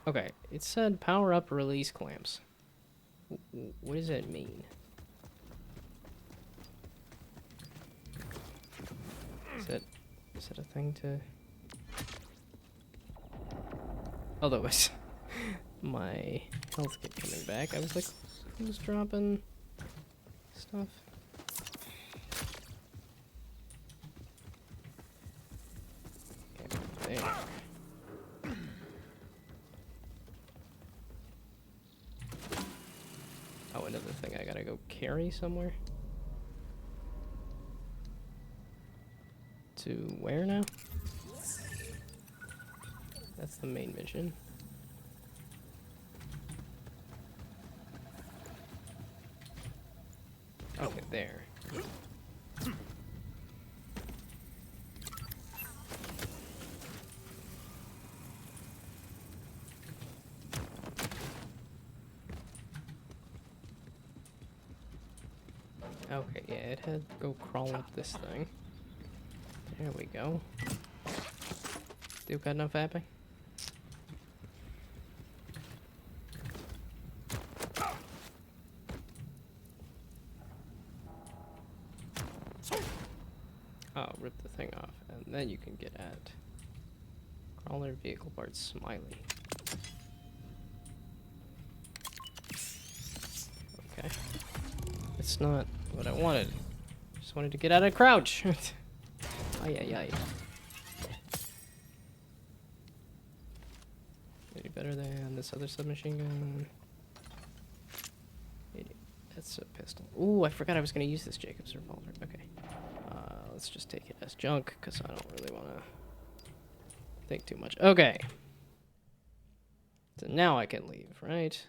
Okay, it said power up release clamps. What does that mean? Is that a thing to... Although it's my health kit coming back, I was like, who's dropping stuff? Okay, there. Oh, another thing I gotta go carry somewhere? To where now? That's the main mission. Okay, there. Okay, yeah, it had to go crawl up this thing. There we go. Still got enough happy? Oh, rip the thing off, and then you can get at crawler vehicle parts smiley. Okay. It's not what I wanted. Just wanted to get out of crouch. Ay, ay, ay. Any better than this other submachine gun? That's a pistol. Ooh, I forgot I was going to use this Jacob's revolver. Okay. Let's just take it as junk, because I don't really want to think too much. Okay. So now I can leave, right?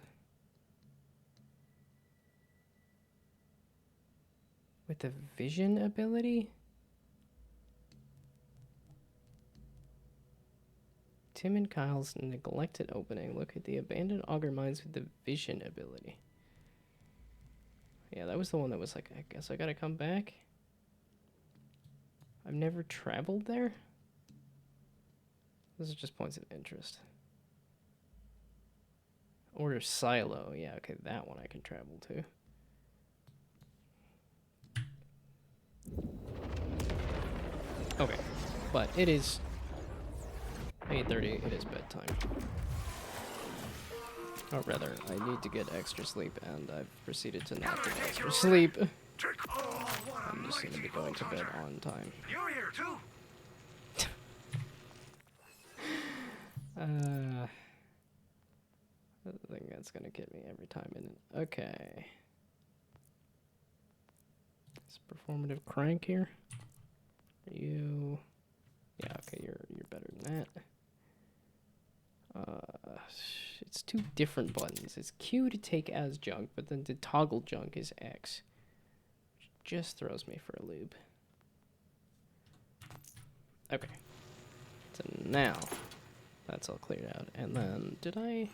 With the vision ability? Tim and Kyle's neglected opening. Look at the abandoned auger mines with the vision ability. Yeah, that was the one that was like, I guess I gotta come back. I've never traveled there. This is just points of interest. Order silo. Yeah, okay, that one I can travel to. Okay, but it is 8:30. It is bedtime. Or rather, I need to get extra sleep, and I've proceeded to not get extra sleep. I'm just going to be going to bed on time. You're here too. The thing that's going to get me every time, isn't it? Okay. This performative crank here. Are you? Yeah, okay, you're better than that. It's two different buttons. It's Q to take as junk, but then to toggle junk is X. Which just throws me for a loop. Okay. So now, that's all cleared out. And then, did I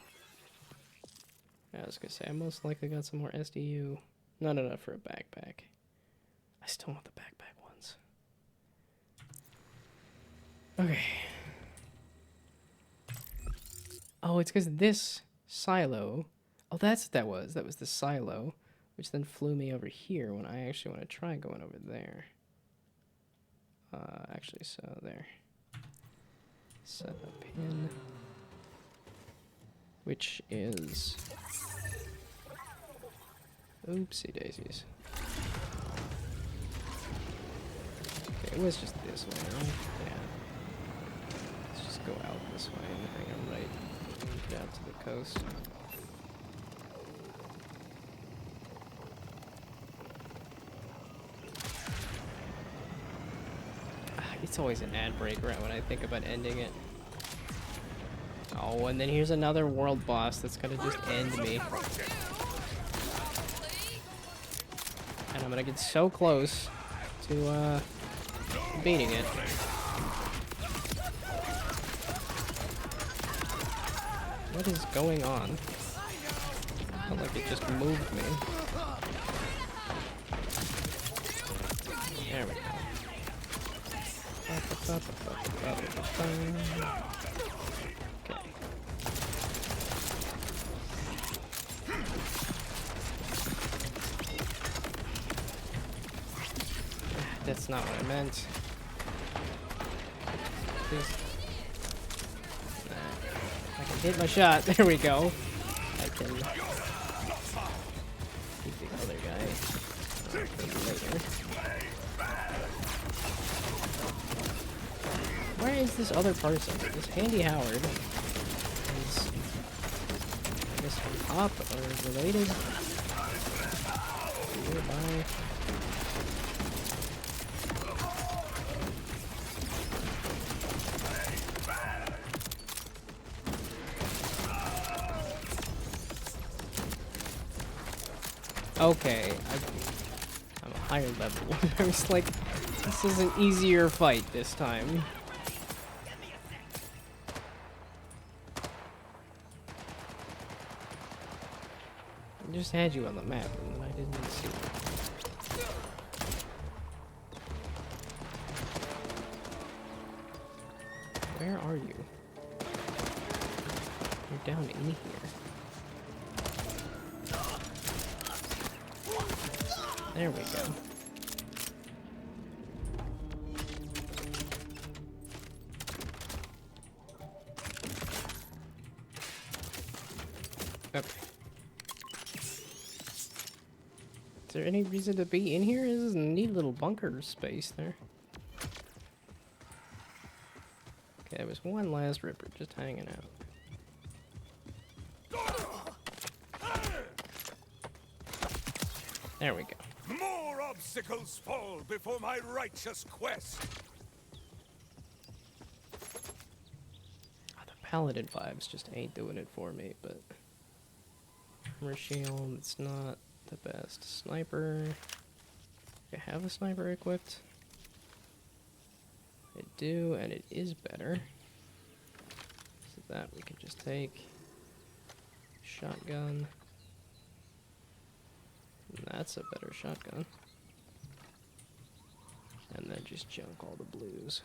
was gonna say, I most likely got some more SDU. Not enough for a backpack. I still want the backpack ones. Okay. Oh, it's because this silo... Oh, that's what that was. That was the silo, which then flew me over here when I actually want to try going over there. Actually, so there. Set a pin. Which is... Oopsie daisies. Okay, it was just this way, right? Yeah. Let's just go out this way and hang on right down to the coast. It's always an ad break right when I think about ending it. Oh, and then here's another world boss that's gonna just end me. And I'm gonna get so close to beating it. What is going on? Felt like it just moved me. There we go. Okay. That's not what I meant. Please. I can hit my shot. There we go. I can keep the other guy for later. Where is this other person? This Handy Howard is this from Pop or related? Nearby. Okay, I'm a higher level. I was like, this is an easier fight this time. I just had you on the map and then I didn't see you. Where are you? You're down in here. There we go. Okay. Is there any reason to be in here? This is a neat little bunker space there. Okay, there was one last ripper just hanging out. There we go. More obstacles fall before my righteous quest. Oh, the paladin vibes just ain't doing it for me, but armor shield, it's not the best. Sniper. I have a sniper equipped. I do, and it is better. So that we can just take. Shotgun. And that's a better shotgun. And then just junk all the blues.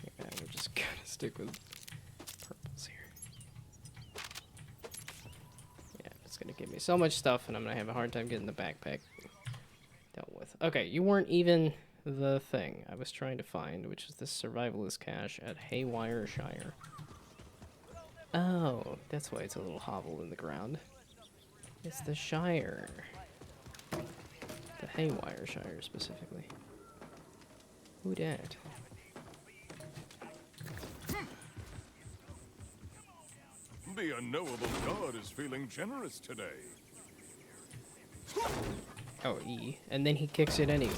Yeah, we're just gonna stick with purples here. Yeah, it's gonna give me so much stuff and I'm gonna have a hard time getting the backpack dealt with. Okay, you weren't even the thing I was trying to find, which is this survivalist cache at Haywire Shire. Oh, that's why it's a little hobble in the ground. It's the Shire. The Haywire Shire, specifically. Who dat? The unknowable god is feeling generous today. Oh, E. And then he kicks it anyway.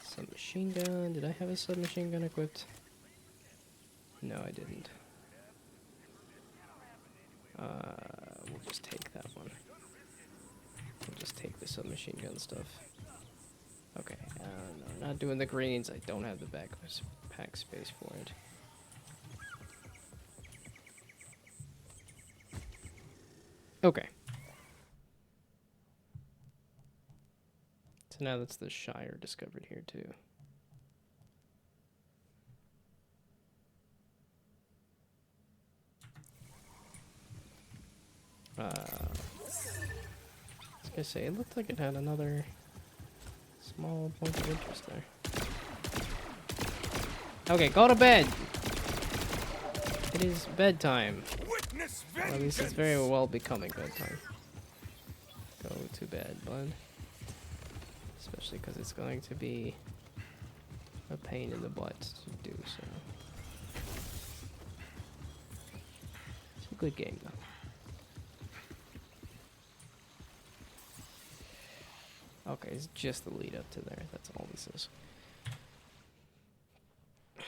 Submachine gun. Did I have a submachine gun equipped? No, I didn't. We'll just take that one. We'll just take the submachine gun stuff. Okay, no, not doing the greens. I don't have the pack space for it. Okay. So now that's the Shire discovered here too. I was gonna say, it looked like it had another small point of interest there. Okay, go to bed! It is bedtime. Or at least it's very well becoming bedtime. Go to bed, bud. Especially because it's going to be a pain in the butt to do so. It's a good game, though. Okay, it's just the lead up to there. That's all this is. But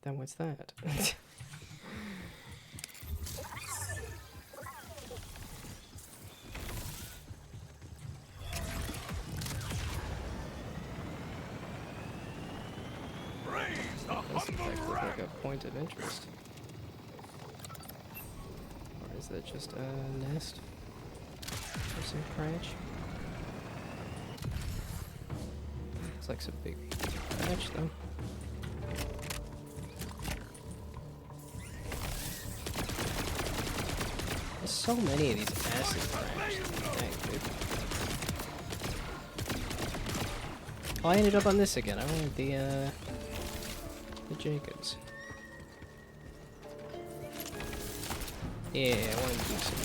then what's that? This looks like a point of interest. Or is that just a nest? Or some crash? Looks like some big crash though. There's so many of these acid crash. Dang, dude. Oh, I ended up on this again. I wanted the Jacobs. Yeah, I wanted to do some.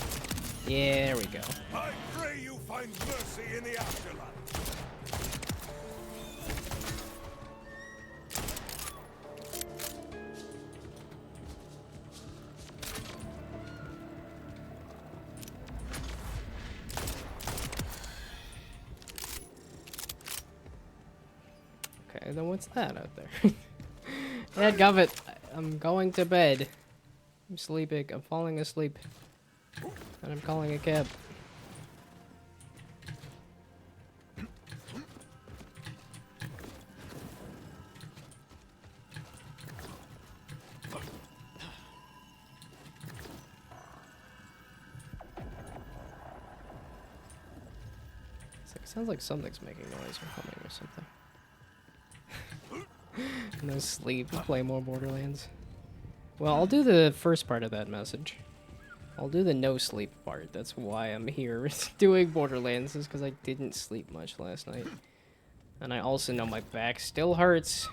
Yeah, there we go. I pray you find mercy in the afterlife. Okay, then what's that out there? Dadgummit, I'm going to bed. I'm sleeping. I'm falling asleep. And I'm calling a cab. It sounds like something's making noise or humming or something. No sleep. Play more Borderlands. Well, I'll do the first part of that message. I'll do the no sleep part. That's why I'm here doing Borderlands, is because I didn't sleep much last night. And I also know my back still hurts,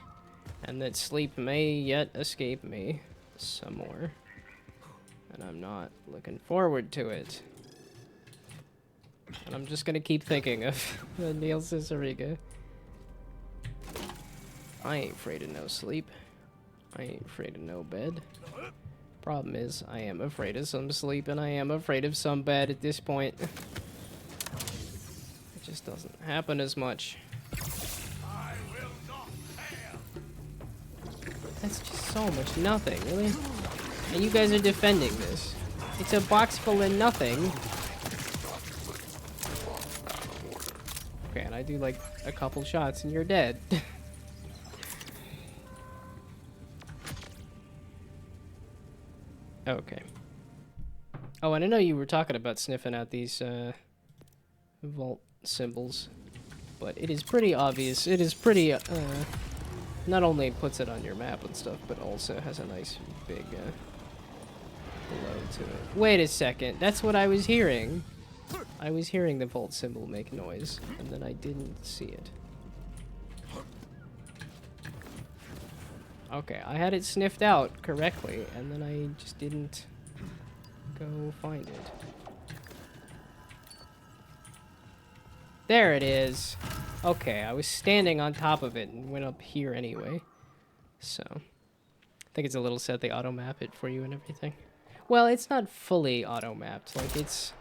and that sleep may yet escape me some more. And I'm not looking forward to it. And I'm just gonna keep thinking of Neil Ciceriga. I ain't afraid of no sleep. I ain't afraid of no bed. Problem is, I am afraid of some sleep, and I am afraid of some bed at this point. It just doesn't happen as much. That's just so much nothing, really? And you guys are defending this. It's a box full of nothing. Okay, and I do like a couple shots and you're dead. Okay. Oh, and I know you were talking about sniffing out these vault symbols, but it is pretty obvious. It is pretty, not only puts it on your map and stuff, but also has a nice big glow to it. Wait a second, that's what I was hearing. I was hearing the vault symbol make noise, and then I didn't see it. Okay, I had it sniffed out correctly, and then I just didn't go find it. There it is. Okay, I was standing on top of it and went up here anyway. So, think it's a little sad they auto-map it for you and everything. Well, it's not fully auto-mapped. Like, it's...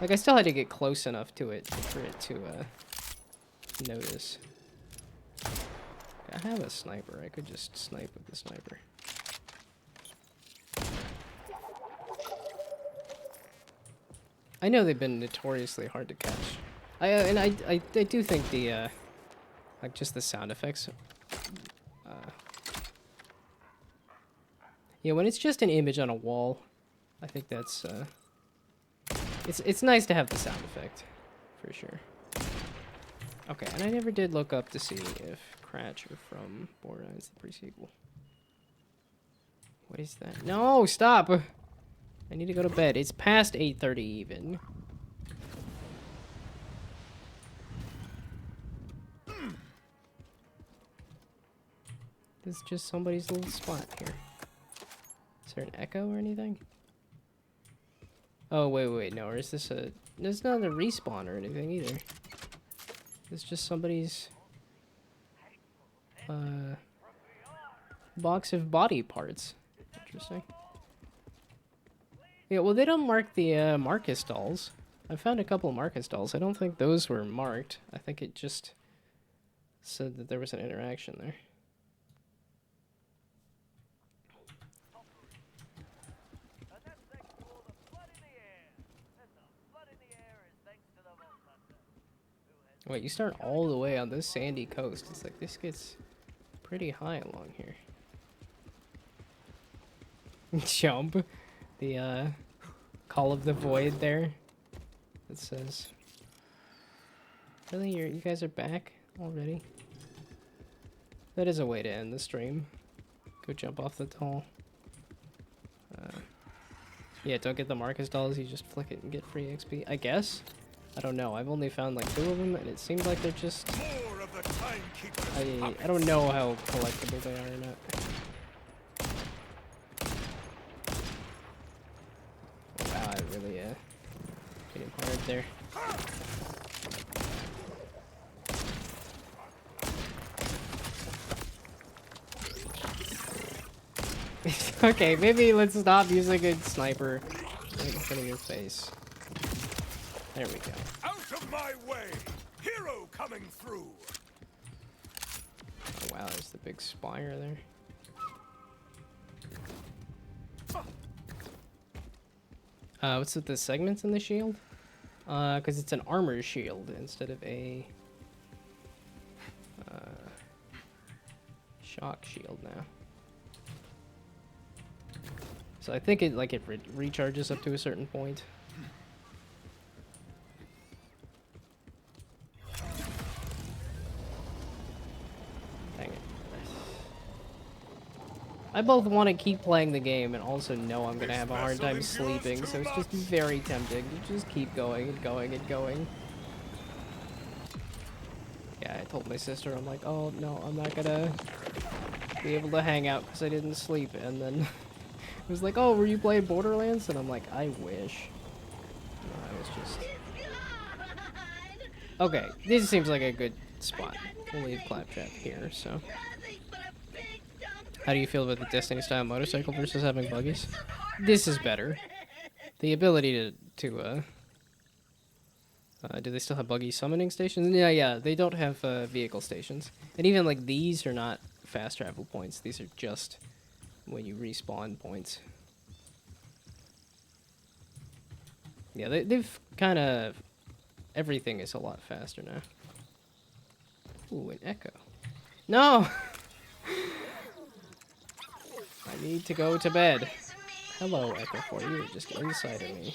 like, I still had to get close enough to it for it to, notice. I have a sniper. I could just snipe with the sniper. I know they've been notoriously hard to catch. I do think the, like, just the sound effects... yeah, when it's just an image on a wall, I think that's, it's nice to have the sound effect, for sure. Okay, and I never did look up to see if Cratch are from Borderlands, the pre-sequel. What is that? No, stop! I need to go to bed. It's past 8:30 even. This is just somebody's little spot here. Is there an echo or anything? Oh, wait, no, or is this a... There's not a respawn or anything either. It's just somebody's... box of body parts. Interesting. Yeah, well, they don't mark the, Marcus dolls. I found a couple of Marcus dolls. I don't think those were marked. I think it just said that there was an interaction there. Wait, you start all the way on this sandy coast. It's like, this gets pretty high along here. Jump. The, Call of the Void there. It says... Really? You guys are back already? That is a way to end the stream. Go jump off the doll. Yeah, don't get the Marcus dolls, you just flick it and get free XP, I guess? I don't know, I've only found like 2 of them, and it seems like they're just... I don't know how collectible they are or not. Wow, I really, hit him hard there. Okay, maybe let's stop using a sniper right in front of your face. There we go. Out of my way! Hero coming through! Oh, wow, there's the big spire there. What's with the segments in the shield? Because it's an armor shield instead of a shock shield now. So I think it recharges up to a certain point. Dang it. I both want to keep playing the game and also know I'm going to have a hard time sleeping, so it's just very tempting to just keep going and going and going. Yeah, I told my sister, I'm like, oh no, I'm not going to be able to hang out because I didn't sleep, and then... It was like, oh, were you playing Borderlands? And I'm like, I wish. No, I was just... Okay, this seems like a good spot. We'll leave Claptrap here, so... How do you feel about the Destiny-style motorcycle versus having buggies? This is better. The ability to do they still have buggy summoning stations? Yeah, they don't have, vehicle stations. And even, like, these are not fast travel points. These are just... when you respawn points. Yeah, they've kind of... Everything is a lot faster now. Ooh, an echo. No! I need to go to bed. Hello, Echo 4. You were just inside of me.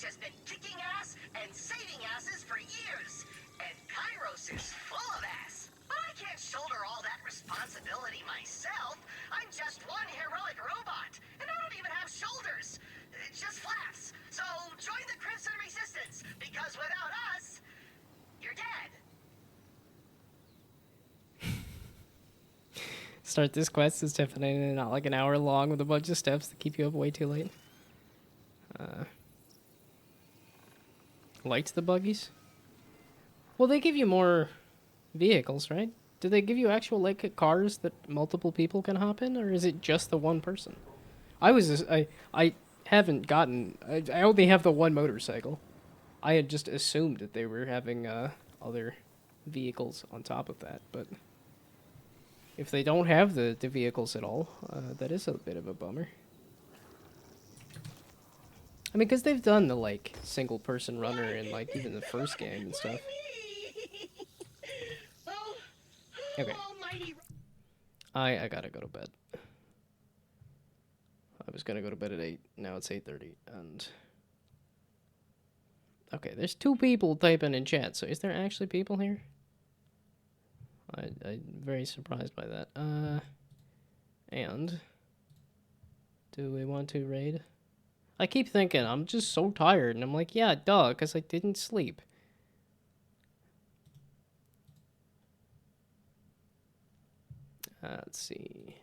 Has been kicking ass and saving asses for years. And start this quest. It's definitely not like an hour long with a bunch of steps to keep you up way too late. Liked the buggies? Well, they give you more vehicles, right? Do they give you actual like cars that multiple people can hop in, or is it just the one person? I haven't gotten. I only have the one motorcycle. I had just assumed that they were having other vehicles on top of that, but if they don't have the vehicles at all, that is a bit of a bummer. I mean, because they've done the like single person runner in like even the first game and stuff. Okay. I gotta go to bed. I was gonna go to bed at 8. Now it's 8:30, and okay, there's 2 people typing in chat. So is there actually people here? I'm very surprised by that. And do we want to raid? I keep thinking I'm just so tired, and I'm like, yeah, duh, because I didn't sleep. Let's see.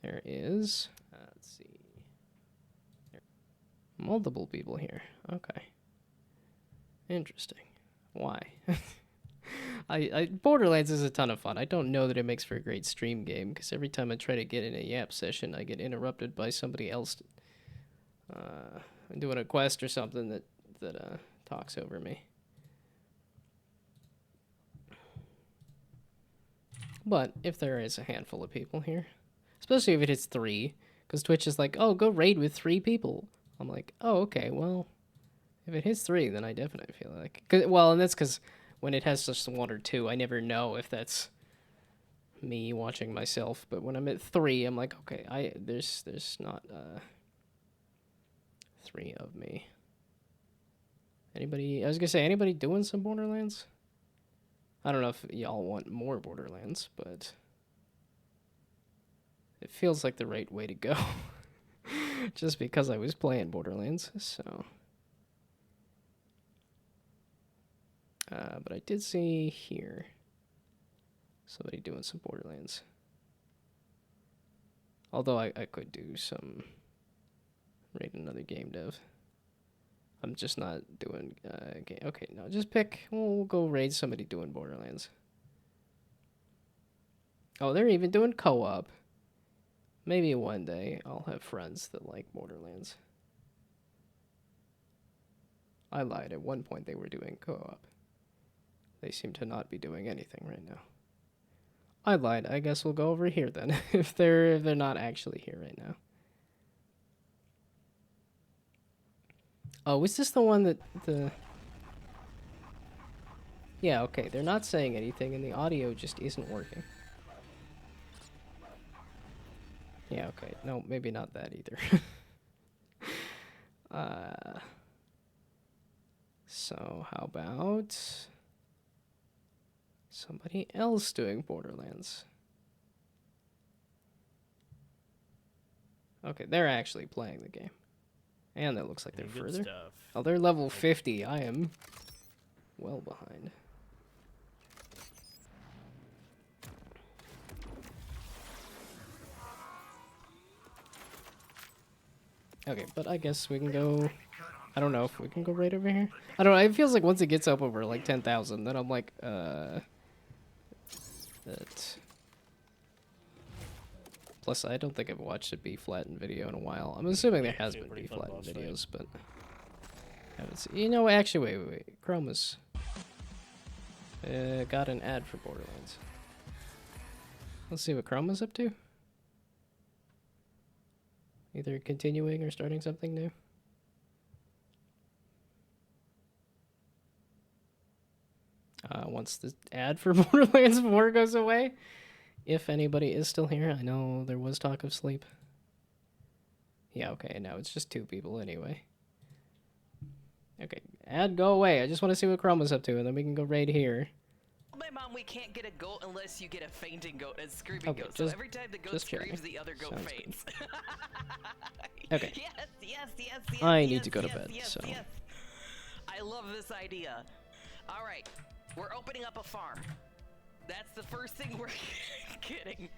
There is. Let's see. Multiple people here. Okay. Interesting. Why? Borderlands is a ton of fun. I don't know that it makes for a great stream game, because every time I try to get in a yap session, I get interrupted by somebody else doing a quest or something that talks over me. But if there is a handful of people here, especially if it hits 3, because Twitch is like, oh, go raid with 3 people. I'm like, oh, okay, well, if it hits 3, then I definitely feel like... well, and that's because when it has just 1 or 2, I never know if that's me watching myself. But when I'm at 3, I'm like, okay, there's not 3 of me. Anybody... I was going to say, anybody doing some Borderlands? I don't know if y'all want more Borderlands, but it feels like the right way to go. Just because I was playing Borderlands, so. But I did see here somebody doing some Borderlands. Although I could do some, raid another game dev. I'm just not doing game. Okay, no, just pick. We'll go raid somebody doing Borderlands. Oh, they're even doing co-op. Maybe one day I'll have friends that like Borderlands. I lied. At one point they were doing co-op. They seem to not be doing anything right now. I lied. I guess we'll go over here then. if they're not actually here right now. Oh, is this the one that the... Yeah, okay, they're not saying anything and the audio just isn't working. Yeah, okay, no, maybe not that either. So, how about somebody else doing Borderlands? Okay, they're actually playing the game. And that looks like they're further. Stuff. Oh, they're level 50. I am well behind. Okay, but I guess we can go... I don't know if we can go right over here. I don't know, it feels like once it gets up over like 10,000, then I'm like, that... Plus, I don't think I've watched a B-flattened video in a while. I'm assuming there has been B-flattened videos, but... I haven't seen... You know, actually, wait. Chrome has... got an ad for Borderlands. Let's see what Chrome is up to. Either continuing or starting something new. Once the ad for Borderlands 4 goes away, if anybody is still here, I know there was talk of sleep. Yeah, okay, now it's just 2 people anyway. Okay, ad go away. I just want to see what Chrome is up to, and then we can go right here. My mom, we can't get a goat unless you get a fainting goat and a screaming Okay, goat. So every time the goat screams, the other goat Sounds faints. Okay. Yes, I need to go to bed, so... Yes. I love this idea. All right, we're opening up a farm. That's the first thing we're kidding.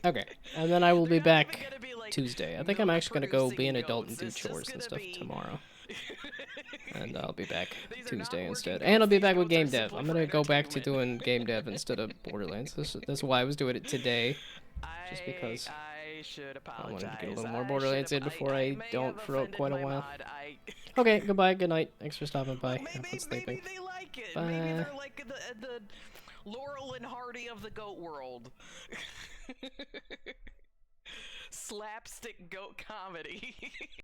Okay, and then I will be They're not back even gonna be, like, Tuesday. I think I'm actually gonna go be an milk-producing adult and do goats. It's just chores and gonna stuff be- tomorrow. And I'll be back These are not Tuesday working instead. goats, And I'll be these back with goats are game dev. simply I'm for gonna go back to entertainment. doing game dev instead of Borderlands. That's why I was doing it today. Just because I should I apologize. wanted to get a little I more should Borderlands in ap- before I I may don't have for offended quite a my while. mod. Okay, goodbye, good night. Thanks for stopping by. Well, Have fun sleeping. maybe they like it. Bye. Maybe they're like the Laurel and Hardy of the goat world. Slapstick goat comedy.